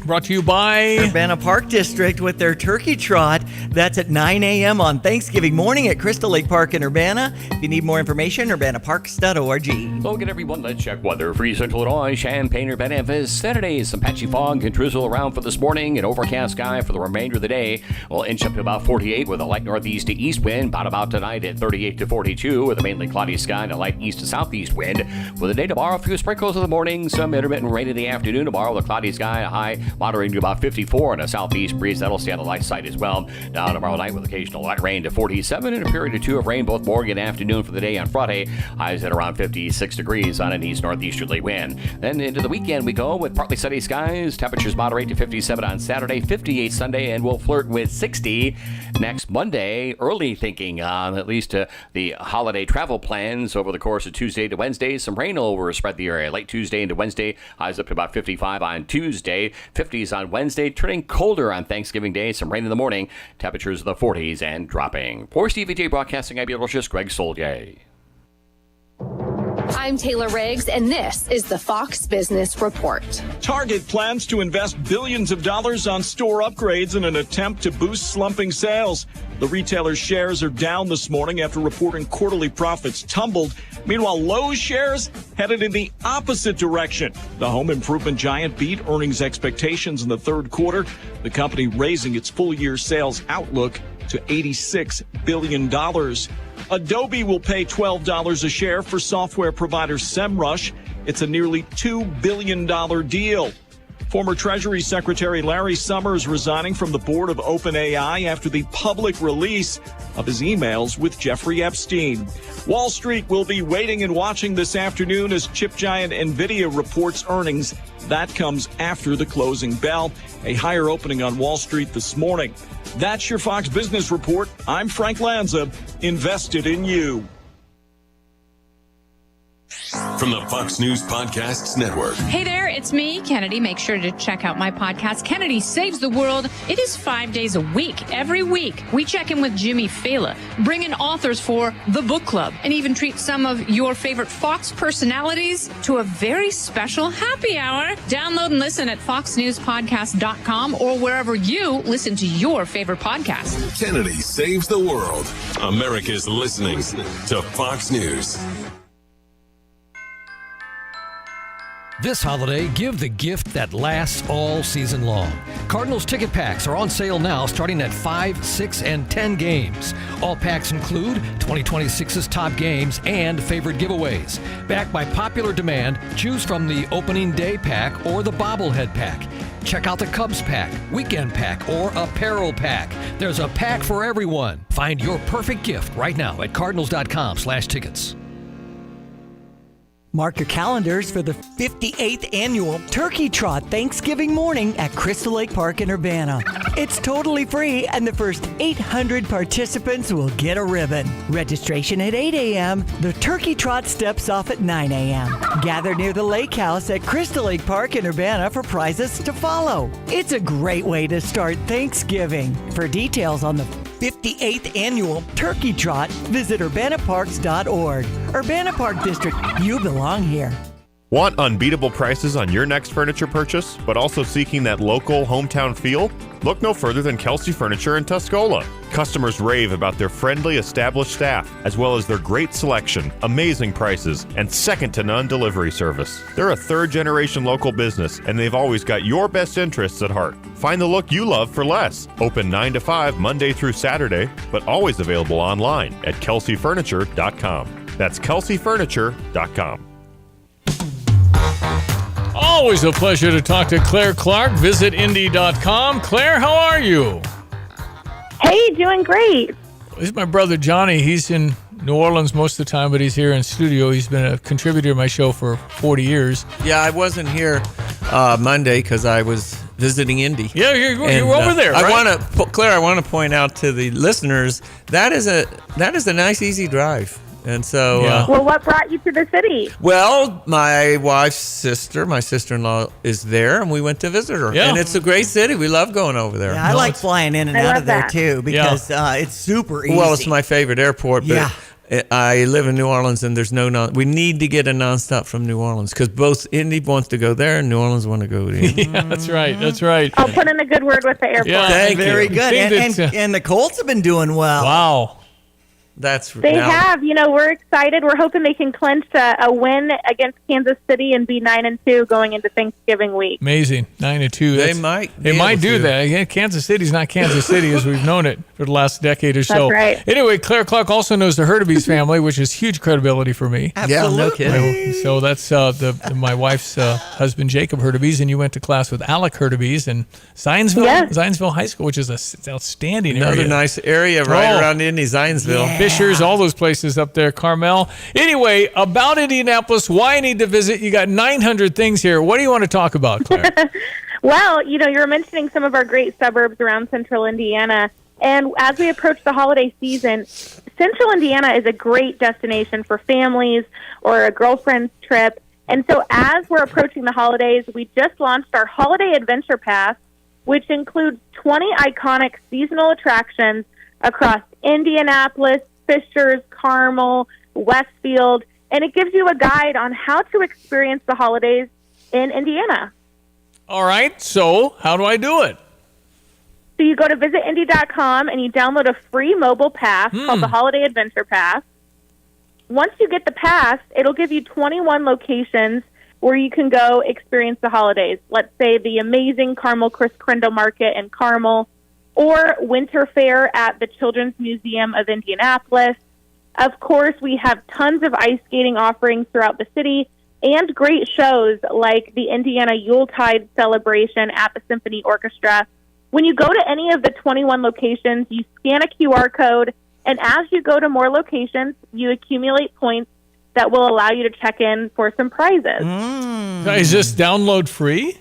brought to you by Urbana Park District with their turkey trot. That's at 9 a.m. on Thanksgiving morning at Crystal Lake Park in Urbana. If you need more information, urbanaparks.org. Look at everyone. Let's check weather for Central Illinois, Champaign, Urbana. Saturday, some patchy fog can drizzle around for this morning. An overcast sky for the remainder of the day. We'll inch up to about 48 with a light northeast to east wind. About tonight at 38 to 42 with a mainly cloudy sky and a light east to southeast wind. For the day tomorrow, a few sprinkles in the morning, some intermittent rain in the afternoon. Tomorrow, with a cloudy sky, a high moderating to about 54 and a southeast breeze. That'll stay on the light side as well. Now tomorrow night with occasional light rain to 47 and a period or two of rain both morning and afternoon for the day on Friday. Highs at around 56 degrees on an east-northeasterly wind. Then into the weekend we go with partly sunny skies. Temperatures moderate to 57 on Saturday, 58 Sunday, and we'll flirt with 60 next Monday. Early thinking on at least the holiday travel plans over the course of Tuesday to Wednesday. Some rain will spread the area late Tuesday into Wednesday. Highs up to about 55 on Tuesday, 50s on Wednesday, turning colder on Thanksgiving Day. Some rain in the morning. Temperatures in the 40s and dropping. For Stevie J Broadcasting, I'm meteorologist Greg Soldier. I'm Taylor Riggs, and this is the Fox Business Report. Target plans to invest billions of dollars on store upgrades in an attempt to boost slumping sales. The retailer's shares are down this morning after reporting quarterly profits tumbled. Meanwhile, Lowe's shares headed in the opposite direction. The home improvement giant beat earnings expectations in the third quarter, the company raising its full-year sales outlook to $86 billion. Adobe will pay $12 a share for software provider SEMrush. It's a nearly $2 billion deal. Former Treasury Secretary Larry Summers resigning from the board of OpenAI after the public release of his emails with Jeffrey Epstein. Wall Street will be waiting and watching this afternoon as chip giant NVIDIA reports earnings. That comes after the closing bell. A higher opening on Wall Street this morning. That's your Fox Business Report. I'm Frank Lanza, invested in you. From the Fox News Podcasts Network. Hey there, it's me, Kennedy. Make sure to check out my podcast, Kennedy Saves the World. It is 5 days a week. Every week, we check in with Jimmy Fallon, bring in authors for the book club, and even treat some of your favorite Fox personalities to a very special happy hour. Download and listen at foxnewspodcast.com or wherever you listen to your favorite podcast. Kennedy Saves the World. America's listening to Fox News. This holiday, give the gift that lasts all season long. Cardinals ticket packs are on sale now, starting at 5, 6, and 10 games. All packs include 2026's top games and favorite giveaways. Backed by popular demand, choose from the opening day pack or the bobblehead pack. Check out the Cubs pack, weekend pack, or apparel pack. There's a pack for everyone. Find your perfect gift right now at cardinals.com/tickets. Mark your calendars for the 58th annual Turkey Trot Thanksgiving morning at Crystal Lake Park in Urbana. It's totally free, and the first 800 participants will get a ribbon. Registration at 8 a.m. The Turkey Trot steps off at 9 a.m. Gather near the lake house at Crystal Lake Park in Urbana for prizes to follow. It's a great way to start Thanksgiving. For details on the 58th annual Turkey Trot, visit urbanaparks.org. Urbana Park District, you belong here. Want unbeatable prices on your next furniture purchase, but also seeking that local hometown feel? Look no further than Kelsey Furniture in Tuscola. Customers rave about their friendly, established staff, as well as their great selection, amazing prices, and second-to-none delivery service. They're a third-generation local business, and they've always got your best interests at heart. Find the look you love for less. Open 9 to 5 Monday through Saturday, but always available online at kelseyfurniture.com. That's kelseyfurniture.com. Always a pleasure to talk to Claire Clark. Visit Indy.com. Claire, how are you? Hey, doing great. This is my brother Johnny. He's in New Orleans most of the time, but he's here in studio. He's been a contributor to my show for 40 years. Yeah, I wasn't here Monday because I was visiting Indy. Yeah, you were over there, right? Claire, I want to point out to the listeners that is a nice, easy drive. And so, well, what brought you to the city? Well, my wife's sister, my sister-in-law, is there, and we went to visit her. Yeah. And it's a great city. We love going over there. Yeah, I like flying in and out of there too because it's super easy. Well, it's my favorite airport. But yeah. I live in New Orleans, and there's we need to get a nonstop from New Orleans because both Indy wants to go there and New Orleans want to go to Indy. Yeah, that's right. That's right. I'll put in a good word with the airport. Yeah, Thank you. Very good. And the Colts have been doing well. Wow. They have. You know, we're excited. We're hoping they can clinch a win against Kansas City and be 9-2 going into Thanksgiving week. Amazing. 9-2. They might do that. Yeah, Kansas City's not Kansas City as we've known it for the last decade or so. That's right. Anyway, Claire Clark also knows the Hurtubise family, which is huge credibility for me. Absolutely. Yeah, no kidding. So that's my wife's husband, Jacob Hurtubise, and you went to class with Alec Hurtubise in Zionsville High School, which is an outstanding area. Another nice area right around Indy, Zionsville. Yeah. Fishers, all those places up there, Carmel. Anyway, about Indianapolis, why I need to visit. You got 900 things here. What do you want to talk about, Claire? Well, you know, you're mentioning some of our great suburbs around central Indiana. And as we approach the holiday season, central Indiana is a great destination for families or a girlfriend's trip. And so as we're approaching the holidays, we just launched our Holiday Adventure Pass, which includes 20 iconic seasonal attractions across Indianapolis, Fishers, Carmel, Westfield, and it gives you a guide on how to experience the holidays in Indiana. All right, so how do I do it? So you go to visitindy.com and you download a free mobile pass called the Holiday Adventure Pass. Once you get the pass, it'll give you 21 locations where you can go experience the holidays. Let's say the amazing Carmel Chris Crandall Market in Carmel, or Winter Fair at the Children's Museum of Indianapolis. Of course, we have tons of ice skating offerings throughout the city and great shows like the Indiana Yuletide celebration at the Symphony Orchestra. When you go to any of the 21 locations, you scan a QR code, and as you go to more locations, you accumulate points that will allow you to check in for some prizes. Is this download free?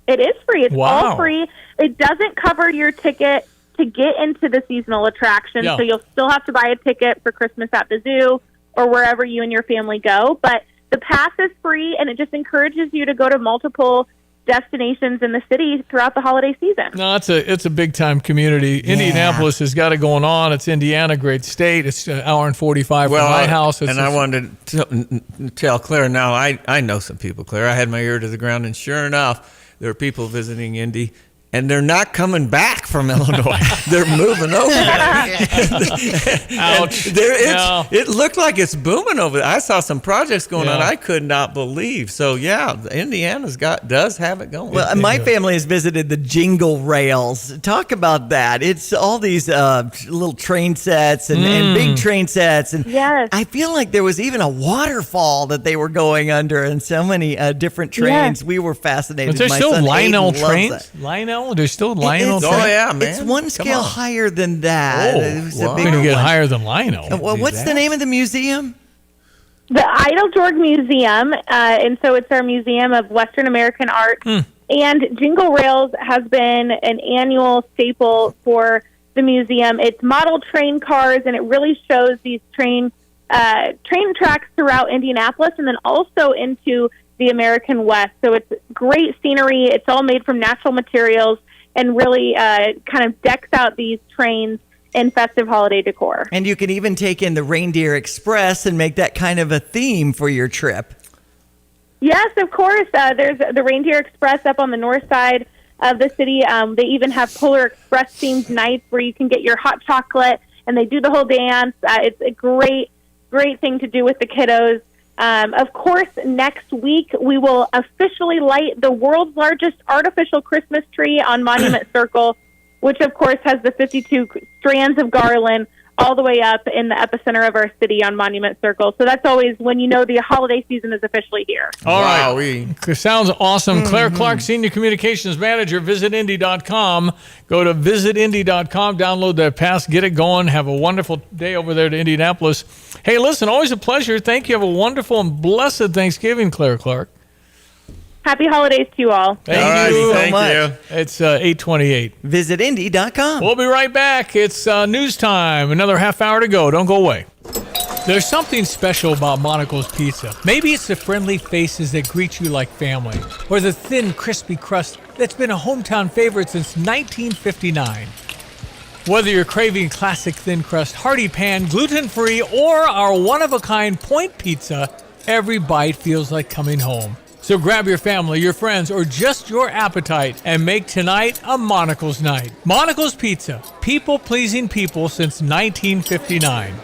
It is free. It's Wow. all free. It doesn't cover your ticket to get into the seasonal attraction, so you'll still have to buy a ticket for Christmas at the zoo or wherever you and your family go. But the pass is free, and it just encourages you to go to multiple destinations in the city throughout the holiday season. No, it's a big time community. Indianapolis has got it going on. It's Indiana, great state. It's an hour and 45 from my house. I wanted to tell Claire now, I know some people, Claire. I had my ear to the ground, and sure enough, there are people visiting Indy, and they're not coming back from Illinois. They're moving over there. Ouch. It looked like it's booming over there. I saw some projects going on I could not believe. So, Indiana's does have it going. Well, my family has visited the Jingle Rails. Talk about that. It's all these little train sets and big train sets. And I feel like there was even a waterfall that they were going under and so many different trains. We were fascinated. But there's my still son Lionel Aiden trains? loves it. Lionel? There's still Lionel trains? Oh, yeah, man. It's one scale higher than that. It was a big Going to get one. higher than Lionel. Well, what's the name of the museum? The Idle-Georg Museum, and so it's our Museum of Western American Art. And Jingle Rails has been an annual staple for the museum. It's model train cars, and it really shows these train tracks throughout Indianapolis and then also into the American West. So it's great scenery. It's all made from natural materials and really kind of decks out these trains in festive holiday decor. And you can even take in the Reindeer Express and make that kind of a theme for your trip. Yes, of course. There's the Reindeer Express up on the north side of the city. They even have Polar Express themed nights where you can get your hot chocolate, and they do the whole dance. It's a great thing to do with the kiddos. Of course, next week we will officially light the world's largest artificial Christmas tree on Monument Circle, which of course has the 52 strands of garland all the way up in the epicenter of our city on Monument Circle. So that's always when you know the holiday season is officially here. All right. Sounds awesome. Claire Clark, Senior Communications Manager, visitindy.com. Go to visitindy.com, download that pass, get it going. Have a wonderful day over there to Indianapolis. Hey, listen, always a pleasure. Thank you. Have a wonderful and blessed Thanksgiving, Claire Clark. Happy holidays to you all. Thank you so much. It's 8:28. Visitindy.com. We'll be right back. It's news time. Another half hour to go. Don't go away. There's something special about Monaco's Pizza. Maybe it's the friendly faces that greet you like family, or the thin, crispy crust that's been a hometown favorite since 1959. Whether you're craving classic thin crust, hearty pan, gluten-free, or our one-of-a-kind point pizza, every bite feels like coming home. So grab your family, your friends, or just your appetite and make tonight a Monocle's night. Monocle's Pizza, people-pleasing people since 1959.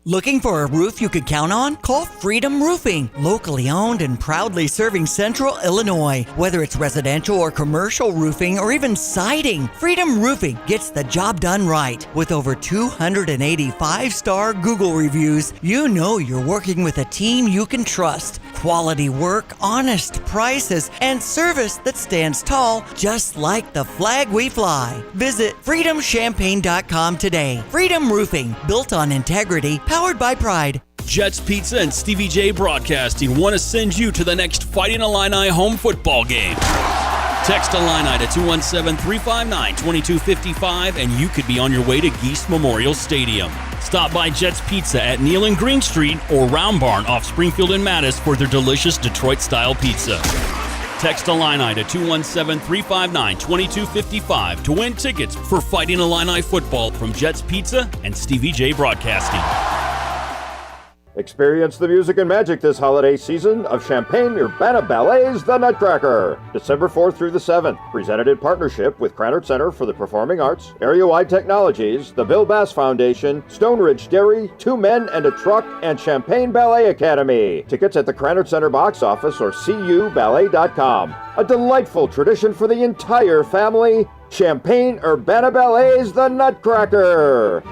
Looking for a roof you could count on? Call Freedom Roofing. Locally owned and proudly serving Central Illinois. Whether it's residential or commercial roofing or even siding, Freedom Roofing gets the job done right. With over 280 5-star Google reviews, you know you're working with a team you can trust. Quality work, honest prices, and service that stands tall, just like the flag we fly. Visit freedomchampaign.com today. Freedom Roofing, built on integrity, powered by pride. Jets Pizza and Stevie J Broadcasting want to send you to the next Fighting Illini home football game. Text Illini to 217-359-2255 and you could be on your way to Geese Memorial Stadium. Stop by Jets Pizza at Neal and Green Street or Round Barn off Springfield and Mattis for their delicious Detroit-style pizza. Text Illini to 217-359-2255 to win tickets for Fighting Illini football from Jets Pizza and Stevie J Broadcasting. Experience the music and magic this holiday season of Champaign-Urbana Ballet's The Nutcracker, December 4th through the 7th. Presented in partnership with Krannert Center for the Performing Arts, Area-Wide Technologies, the Bill Bass Foundation, Stone Ridge Dairy, 2 Men and a Truck, and Champaign Ballet Academy. Tickets at the Krannert Center box office or cuballet.com. A delightful tradition for the entire family. Champaign-Urbana Ballet's The Nutcracker.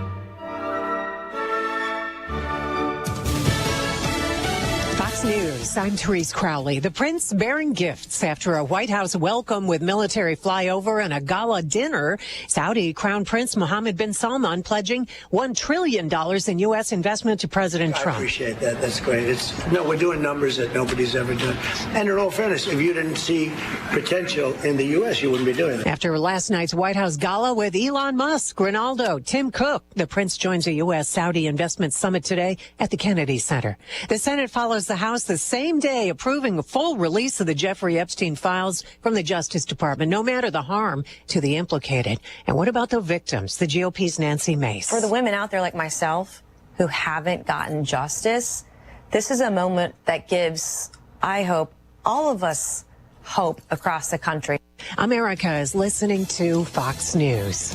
News. I'm Therese Crowley. The prince bearing gifts after a White House welcome with military flyover and a gala dinner. Saudi Crown Prince Mohammed bin Salman pledging $1 trillion in U.S. investment to President Trump. I appreciate that. That's great. We're doing numbers that nobody's ever done. And in all fairness, if you didn't see potential in the U.S., you wouldn't be doing it. After last night's White House gala with Elon Musk, Ronaldo, Tim Cook, the prince joins a U.S.-Saudi investment summit today at the Kennedy Center. The Senate follows the House the same day, approving a full release of the Jeffrey Epstein files from the Justice Department, no matter the harm to the implicated. And what about the victims? The GOP's Nancy Mace. For the women out there like myself who haven't gotten justice, this is a moment that gives, I hope, all of us hope across the country. America is listening to Fox News.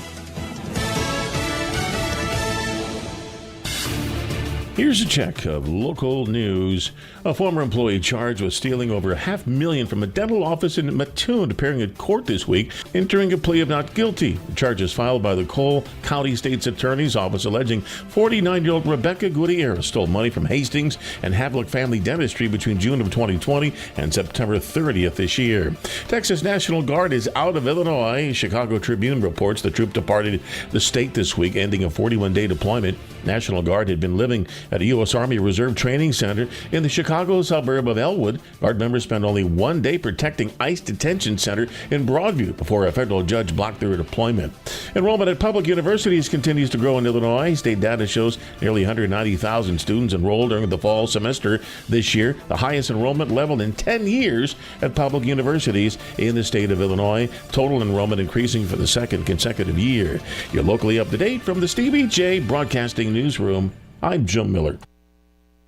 Here's a check of local news. A former employee charged with stealing over $500,000 from a dental office in Mattoon appearing in court this week, entering a plea of not guilty. The charges filed by the Cole County State's Attorney's Office alleging 49-year-old Rebecca Gutierrez stole money from Hastings and Havelock Family Dentistry between June of 2020 and September 30th this year. Texas National Guard is out of Illinois. Chicago Tribune reports the troop departed the state this week, ending a 41-day deployment. National Guard had been living at a U.S. Army Reserve Training Center in the Chicago suburb of Elwood. Guard members spent only 1 day protecting ICE Detention Center in Broadview before a federal judge blocked their deployment. Enrollment at public universities continues to grow in Illinois. State data shows nearly 190,000 students enrolled during the fall semester this year, the highest enrollment level in 10 years at public universities in the state of Illinois. Total enrollment increasing for the second consecutive year. You're locally up to date from the Stevie J Broadcasting Newsroom. I'm Jim Miller.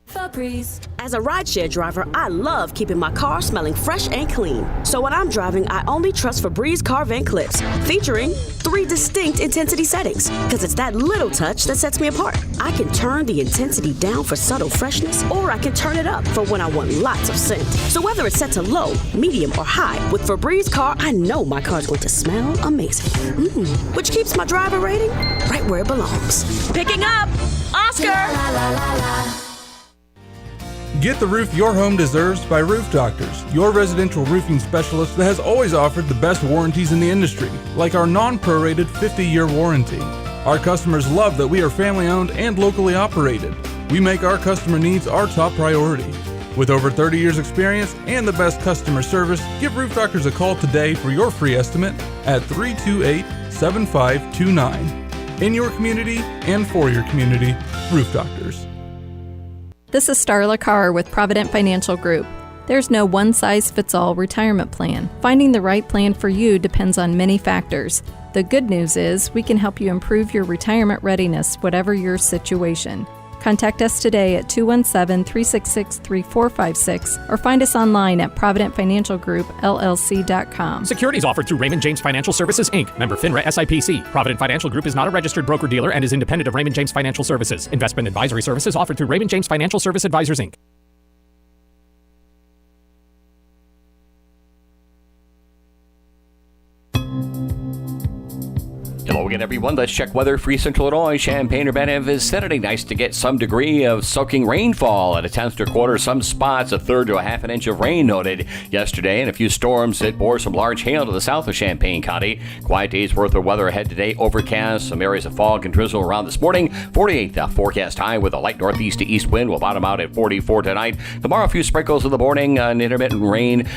Febreze. As a rideshare driver, I love keeping my car smelling fresh and clean. So when I'm driving, I only trust Febreze car vent clips, featuring 3 distinct intensity settings, because it's that little touch that sets me apart. I can turn the intensity down for subtle freshness, or I can turn it up for when I want lots of scent. So whether it's set to low, medium, or high, with Febreze car, I know my car's going to smell amazing. Which keeps my driver rating right where it belongs. Picking up, Oscar! Get the roof your home deserves by Roof Doctors, your residential roofing specialist that has always offered the best warranties in the industry, like our non-prorated 50-year warranty. Our customers love that we are family-owned and locally operated. We make our customer needs our top priority. With over 30 years experience and the best customer service, give Roof Doctors a call today for your free estimate at 328-7529. In your community and for your community, Roof Doctors. This is Starla Carr with Provident Financial Group. There's no one-size-fits-all retirement plan. Finding the right plan for you depends on many factors. The good news is we can help you improve your retirement readiness, whatever your situation. Contact us today at 217-366-3456 or find us online at providentfinancialgroupllc.com. Securities offered through Raymond James Financial Services, Inc., member FINRA SIPC. Provident Financial Group is not a registered broker-dealer and is independent of Raymond James Financial Services. Investment advisory services offered through Raymond James Financial Service Advisors, Inc. Hello again, everyone. Let's check weather. Free Central Illinois, Champaign-Urbana is Saturday. Nice to get some degree of soaking rainfall at a tenth to a quarter. Some spots, a third to a half an inch of rain noted yesterday, and a few storms that bore some large hail to the south of Champaign County. Quiet day's worth of weather ahead today. Overcast, some areas of fog and drizzle around this morning. 48 forecast high with a light northeast to east wind. Will bottom out at 44 tonight. Tomorrow, a few sprinkles in the morning. An intermittent rain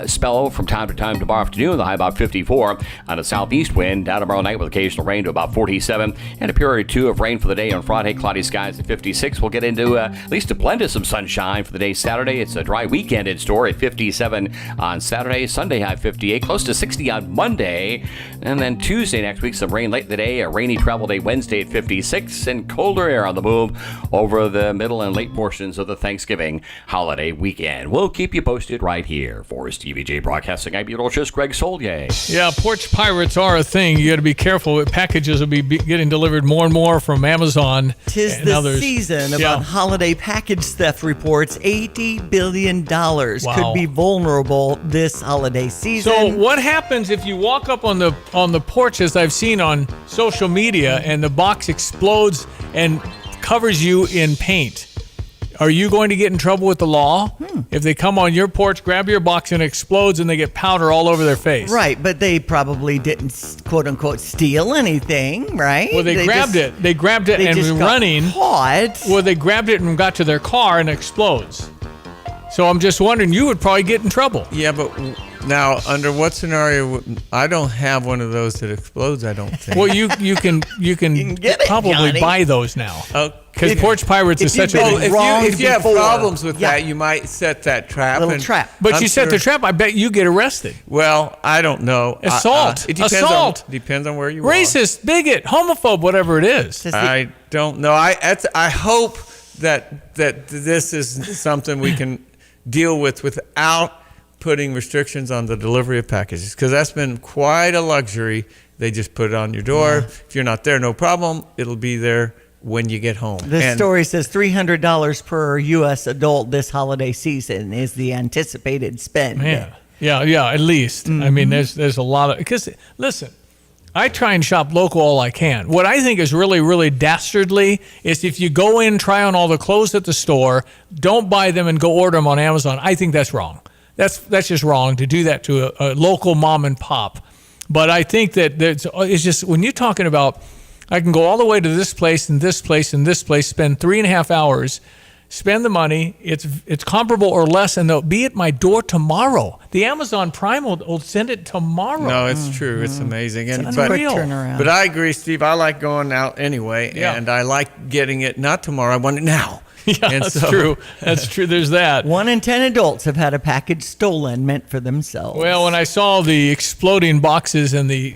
spell from time to time tomorrow afternoon. The high about 54 on a southeast wind. Down tomorrow night with occasional rain to about 47, and a period or two of rain for the day on Friday. Cloudy skies at 56. We'll get into at least a blend of some sunshine for the day Saturday. It's a dry weekend in store at 57 on Saturday. Sunday high 58, close to 60 on Monday, and then Tuesday next week some rain late in the day. A rainy travel day Wednesday at 56, and colder air on the move over the middle and late portions of the Thanksgiving holiday weekend. We'll keep you posted right here. For TVJ Broadcasting, I'm your host, Greg Solier. Yeah, porch pirates are a thing. You got to be careful with packages will be getting delivered more and more from Amazon. Tis and the others. season about holiday package theft reports. $80 billion could be vulnerable this holiday season. So what happens if you walk up on the porch, as I've seen on social media, and the box explodes and covers you in paint? Are you going to get in trouble with the law if they come on your porch, grab your box, and it explodes, and they get powder all over their face? Right, but they probably didn't, quote unquote, steal anything, right? Well, they grabbed it. They grabbed it and were running. Caught. Well, they grabbed it and got to their car, and it explodes. So I'm just wondering, you would probably get in trouble. Yeah, but now under what scenario? I don't have one of those that explodes. I don't think. Well, you can probably buy those now. Because porch pirates is such a big if you have problems with that, you might set that trap. But you set the trap, I bet you get arrested. Well, I don't know. Assault. It depends Assault. Depends on where you Racist, bigot, homophobe, whatever it is. I don't know. I hope that this is something we can deal with without putting restrictions on the delivery of packages, because that's been quite a luxury. They just put it on your door. Yeah. If you're not there, no problem. It'll be there when you get home. The story says $300 per U.S. adult this holiday season is the anticipated spend. Yeah, at least. I mean, there's a lot of, because listen, I try and shop local all I can. What I think is really, really dastardly is if you go in, try on all the clothes at the store, don't buy them and go order them on Amazon. I think that's wrong. That's just wrong to do that to a local mom and pop. But I think that it's just, when you're talking about, I can go all the way to this place and this place and this place, spend 3.5 hours, spend the money, it's comparable or less, and they'll be at my door tomorrow. The Amazon Prime will send it tomorrow. No, it's true. It's amazing. It's a quick turnaround. But I agree, Steve. I like going out anyway, and I like getting it not tomorrow. I want it now. Yeah, that's true. That's true. There's that. 1 in 10 adults have had a package stolen meant for themselves. Well, when I saw the exploding boxes and the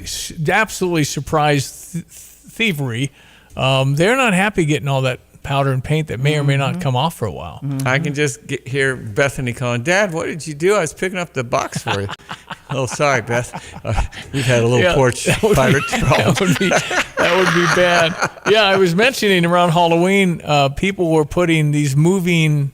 absolutely surprised thievery, they're not happy getting all that powder and paint that may or may not come off for a while. I can just hear Bethany calling, Dad, what did you do? I was picking up the box for you. Oh, sorry, Beth. We've had a little porch pirate problem. That would be bad. Yeah, I was mentioning around Halloween, people were putting these moving,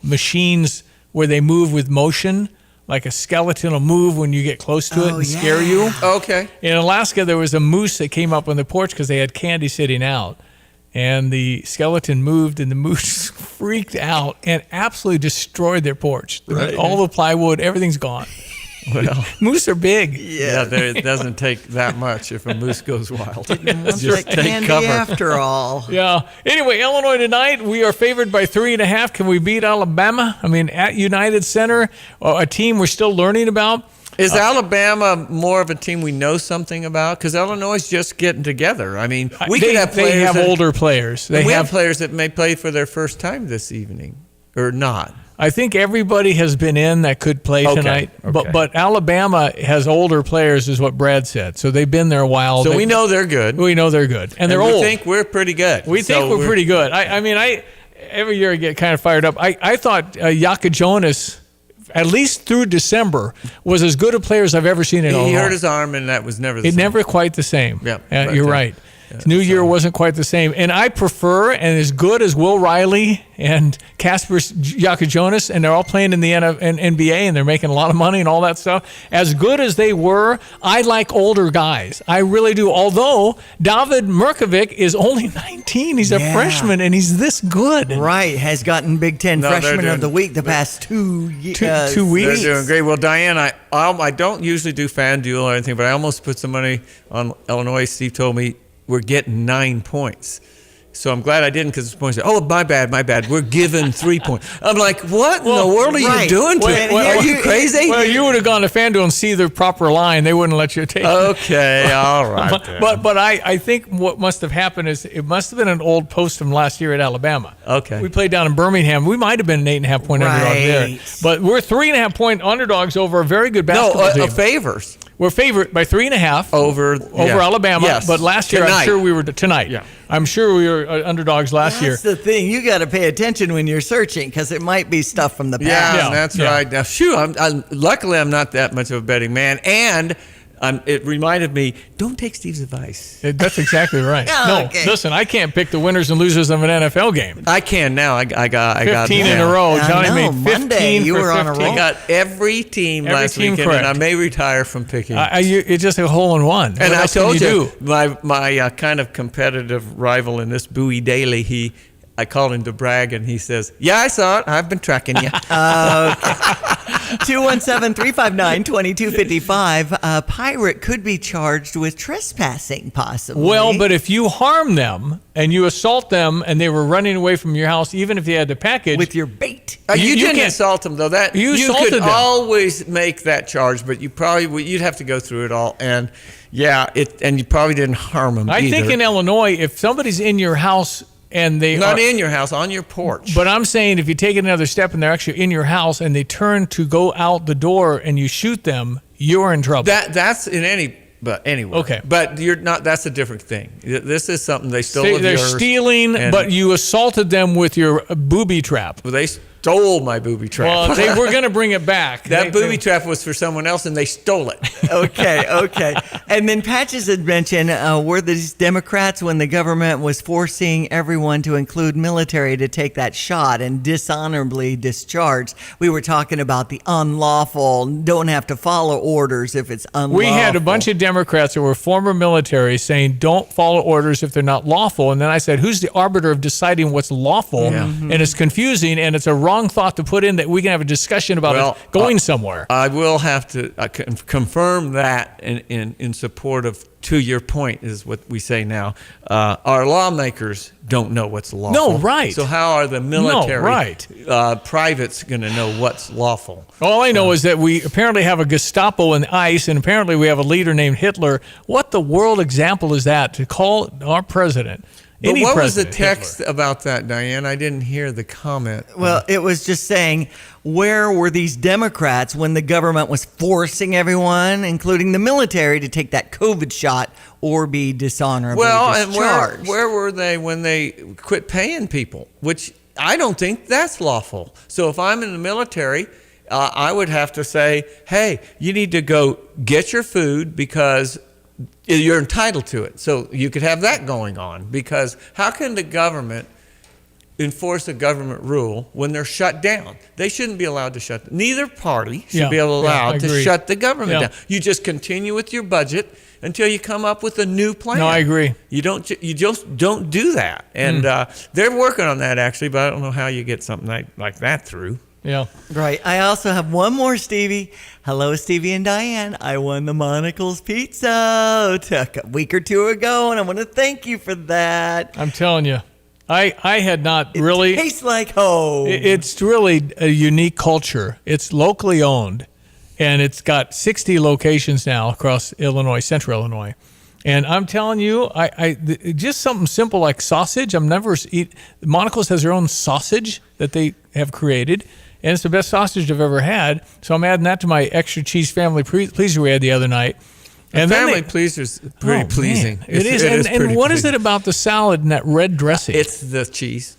machines where they move with motion. Like a skeleton will move when you get close to it and scare you. Okay. In Alaska, there was a moose that came up on the porch because they had candy sitting out. And the skeleton moved, and the moose freaked out and absolutely destroyed their porch. Right. All the plywood, everything's gone. Well, moose are big. Yeah, it doesn't take that much if a moose goes wild. Just take cover. After all. Yeah. Anyway, Illinois tonight, we are favored by 3.5. Can we beat Alabama? I mean, at United Center, a team we're still learning about. Is Alabama more of a team we know something about? Because Illinois is just getting together. I mean, They have older players. We have players that may play for their first time this evening or not. I think everybody has been in that could play tonight, but Alabama has older players, is what Brad said. So they've been there a while. So we know they're good. We know they're good, and they're old. We think we're pretty good. We think we're pretty good. I mean, every year I get kind of fired up. I thought Yaka Jonas, at least through December, was as good a player as I've ever seen in Illinois. He hurt his arm, and that was never the same. Never quite the same. Yeah, you're right. New Year wasn't quite the same. And I prefer, and as good as Will Riley and Casper Yaka Jonas, and they're all playing in the NBA, and they're making a lot of money and all that stuff, as good as they were, I like older guys. I really do. Although David Mirkovic is only 19. He's a freshman, and he's this good. Right. Has gotten Big Ten Freshman of the Week the past 2 weeks. They're doing great. Well, Diane, I don't usually do FanDuel or anything, but I almost put some money on Illinois. Steve told me we're getting 9 points. So I'm glad I didn't, because the point said, oh, my bad. We're given 3 points. I'm like, what in the world are you doing to me? Are you crazy? Well, you would have gone to FanDuel and see the proper line. They wouldn't let you take it. Okay, all right. But I think what must have happened is it must have been an old post from last year at Alabama. Okay. We played down in Birmingham. We might have been an 8.5 point underdog there. But we're 3.5 point underdogs over a very good basketball team. Favors. We're favored by 3.5 over Alabama. Yes. But last year, I'm sure we were tonight. Yeah. I'm sure we were underdogs last year. That's the thing. You got to pay attention when you're searching, because it might be stuff from the past. Yeah, that's right. Now, luckily, I'm not that much of a betting man, and it reminded me, don't take Steve's advice. That's exactly right. Listen, I can't pick the winners and losers of an NFL game. I can now. I got 15 in a row. Johnny made 15 Monday, you were on a roll. I got every team last weekend, correct. and I may retire from picking. It's just a hole in one. And I told you, my kind of competitive rival in this, Bowie Daly, I called him to brag, and he says, yeah, I saw it. I've been tracking you. 217-359-2255. A pirate could be charged with trespassing, possibly. Well, but if you harm them and you assault them and they were running away from your house, even if they had the package. With your bait. You didn't assault them, though. You could always make that charge, but you'd have to go through it all. And, and you probably didn't harm them I think in Illinois, if somebody's in your house, and they not in your house, on your porch. But I'm saying if you take it another step and they're actually in your house and they turn to go out the door and you shoot them, you're in trouble. That's in anyway. Okay. But you're not. That's a different thing. This is something they stole. They're stealing, but you assaulted them with your booby trap. Well, they stole my booby trap. Well, they were going to bring it back. That booby trap was for someone else, and they stole it. Okay. And then Patches had mentioned, were these Democrats, when the government was forcing everyone to include military to take that shot and dishonorably discharged, we were talking about the unlawful, don't have to follow orders if it's unlawful. We had a bunch of Democrats who were former military saying, don't follow orders if they're not lawful. And then I said, who's the arbiter of deciding what's lawful? Yeah. And it's confusing, and it's a wrong thought to put in that we can have a discussion about it going somewhere. I will have to confirm that in support of, to your point, is what we say now. Our lawmakers don't know what's lawful. No, right. So how are the military privates going to know what's lawful? All I know is that we apparently have a Gestapo in ICE, and apparently we have a leader named Hitler. What the world example is that to call our president But Any what was the president, text about that, Diane? I didn't hear the comment. Well, it was just saying, where were these Democrats when the government was forcing everyone, including the military, to take that COVID shot or be dishonorably discharged? And where were they when they quit paying people? Which I don't think that's lawful. So if I'm in the military, I would have to say, hey, you need to go get your food because you're entitled to it. So you could have that going on, because how can the government enforce a government rule when they're shut down? They shouldn't be allowed to shut. Neither party should be allowed to shut the government down. You just continue with your budget until you come up with a new plan. No, I agree. You just don't do that. And they're working on that, actually, but I don't know how you get something like that through. Yeah. Right. I also have one more, Stevie. Hello, Stevie and Diane. I won the Monocle's Pizza a week or two ago, and I want to thank you for that. I'm telling you, I had not really. It tastes like home. It's really a unique culture. It's locally owned, and it's got 60 locations now across Illinois, central Illinois. And I'm telling you, just something simple like sausage. Monocle's has their own sausage that they have created, and it's the best sausage I've ever had. So I'm adding that to my extra cheese family pleaser we had the other night. And family pleaser's pretty pleasing. Man, it is. And what is it about the salad and that red dressing? It's the cheese.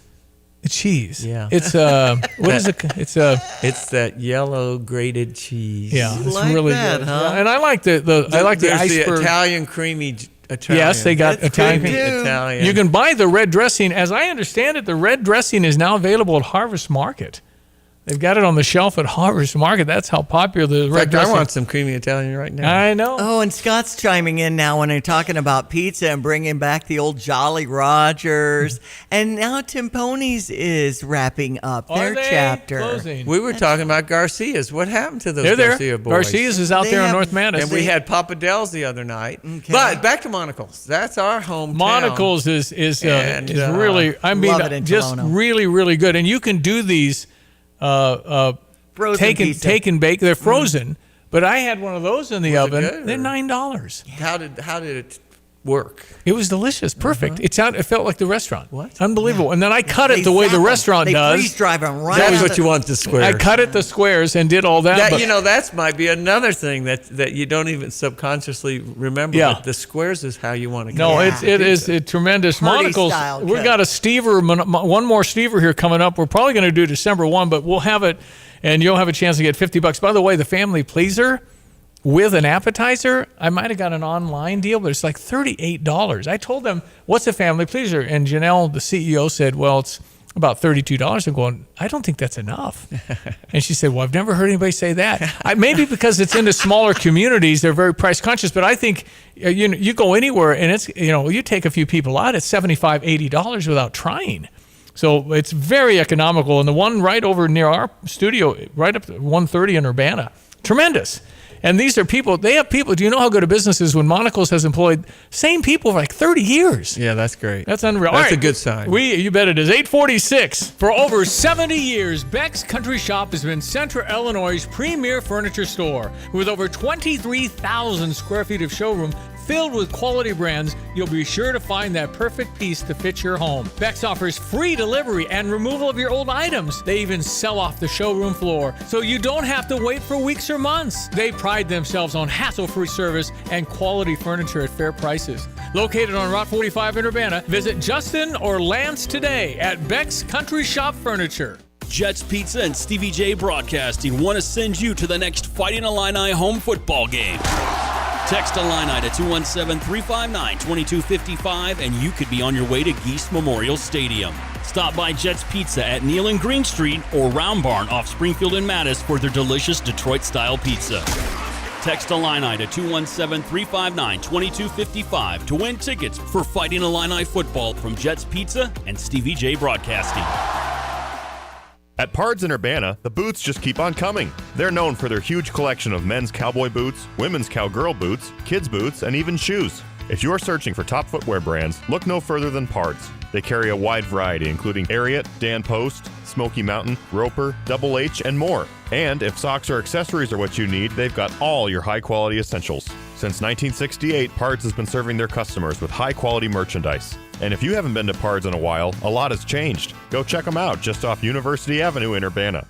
The cheese. Yeah. It's what is it? It's that yellow grated cheese. Yeah, it's like really that, good. huh? And I like the iceberg. The Italian creamy Italian. Yes, they got Italian. Italian. You can buy the red dressing. As I understand it, the red dressing is now available at Harvest Market. They've got it on the shelf at Harvest Market. That's how popular the red dressing. I want some creamy Italian right now. I know. Oh, and Scott's chiming in now when they're talking about pizza and bringing back the old Jolly Rogers. And now Timponi's is wrapping up their chapter. Closing? We were talking about Garcia's. What happened to those They're there. Garcia boys? Garcia's is out there in North Madison. And we had Papa Del's the other night. Okay. But back to Monocle's. That's our hometown. Monocle's is really, I mean, just really, really good. And you can do these take and bake. They're frozen, but I had one of those in the oven. They're $9. How did it work? It was delicious, perfect. It felt like the restaurant. What? Unbelievable. Yeah. And then I cut it the way the restaurant does. Freeze drive them right. That's what you want, the squares. I cut it the squares and did all that. That might be another thing that you don't even subconsciously remember. Yeah. But the squares is how you want to. No, it is a tremendous. Monocle's. We've got a Stever, one more Stever here coming up. We're probably going to do December 1, but we'll have it, and you'll have a chance to get $50. By the way, the family pleaser with an appetizer, I might have got an online deal, but it's like $38. I told them, what's a family pleaser? And Janelle, the CEO, said, well, it's about $32. I'm going, I don't think that's enough. And she said, well, I've never heard anybody say that. Maybe because it's into smaller communities, they're very price conscious, but I think you go anywhere and it's, you take a few people out, it's $75, $80 without trying. So it's very economical. And the one right over near our studio, right up to 130 in Urbana, tremendous. And these are people, do you know how good a business is when Monocle's has employed same people for like 30 years? Yeah, that's great. That's unreal. That's a good sign. You bet it is. 846. For over 70 years, Beck's Country Shop has been Central Illinois' premier furniture store. With over 23,000 square feet of showroom, filled with quality brands, you'll be sure to find that perfect piece to fit your home. Beck's offers free delivery and removal of your old items. They even sell off the showroom floor, so you don't have to wait for weeks or months. They pride themselves on hassle-free service and quality furniture at fair prices. Located on Route 45 in Urbana, visit Justin or Lance today at Beck's Country Shop Furniture. Jets Pizza and Stevie J Broadcasting want to send you to the next Fighting Illini home football game. Text Illini to 217-359-2255 and you could be on your way to Geese Memorial Stadium. Stop by Jets Pizza at Neal and Green Street or Round Barn off Springfield and Mattis for their delicious Detroit-style pizza. Text Illini to 217-359-2255 to win tickets for Fighting Illini football from Jets Pizza and Stevie J Broadcasting. At Pards in Urbana, the boots just keep on coming. They're known for their huge collection of men's cowboy boots, women's cowgirl boots, kids' boots, and even shoes. If you're searching for top footwear brands, look no further than Pards. They carry a wide variety, including Ariat, Dan Post, Smoky Mountain, Roper, Double H, and more. And if socks or accessories are what you need, they've got all your high-quality essentials. Since 1968, Pards has been serving their customers with high-quality merchandise. And if you haven't been to Pards in a while, a lot has changed. Go check them out just off University Avenue in Urbana.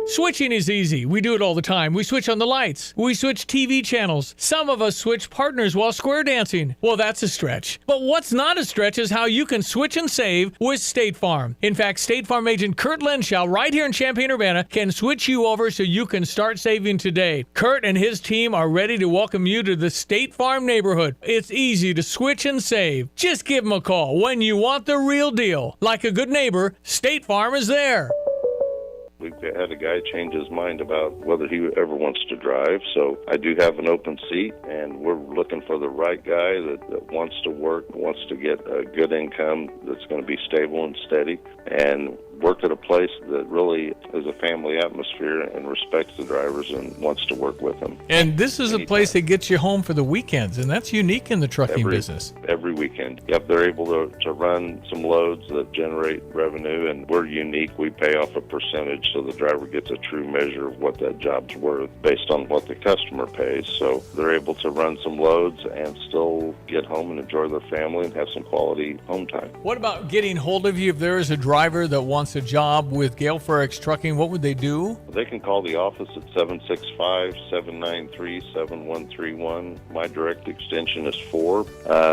Switching is easy. We do it all the time. We switch on the lights. We switch TV channels. Some of us switch partners while square dancing. Well, that's a stretch. But what's not a stretch is how you can switch and save with State Farm. In fact, State Farm agent Kurt Lenschow right here in Champaign-Urbana can switch you over so you can start saving today. Kurt and his team are ready to welcome you to the State Farm neighborhood. It's easy to switch and save. Just give them a call when you want the real deal. Like a good neighbor, State Farm is there. We've had a guy change his mind about whether he ever wants to drive, so I do have an open seat, and we're looking for the right guy that wants to work, wants to get a good income that's going to be stable and steady, and work at a place that really is a family atmosphere and respects the drivers and wants to work with them. And this is a place that gets you home for the weekends, and that's unique in the trucking business. Every weekend. Yep, they're able to run some loads that generate revenue, and we're unique. We pay off a percentage so the driver gets a true measure of what that job's worth based on what the customer pays. So they're able to run some loads and still get home and enjoy their family and have some quality home time. What about getting hold of you if there is a driver that wants a job with Gale Forex Trucking? What would they do? They can call the office at 765-793-7131. My direct extension is 4.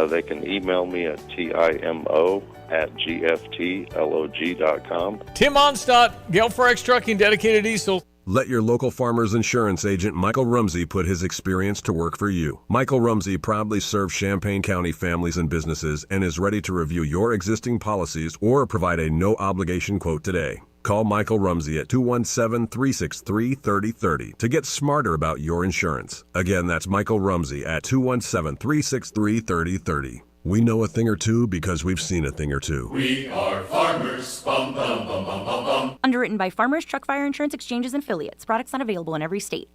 They can email me at timo@gftlog.com. Tim Onstadt, Gale Forex Trucking, dedicated diesel. Let your local farmer's insurance agent, Michael Rumsey, put his experience to work for you. Michael Rumsey proudly serves Champaign County families and businesses and is ready to review your existing policies or provide a no-obligation quote today. Call Michael Rumsey at 217-363-3030 to get smarter about your insurance. Again, that's Michael Rumsey at 217-363-3030. We know a thing or two because we've seen a thing or two. We are farmers. Bum, bum, bum, bum, bum, bum. Underwritten by Farmers Truck Fire Insurance Exchanges and Affiliates. Products not available in every state.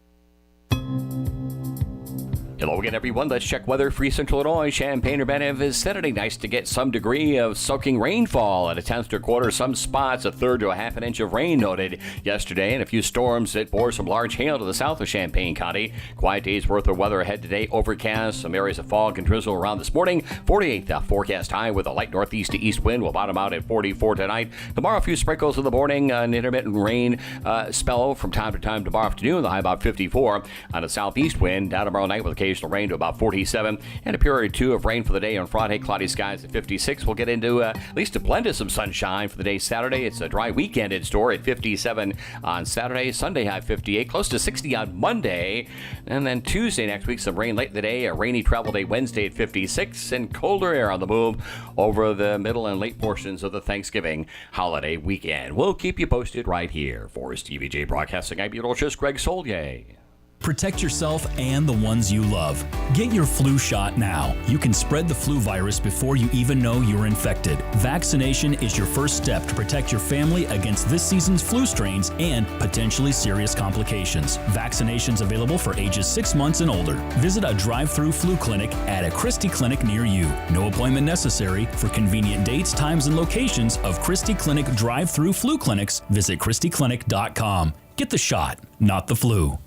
Hello again, everyone. Let's check weather for Central Illinois. Champaign-Urbana is Saturday. Nice to get some degree of soaking rainfall at a tenth to a quarter. Some spots, a third to a half an inch of rain noted yesterday, and a few storms that bore some large hail to the south of Champaign County. Quiet day's worth of weather ahead today. Overcast, some areas of fog and drizzle around this morning. 48 forecast high with a light northeast to east wind. Will bottom out at 44 tonight. Tomorrow, a few sprinkles in the morning. An intermittent rain spell from time to time tomorrow afternoon. The high about 54 on a southeast wind. Down tomorrow night with occasional rain to about 47, and a period or two of rain for the day on Friday. Cloudy skies at 56. We'll get into at least a blend of some sunshine for the day Saturday. It's a dry weekend in store at 57 on Saturday. Sunday high 58, close to 60 on Monday, and then Tuesday next week some rain late in the day. A rainy travel day Wednesday at 56, and colder air on the move over the middle and late portions of the Thanksgiving holiday weekend. We'll keep you posted right here. For TVJ Broadcasting, I'm meteorologist Greg Solier. Protect yourself and the ones you love. Get your flu shot now. You can spread the flu virus before you even know you're infected. Vaccination is your first step to protect your family against this season's flu strains and potentially serious complications. Vaccinations available for ages 6 months and older. Visit a drive-through flu clinic at a Christie clinic near you. No appointment necessary. For convenient dates, times, and locations of Christie Clinic drive-through flu clinics, visit ChristieClinic.com. Get the shot, not the flu.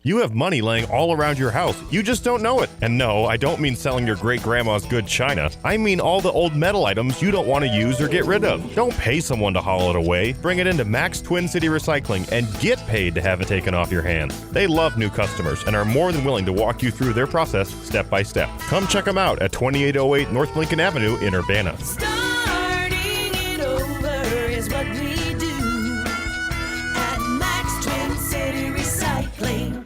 You have money laying all around your house. You just don't know it. And no, I don't mean selling your great-grandma's good china. I mean all the old metal items you don't want to use or get rid of. Don't pay someone to haul it away. Bring it into Max Twin City Recycling and get paid to have it taken off your hands. They love new customers and are more than willing to walk you through their process step by step. Come check them out at 2808 North Lincoln Avenue in Urbana. Starting it over is what we do at Max Twin City Recycling.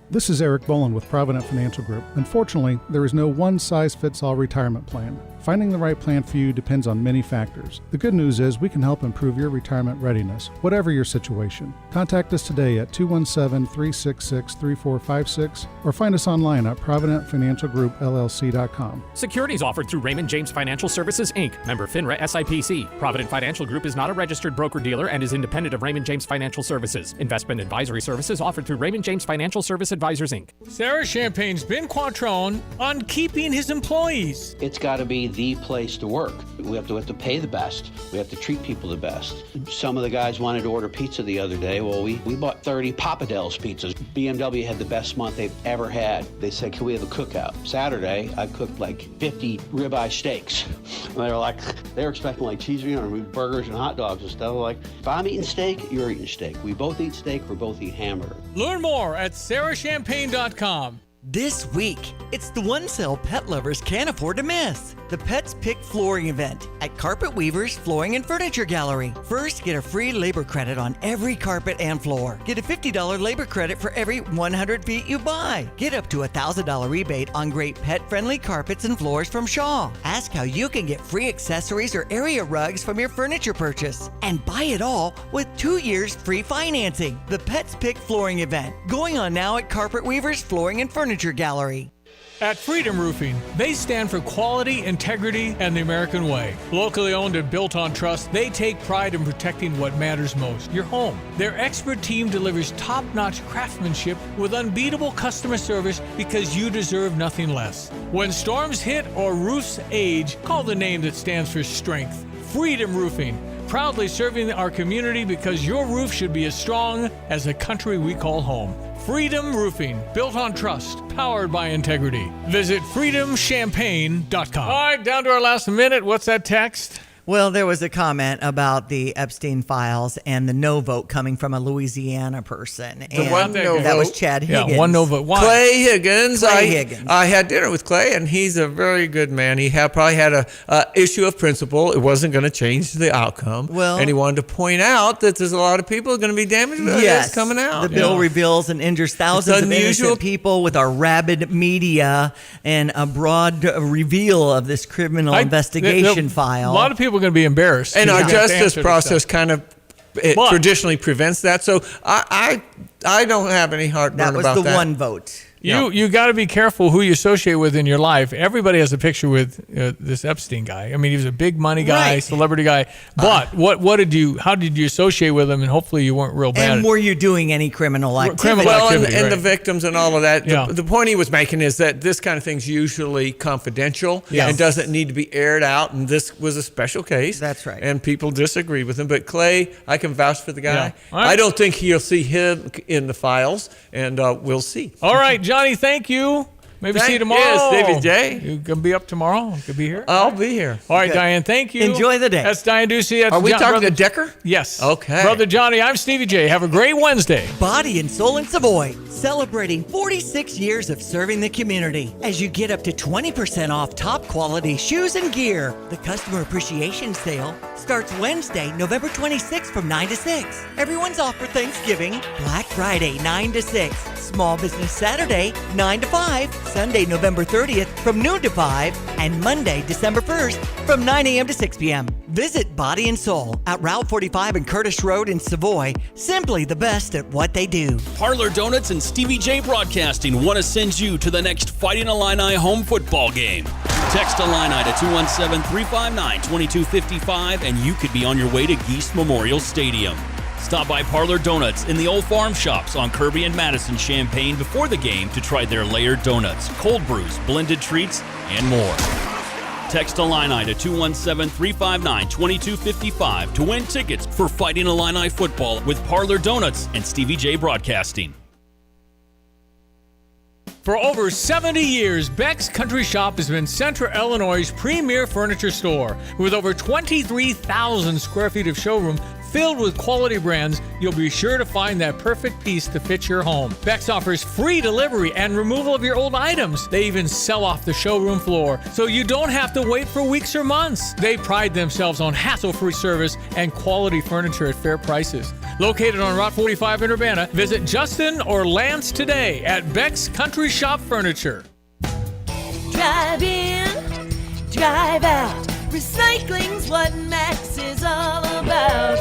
This is Eric Boland with Provident Financial Group. Unfortunately, there is no one-size-fits-all retirement plan. Finding the right plan for you depends on many factors. The good news is we can help improve your retirement readiness, whatever your situation. Contact us today at 217-366-3456 or find us online at providentfinancialgroupllc.com. Securities offered through Raymond James Financial Services, Inc., member FINRA SIPC. Provident Financial Group is not a registered broker-dealer and is independent of Raymond James Financial Services. Investment advisory services offered through Raymond James Financial Service Advisors. Advisors, Inc. Sarah Champagne's Ben Quattrone on keeping his employees. It's got to be the place to work. We have to pay the best. We have to treat people the best. Some of the guys wanted to order pizza the other day. Well, we bought 30 Papa Del's pizzas. BMW had the best month they've ever had. They said, can we have a cookout? Saturday, I cooked like 50 ribeye steaks. And they were expecting like cheese, burgers and hot dogs and stuff. Like, if I'm eating steak, you're eating steak. We both eat steak, we both eat hamburger. Learn more at sarahchampagne.com. This week, it's the one sale pet lovers can't afford to miss. The Pets Pick Flooring event at Carpet Weaver's Flooring and Furniture Gallery. First, get a free labor credit on every carpet and floor. Get a $50 labor credit for every 100 feet you buy. Get up to a $1,000 rebate on great pet-friendly carpets and floors from Shaw. Ask how you can get free accessories or area rugs from your furniture purchase. And buy it all with 2 years free financing. The Pets Pick Flooring event, going on now at Carpet Weaver's Flooring and Furniture Gallery. At Freedom Roofing, they stand for quality, integrity, and the American way. Locally owned and built on trust, they take pride in protecting what matters most, your home. Their expert team delivers top-notch craftsmanship with unbeatable customer service because you deserve nothing less. When storms hit or roofs age, call the name that stands for strength. Freedom Roofing, proudly serving our community because your roof should be as strong as the country we call home. Freedom Roofing, built on trust, powered by integrity. Visit freedomchampagne.com. All right, down to our last minute. What's that text? Well, there was a comment about the Epstein files and the no vote coming from a Louisiana person. The one no vote. That was Chad Higgins. Yeah, one no vote. Why? Clay Higgins. Higgins. I had dinner with Clay, and he's a very good man. He probably had a issue of principle. It wasn't going to change the outcome. Well, and he wanted to point out that there's a lot of people going to be damaged by this coming out. The bill reveals and injures thousands of innocent people with our rabid media and a broad reveal of this criminal investigation file. A lot of people are going to be embarrassed. And our justice process kind of traditionally prevents that. So I don't have any heartburn about that. That was the one vote. You got to be careful who you associate with in your life. Everybody has a picture with this Epstein guy. I mean, he was a big money guy, celebrity guy. But how did you associate with him? And hopefully you weren't real bad. And were you doing any criminal activity? And the victims and all of that. Yeah. The point he was making is that this kind of thing's usually confidential and doesn't need to be aired out. And this was a special case. That's right. And people disagree with him. But Clay, I can vouch for the guy. Yeah. Right. I don't think you'll see him in the files, and we'll see. All right, Johnny, thank you. Maybe see you tomorrow. Yes, Stevie J. You going to be up tomorrow? You could be here? I'll be here. All right, Diane, thank you. Enjoy the day. That's Diane Ducey. Are we talking to Decker? Yes. Okay. Brother Johnny, I'm Stevie J. Have a great Wednesday. Body and Soul in Savoy, celebrating 46 years of serving the community as you get up to 20% off top quality shoes and gear. The Customer Appreciation Sale starts Wednesday, November 26th from 9 to 6. Everyone's off for Thanksgiving. Black Friday, 9 to 6. Small Business Saturday, 9 to 5. Sunday, November 30th from noon to 5. And Monday, December 1st from 9 a.m. to 6 p.m. Visit Body and Soul at Route 45 and Curtis Road in Savoy. Simply the best at what they do. Parlor Donuts and Stevie J Broadcasting want to send you to the next Fighting Illini home football game. Text Illini to 217-359-2255 and you could be on your way to Geese Memorial Stadium. Stop by Parlor Donuts in the Old Farm Shops on Kirby and Madison Champaign before the game to try their layered donuts, cold brews, blended treats, and more. Text Illini to 217-359-2255 to win tickets for Fighting Illini football with Parlor Donuts and Stevie J Broadcasting. For over 70 years, Beck's Country Shop has been Central Illinois' premier furniture store. With over 23,000 square feet of showroom filled with quality brands, you'll be sure to find that perfect piece to fit your home. Beck's offers free delivery and removal of your old items. They even sell off the showroom floor, so you don't have to wait for weeks or months. They pride themselves on hassle-free service and quality furniture at fair prices. Located on Route 45 in Urbana, visit Justin or Lance today at Beck's Country Shop Furniture. Drive in, drive out. Recycling's what Max is all about.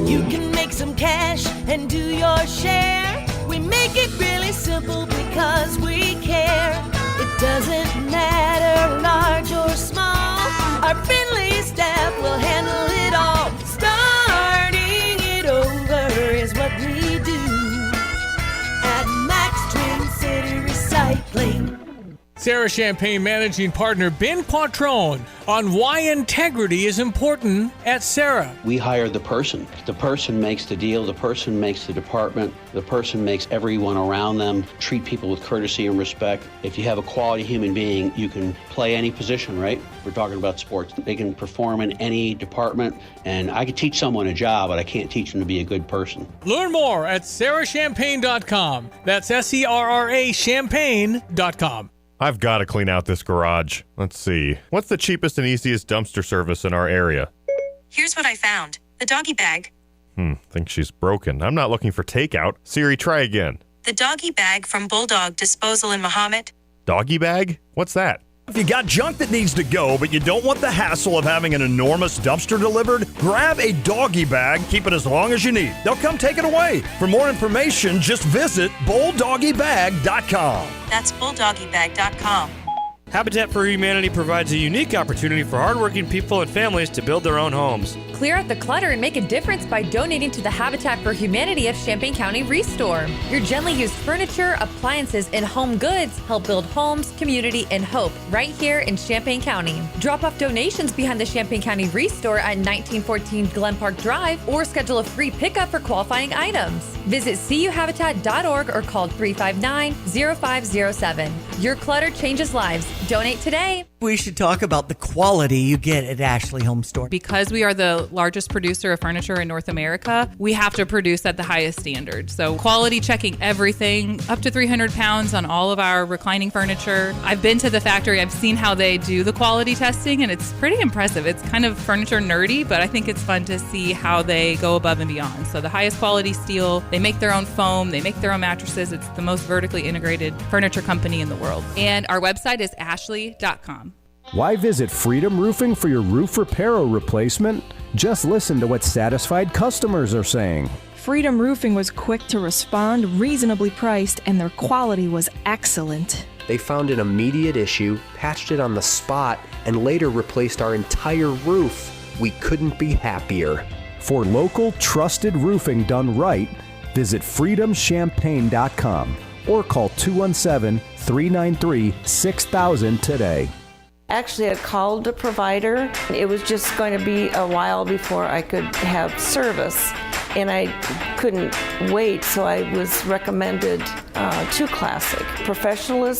You can make some cash and do your share. We make it really simple because we care. It doesn't matter large or small. Our friendly staff will handle it all. Starting it over is what we do at Max Twin Cities. Sarah Champagne Managing Partner Ben Quattrone on why integrity is important at Sarah. We hire the person. The person makes the deal. The person makes the department. The person makes everyone around them treat people with courtesy and respect. If you have a quality human being, you can play any position, right? We're talking about sports. They can perform in any department, and I could teach someone a job, but I can't teach them to be a good person. Learn more at sarahchampagne.com. That's SERRA champagne.com. I've got to clean out this garage. Let's see. What's the cheapest and easiest dumpster service in our area? Here's what I found. The doggy bag. Think she's broken. I'm not looking for takeout. Siri, try again. The doggy bag from Bulldog Disposal in Mahomet. Doggy bag? What's that? If you got junk that needs to go, but you don't want the hassle of having an enormous dumpster delivered, grab a doggy bag, keep it as long as you need. They'll come take it away. For more information, just visit bulldoggybag.com. That's bulldoggybag.com. Habitat for Humanity provides a unique opportunity for hardworking people and families to build their own homes. Clear out the clutter and make a difference by donating to the Habitat for Humanity of Champaign County Restore. Your gently used furniture, appliances, and home goods help build homes, community, and hope right here in Champaign County. Drop off donations behind the Champaign County Restore at 1914 Glen Park Drive or schedule a free pickup for qualifying items. Visit cuhabitat.org or call 359-0507. Your clutter changes lives. Donate today. We should talk about the quality you get at Ashley Home Store. Because we are the largest producer of furniture in North America, we have to produce at the highest standard. So quality checking everything, up to 300 pounds on all of our reclining furniture. I've been to the factory. I've seen how they do the quality testing, and it's pretty impressive. It's kind of furniture nerdy, but I think it's fun to see how they go above and beyond. So the highest quality steel, they make their own foam, they make their own mattresses. It's the most vertically integrated furniture company in the world. And our website is ashley.com. Why visit Freedom Roofing for your roof repair or replacement? Just listen to what satisfied customers are saying. Freedom Roofing was quick to respond, reasonably priced, and their quality was excellent. They found an immediate issue, patched it on the spot, and later replaced our entire roof. We couldn't be happier. For local, trusted roofing done right, visit freedomchampagne.com or call 217-393-6000 today. Actually, I called the provider. It was just going to be a while before I could have service, and I couldn't wait, so I was recommended to Classic. Professionalism